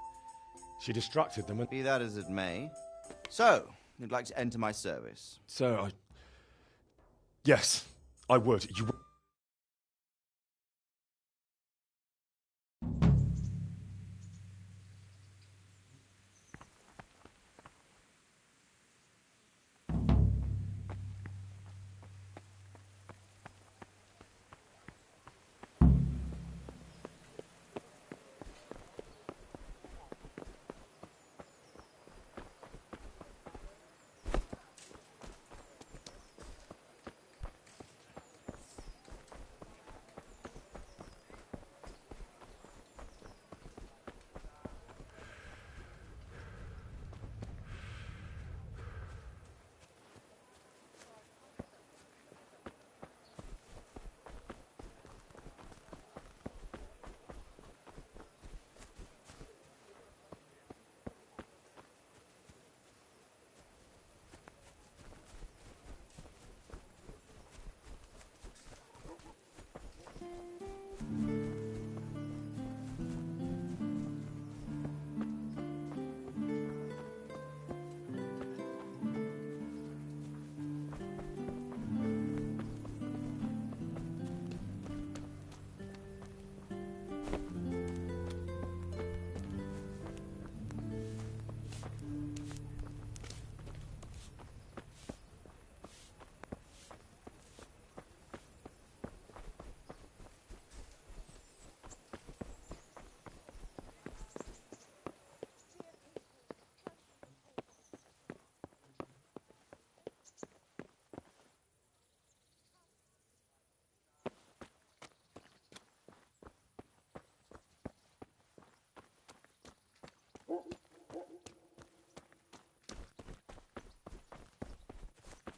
She distracted them and... Be that as it may. So, you'd like to enter my service? Sir, Yes, I would. You...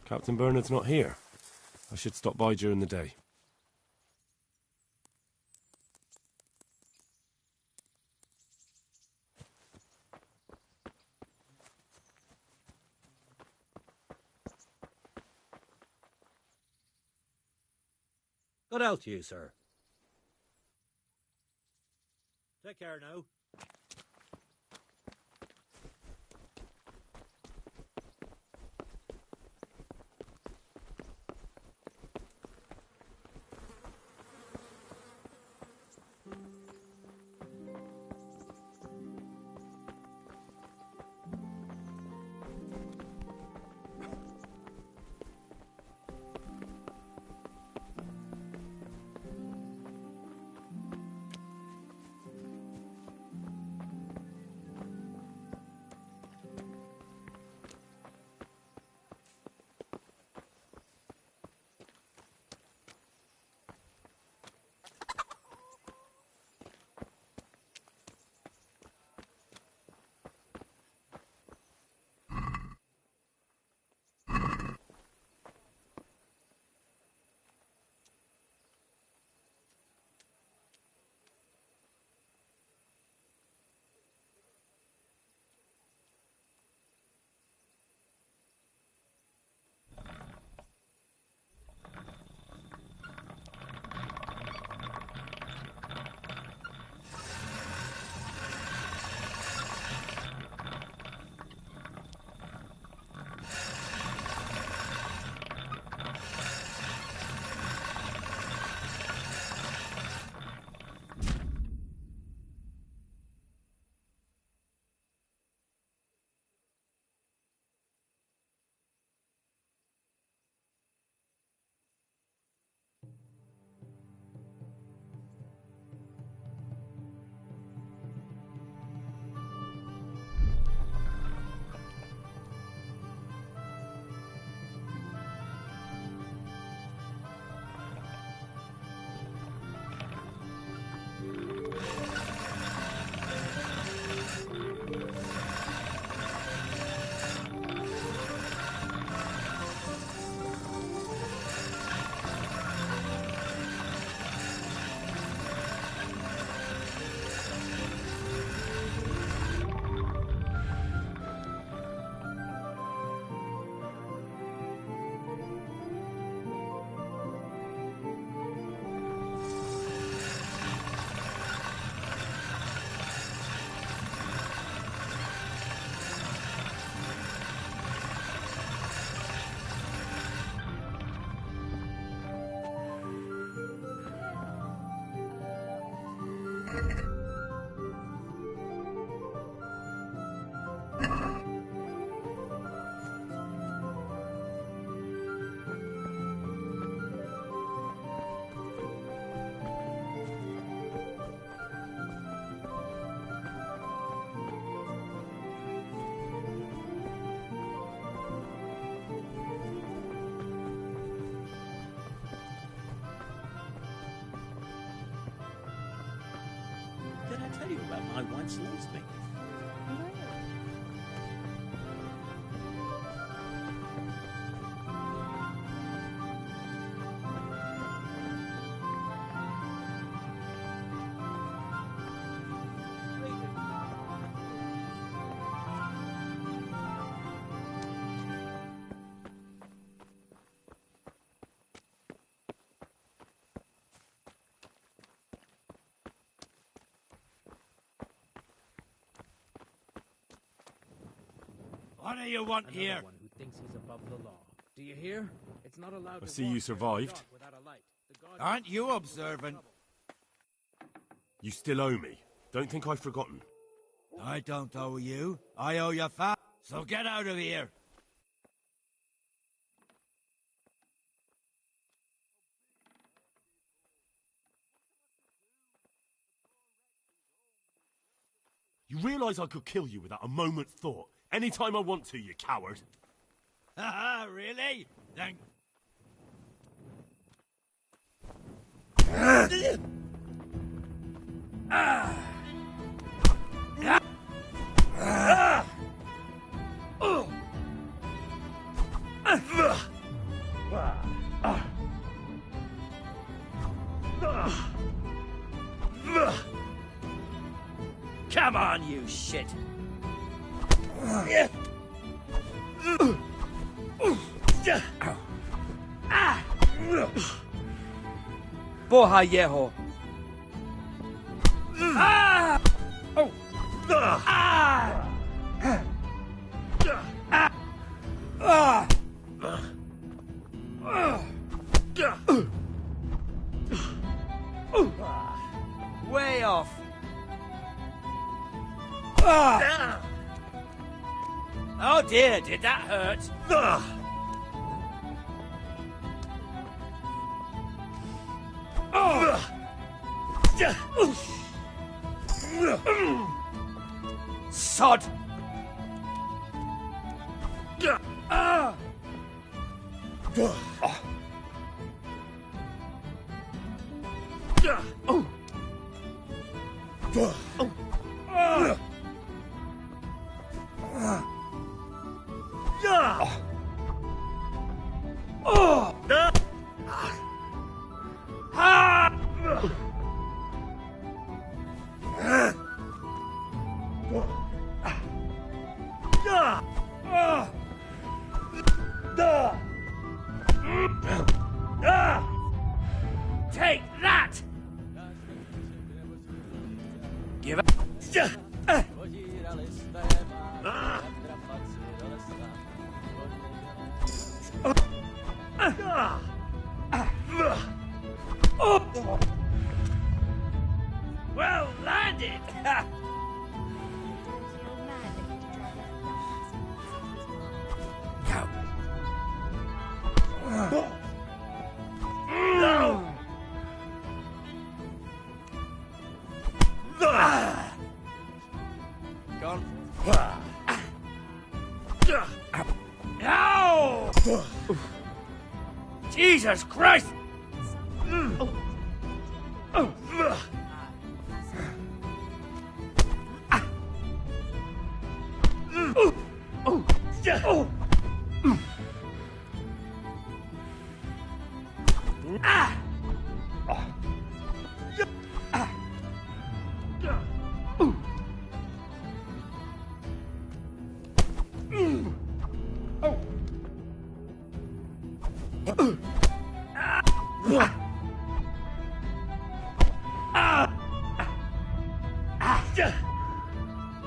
Captain Bernard's not here. I should stop by during the day. Good health to you, sir. Take care now. tell you about my once Lansby. What do you want Another here? one who thinks he's above the law. Do you hear? It's not allowed I to see walk you here survived. in the dark without a light. The guard- Aren't you observant? You still owe me. Don't think I've forgotten. I don't owe you. I owe your fa. So get out of here. You realise I could kill you without a moment's thought? Anytime I want to, you coward. Haha, really? Then... Come on, you shit! Bohayeho! Ah! Oh! Ah! Ah! Way off! Ah! Oh dear, did that hurt? Sod! Ah! Take that! Give it. Well landed! No! Gone. Ow! Jesus Christ!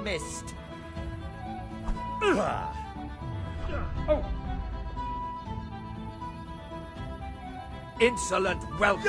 Missed. Insolent whelp.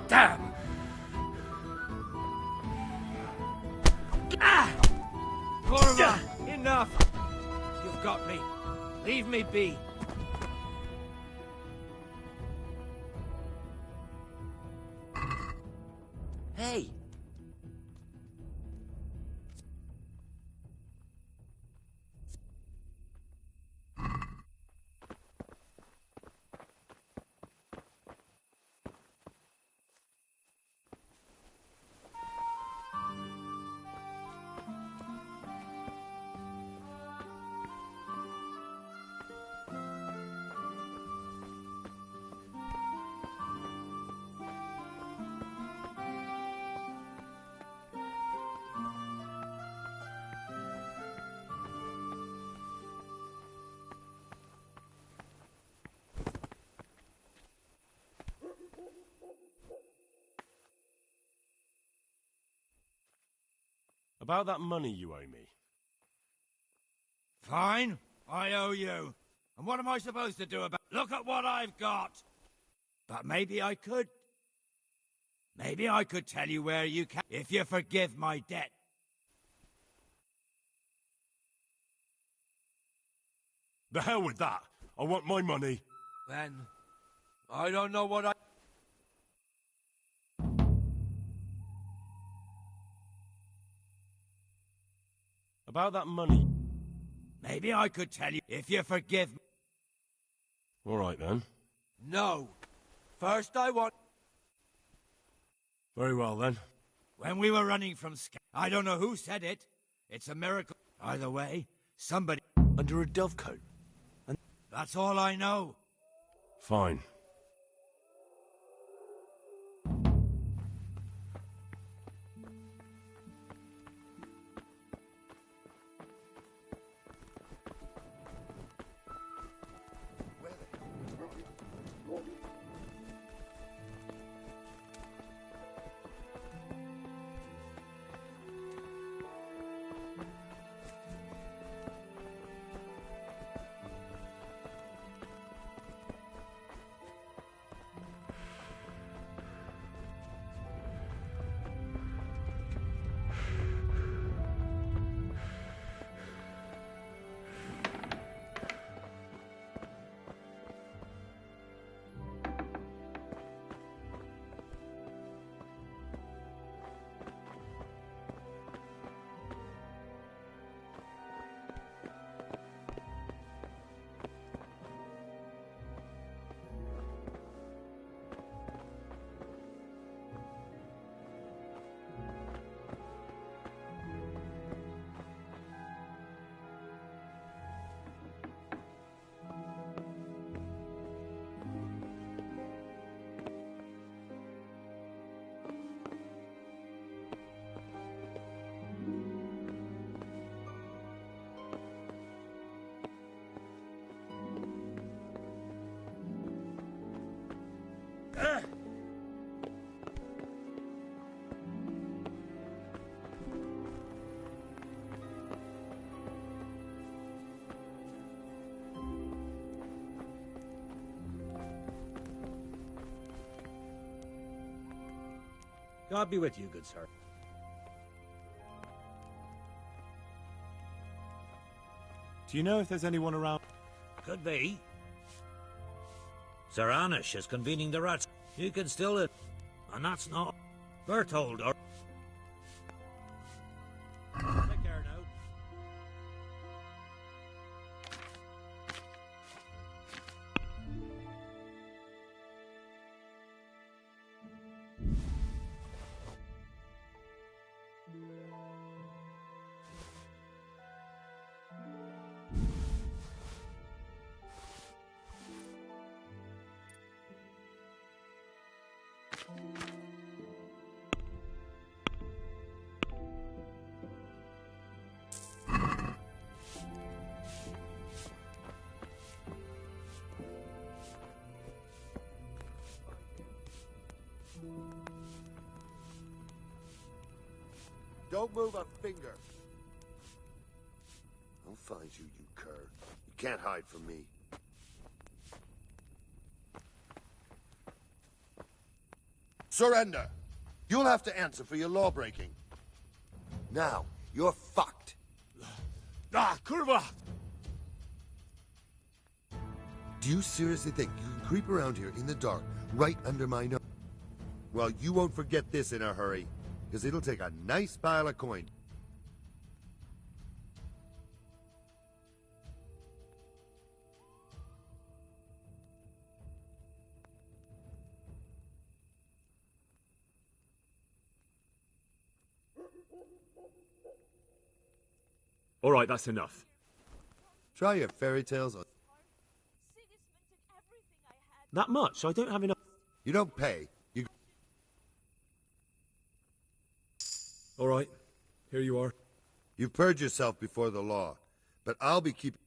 Damn! You've got me. Leave me be. Hey! About that money you owe me. Fine. I owe you. And what am I supposed to do about... Look at what I've got! But maybe I could... Maybe I could tell you where you can... If you forgive my debt. The hell with that. I want my money. Then... I don't know what I... About that money. Maybe I could tell you if you forgive me. All right, then. No. First I want... Very well, then. When we were running from I don't know who said it. It's a miracle. Either way, somebody... Under a dovecote. And that's all I know. Fine. God be with you, good sir. Do you know if there's anyone around? Could be. Sir Anish is convening the rats. You can still... And that's not... Berthold or... Take care now. Don't move a finger. I'll find you, you cur. You can't hide from me. Surrender! You'll have to answer for your lawbreaking. Now, you're fucked. Ah, Kurva! Do you seriously think you can creep around here in the dark, right under my nose? Well, you won't forget this in a hurry, because it'll take a nice pile of coin. All right, that's enough. Try your fairy tales on... That much? I don't have enough. You don't pay. You... All right, here you are. You've purged yourself before the law, but I'll be keeping...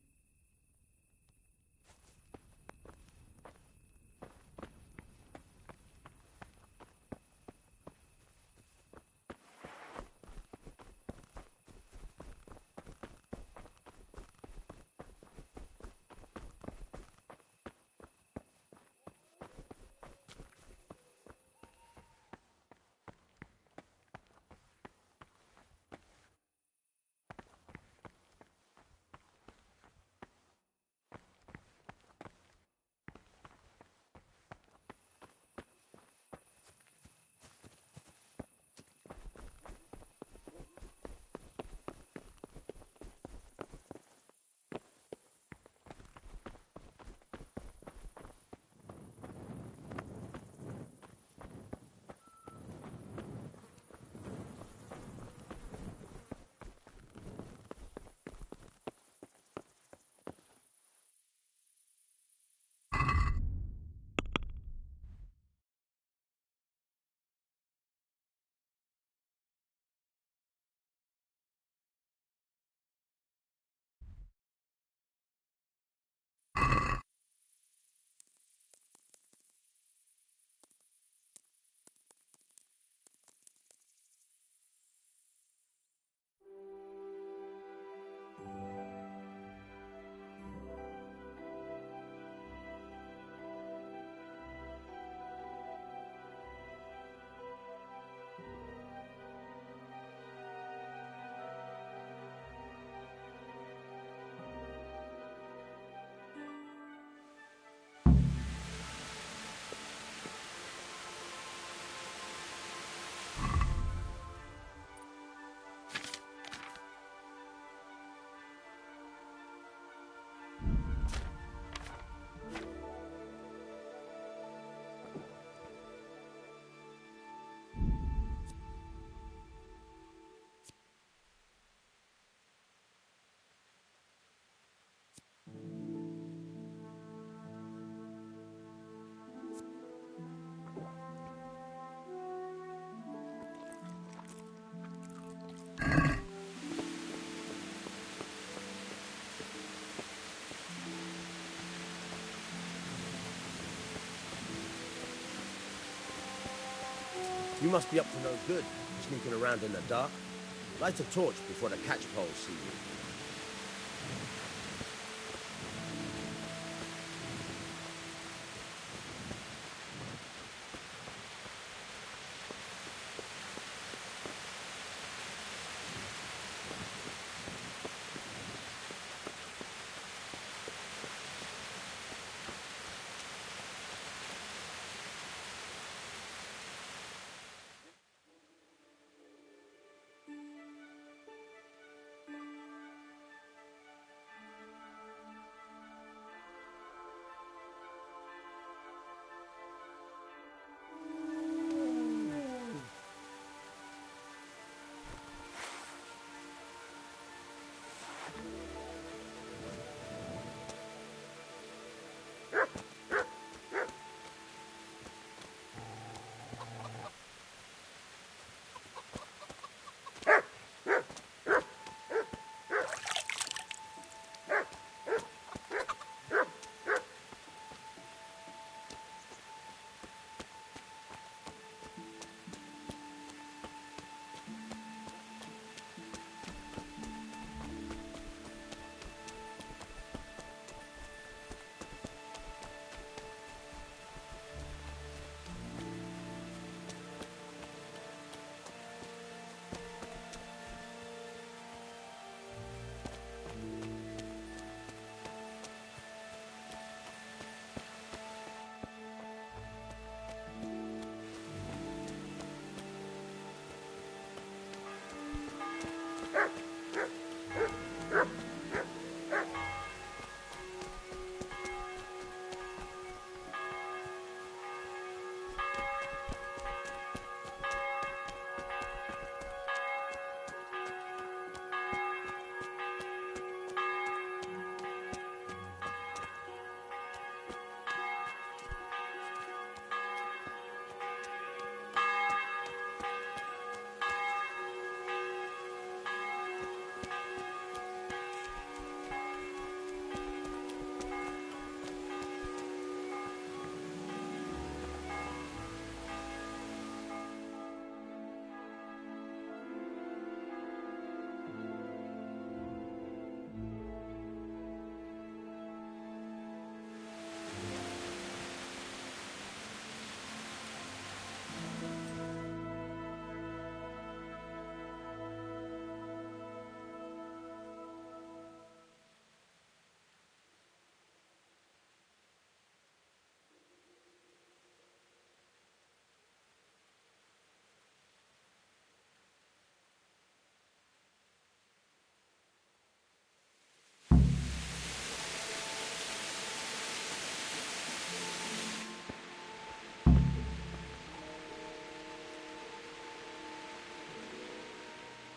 You must be up to no good, sneaking around in the dark. Light a torch before the catchpoles see you.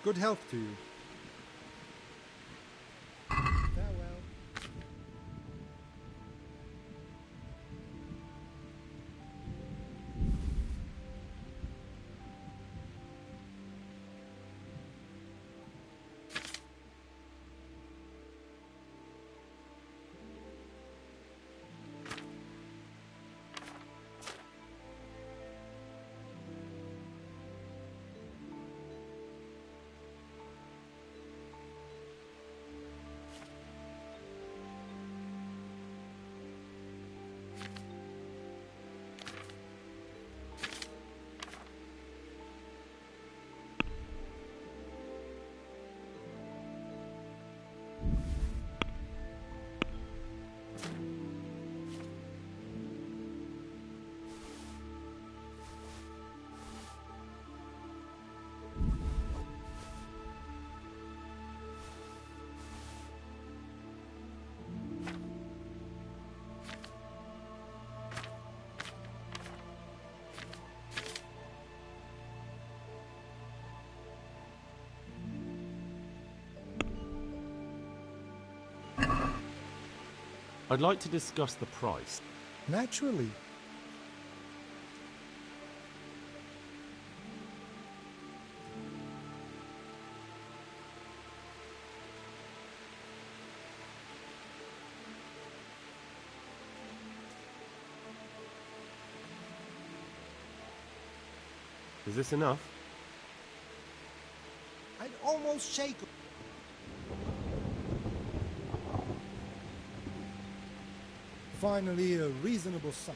Good health to you. Farewell. I'd like to discuss the price. Naturally. Is this enough? I'd almost shake. Finally, a reasonable sum.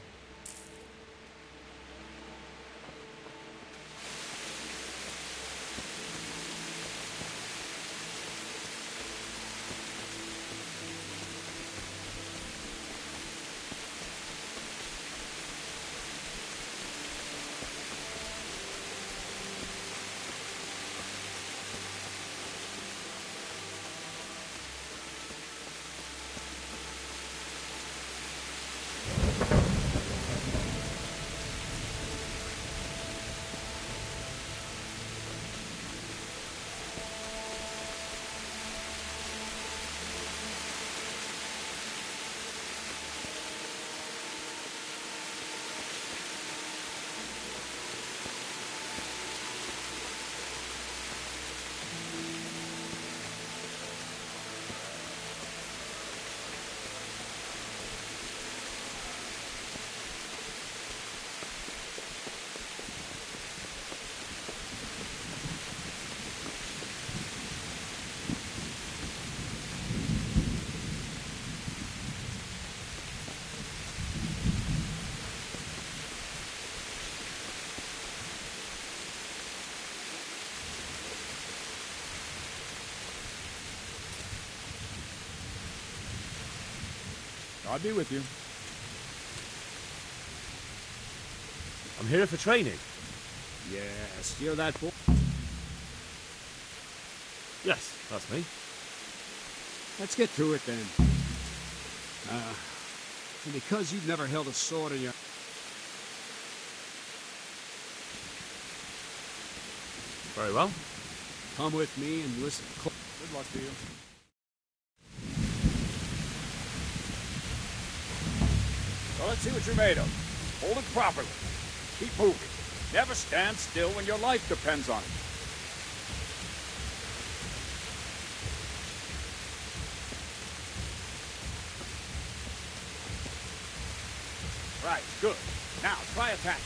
I'll be with you. I'm here for training. Yes, you're that boy. Yes, that's me. Let's get to it then. And because you've never held a sword in your... Very well. Come with me and listen. Good luck to you. Well, let's see what you're made of. Hold it properly. Keep moving. Never stand still when your life depends on it. Right, good. Now, try attacking.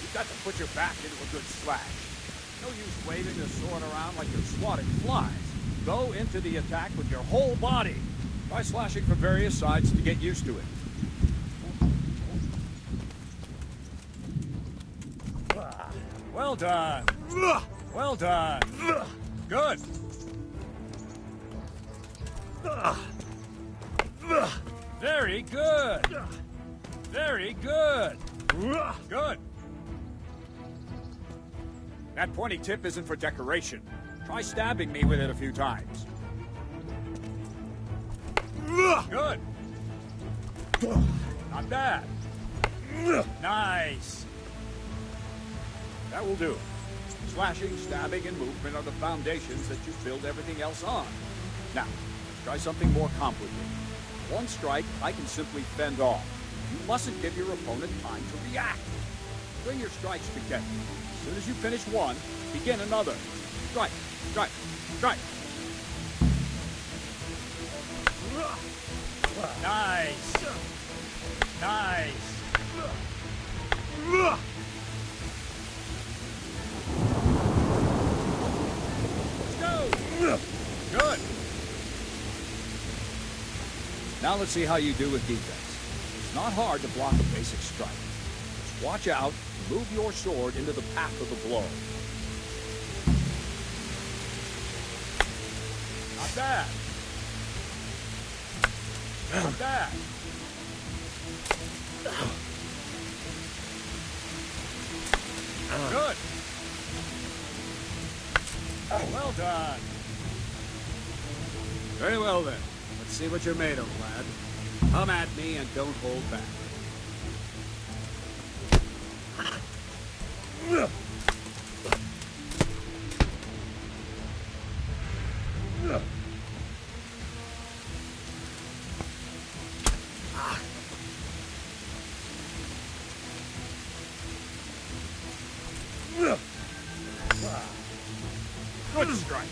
You've got to put your back into a good slash. No use waving the sword around like you're swatting flies. Go into the attack with your whole body. Try slashing from various sides to get used to it. Well done. Well done. Good. Very good. Very good. Good. That pointy tip isn't for decoration. Try stabbing me with it a few times. Good. Not bad. Nice. That will do. Slashing, stabbing, and movement are the foundations that you build everything else on. Now, let's try something more complicated. One strike, I can simply fend off. You mustn't give your opponent time to react. Bring your strikes together. As soon as you finish one, begin another. Strike, strike, strike. Nice. Nice. Let's go. Good. Now let's see how you do with defense. It's not hard to block a basic strike. Just watch out and move your sword into the path of the blow. Not bad. Not bad. Good. Well done. Very well then. Let's see what you're made of, lad. Come at me and don't hold back. Good strike.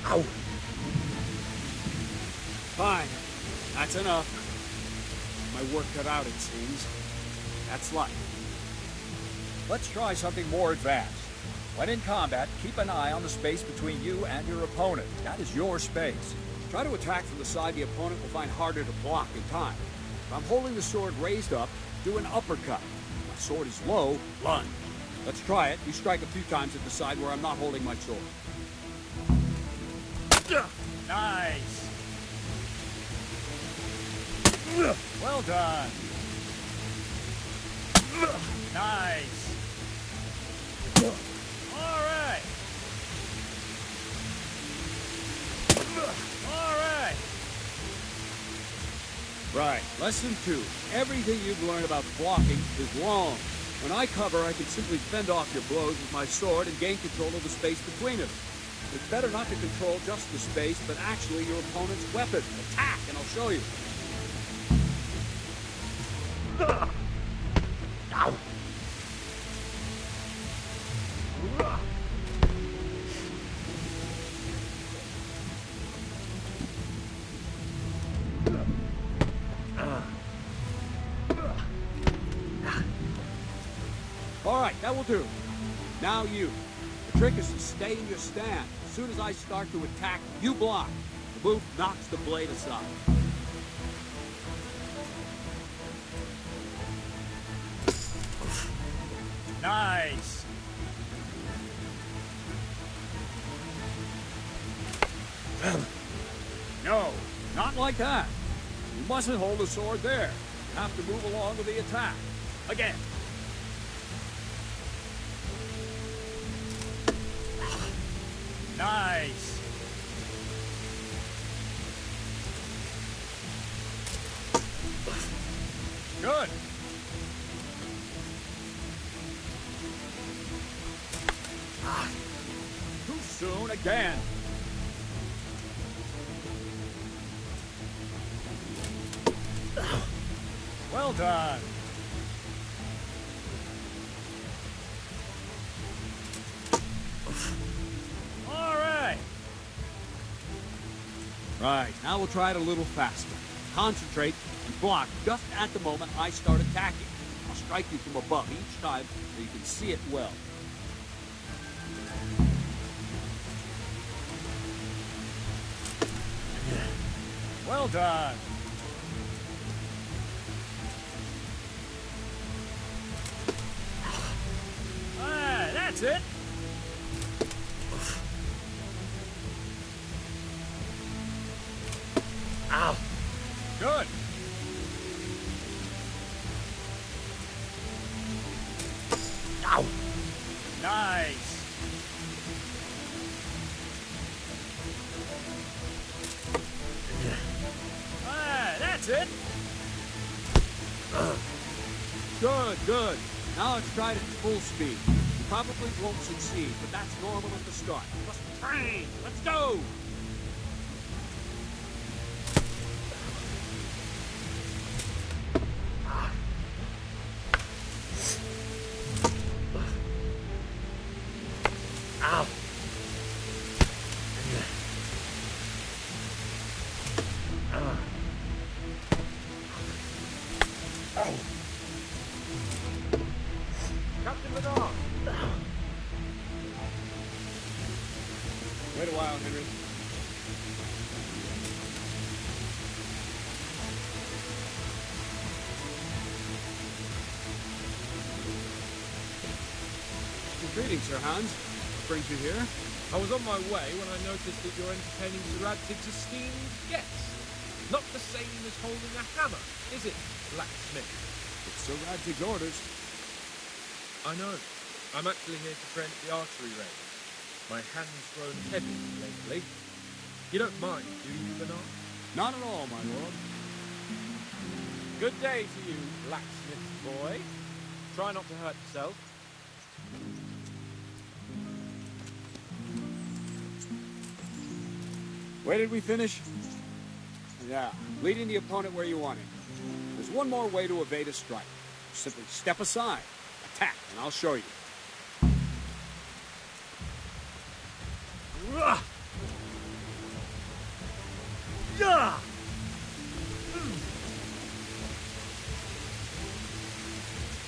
Ow. Fine. That's enough. My work cut out, it seems. That's life. Let's try something more advanced. When in combat, keep an eye on the space between you and your opponent. That is your space. Try to attack from the side the opponent will find harder to block in time. If I'm holding the sword raised up, do an uppercut. If my sword is low, lunge. Let's try it. You strike a few times at the side where I'm not holding my sword. Nice. Well done. Nice. All right. All right. Right. Lesson 2. Everything you've learned about blocking is wrong. When I cover, I can simply fend off your blows with my sword and gain control of the space between us. It's better not to control just the space, but actually your opponent's weapon. Attack, and I'll show you. Ow. All right, that will do. Now you. The trick is to stay in your stand. As soon as I start to attack, you block. The move knocks the blade aside. Nice. No, not like that. You mustn't hold the sword there. You have to move along with the attack. Again. Nice. Good. Too soon again. Well done. All right. Right, now we'll try it a little faster. Concentrate and block just at the moment I start attacking. I'll strike you from above each time so you can see it well. Well done. Ah, that's it. Ow. Good. Ow. Nice. Ah, that's it. Good, good. Now let's try it at full speed. You probably won't succeed, but that's normal at the start. Just train. Let's go. Ow. Captain Ladar. Wait a while, Henry. Greetings, Sir Hans. What brings you here? I was on my way when I noticed that you're entertaining Sir Radzig's esteemed guests. Not the same as holding a hammer, is it, blacksmith? It's Sir Radzig's orders. I know. I'm actually here to train at the archery range. My hand's grown heavy lately. You don't mind, do you, Bernard? Not at all, my lord. Good day to you, blacksmith boy. Try not to hurt yourself. Where did we finish? Yeah, leading the opponent where you want him. There's one more way to evade a strike. Simply step aside, attack, and I'll show you.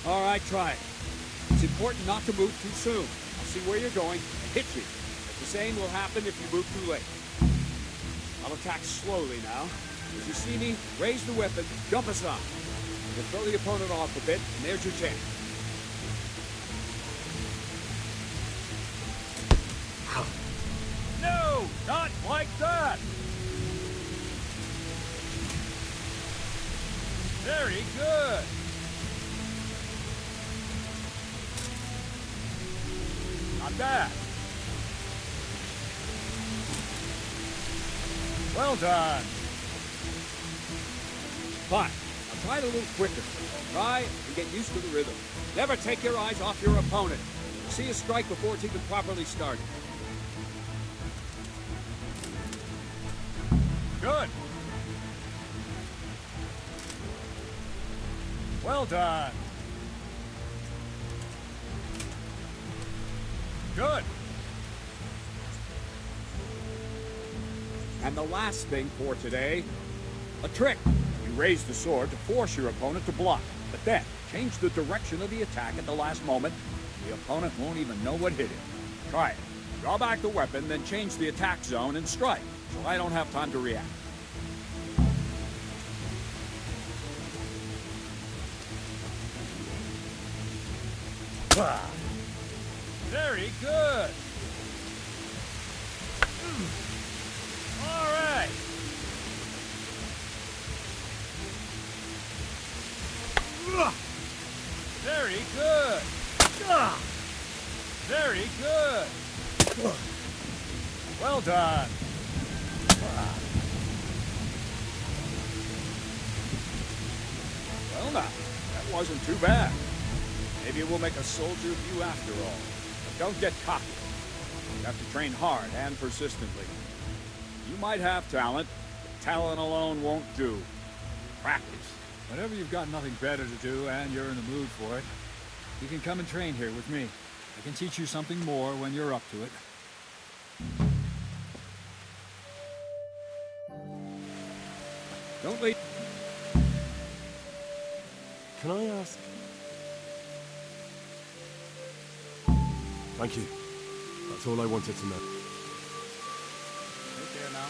All right, try it. It's important not to move too soon. I'll see where you're going and hit you. The same will happen if you move too late. I'll attack slowly now. As you see me, raise the weapon, jump aside. You'll throw the opponent off a bit, and there's your chance. No, not like that. Very good. Not bad. Well done. Fine. Now try it a little quicker. Try and get used to the rhythm. Never take your eyes off your opponent. See a strike before it's even properly started. Good. Well done. Good. And the last thing for today, a trick. You raise the sword to force your opponent to block, but then change the direction of the attack at the last moment. The opponent won't even know what hit him. Try it. Draw back the weapon, then change the attack zone and strike, so I don't have time to react. Very good. All right. Very good. Very good. Well done. Well now, that wasn't too bad. Maybe we'll make a soldier of you after all. But don't get cocky. You have to train hard and persistently. You might have talent, but talent alone won't do. Practice. Whenever you've got nothing better to do and you're in the mood for it, you can come and train here with me. I can teach you something more when you're up to it. Don't leave. Can I ask? Thank you. That's all I wanted to know. Take care now.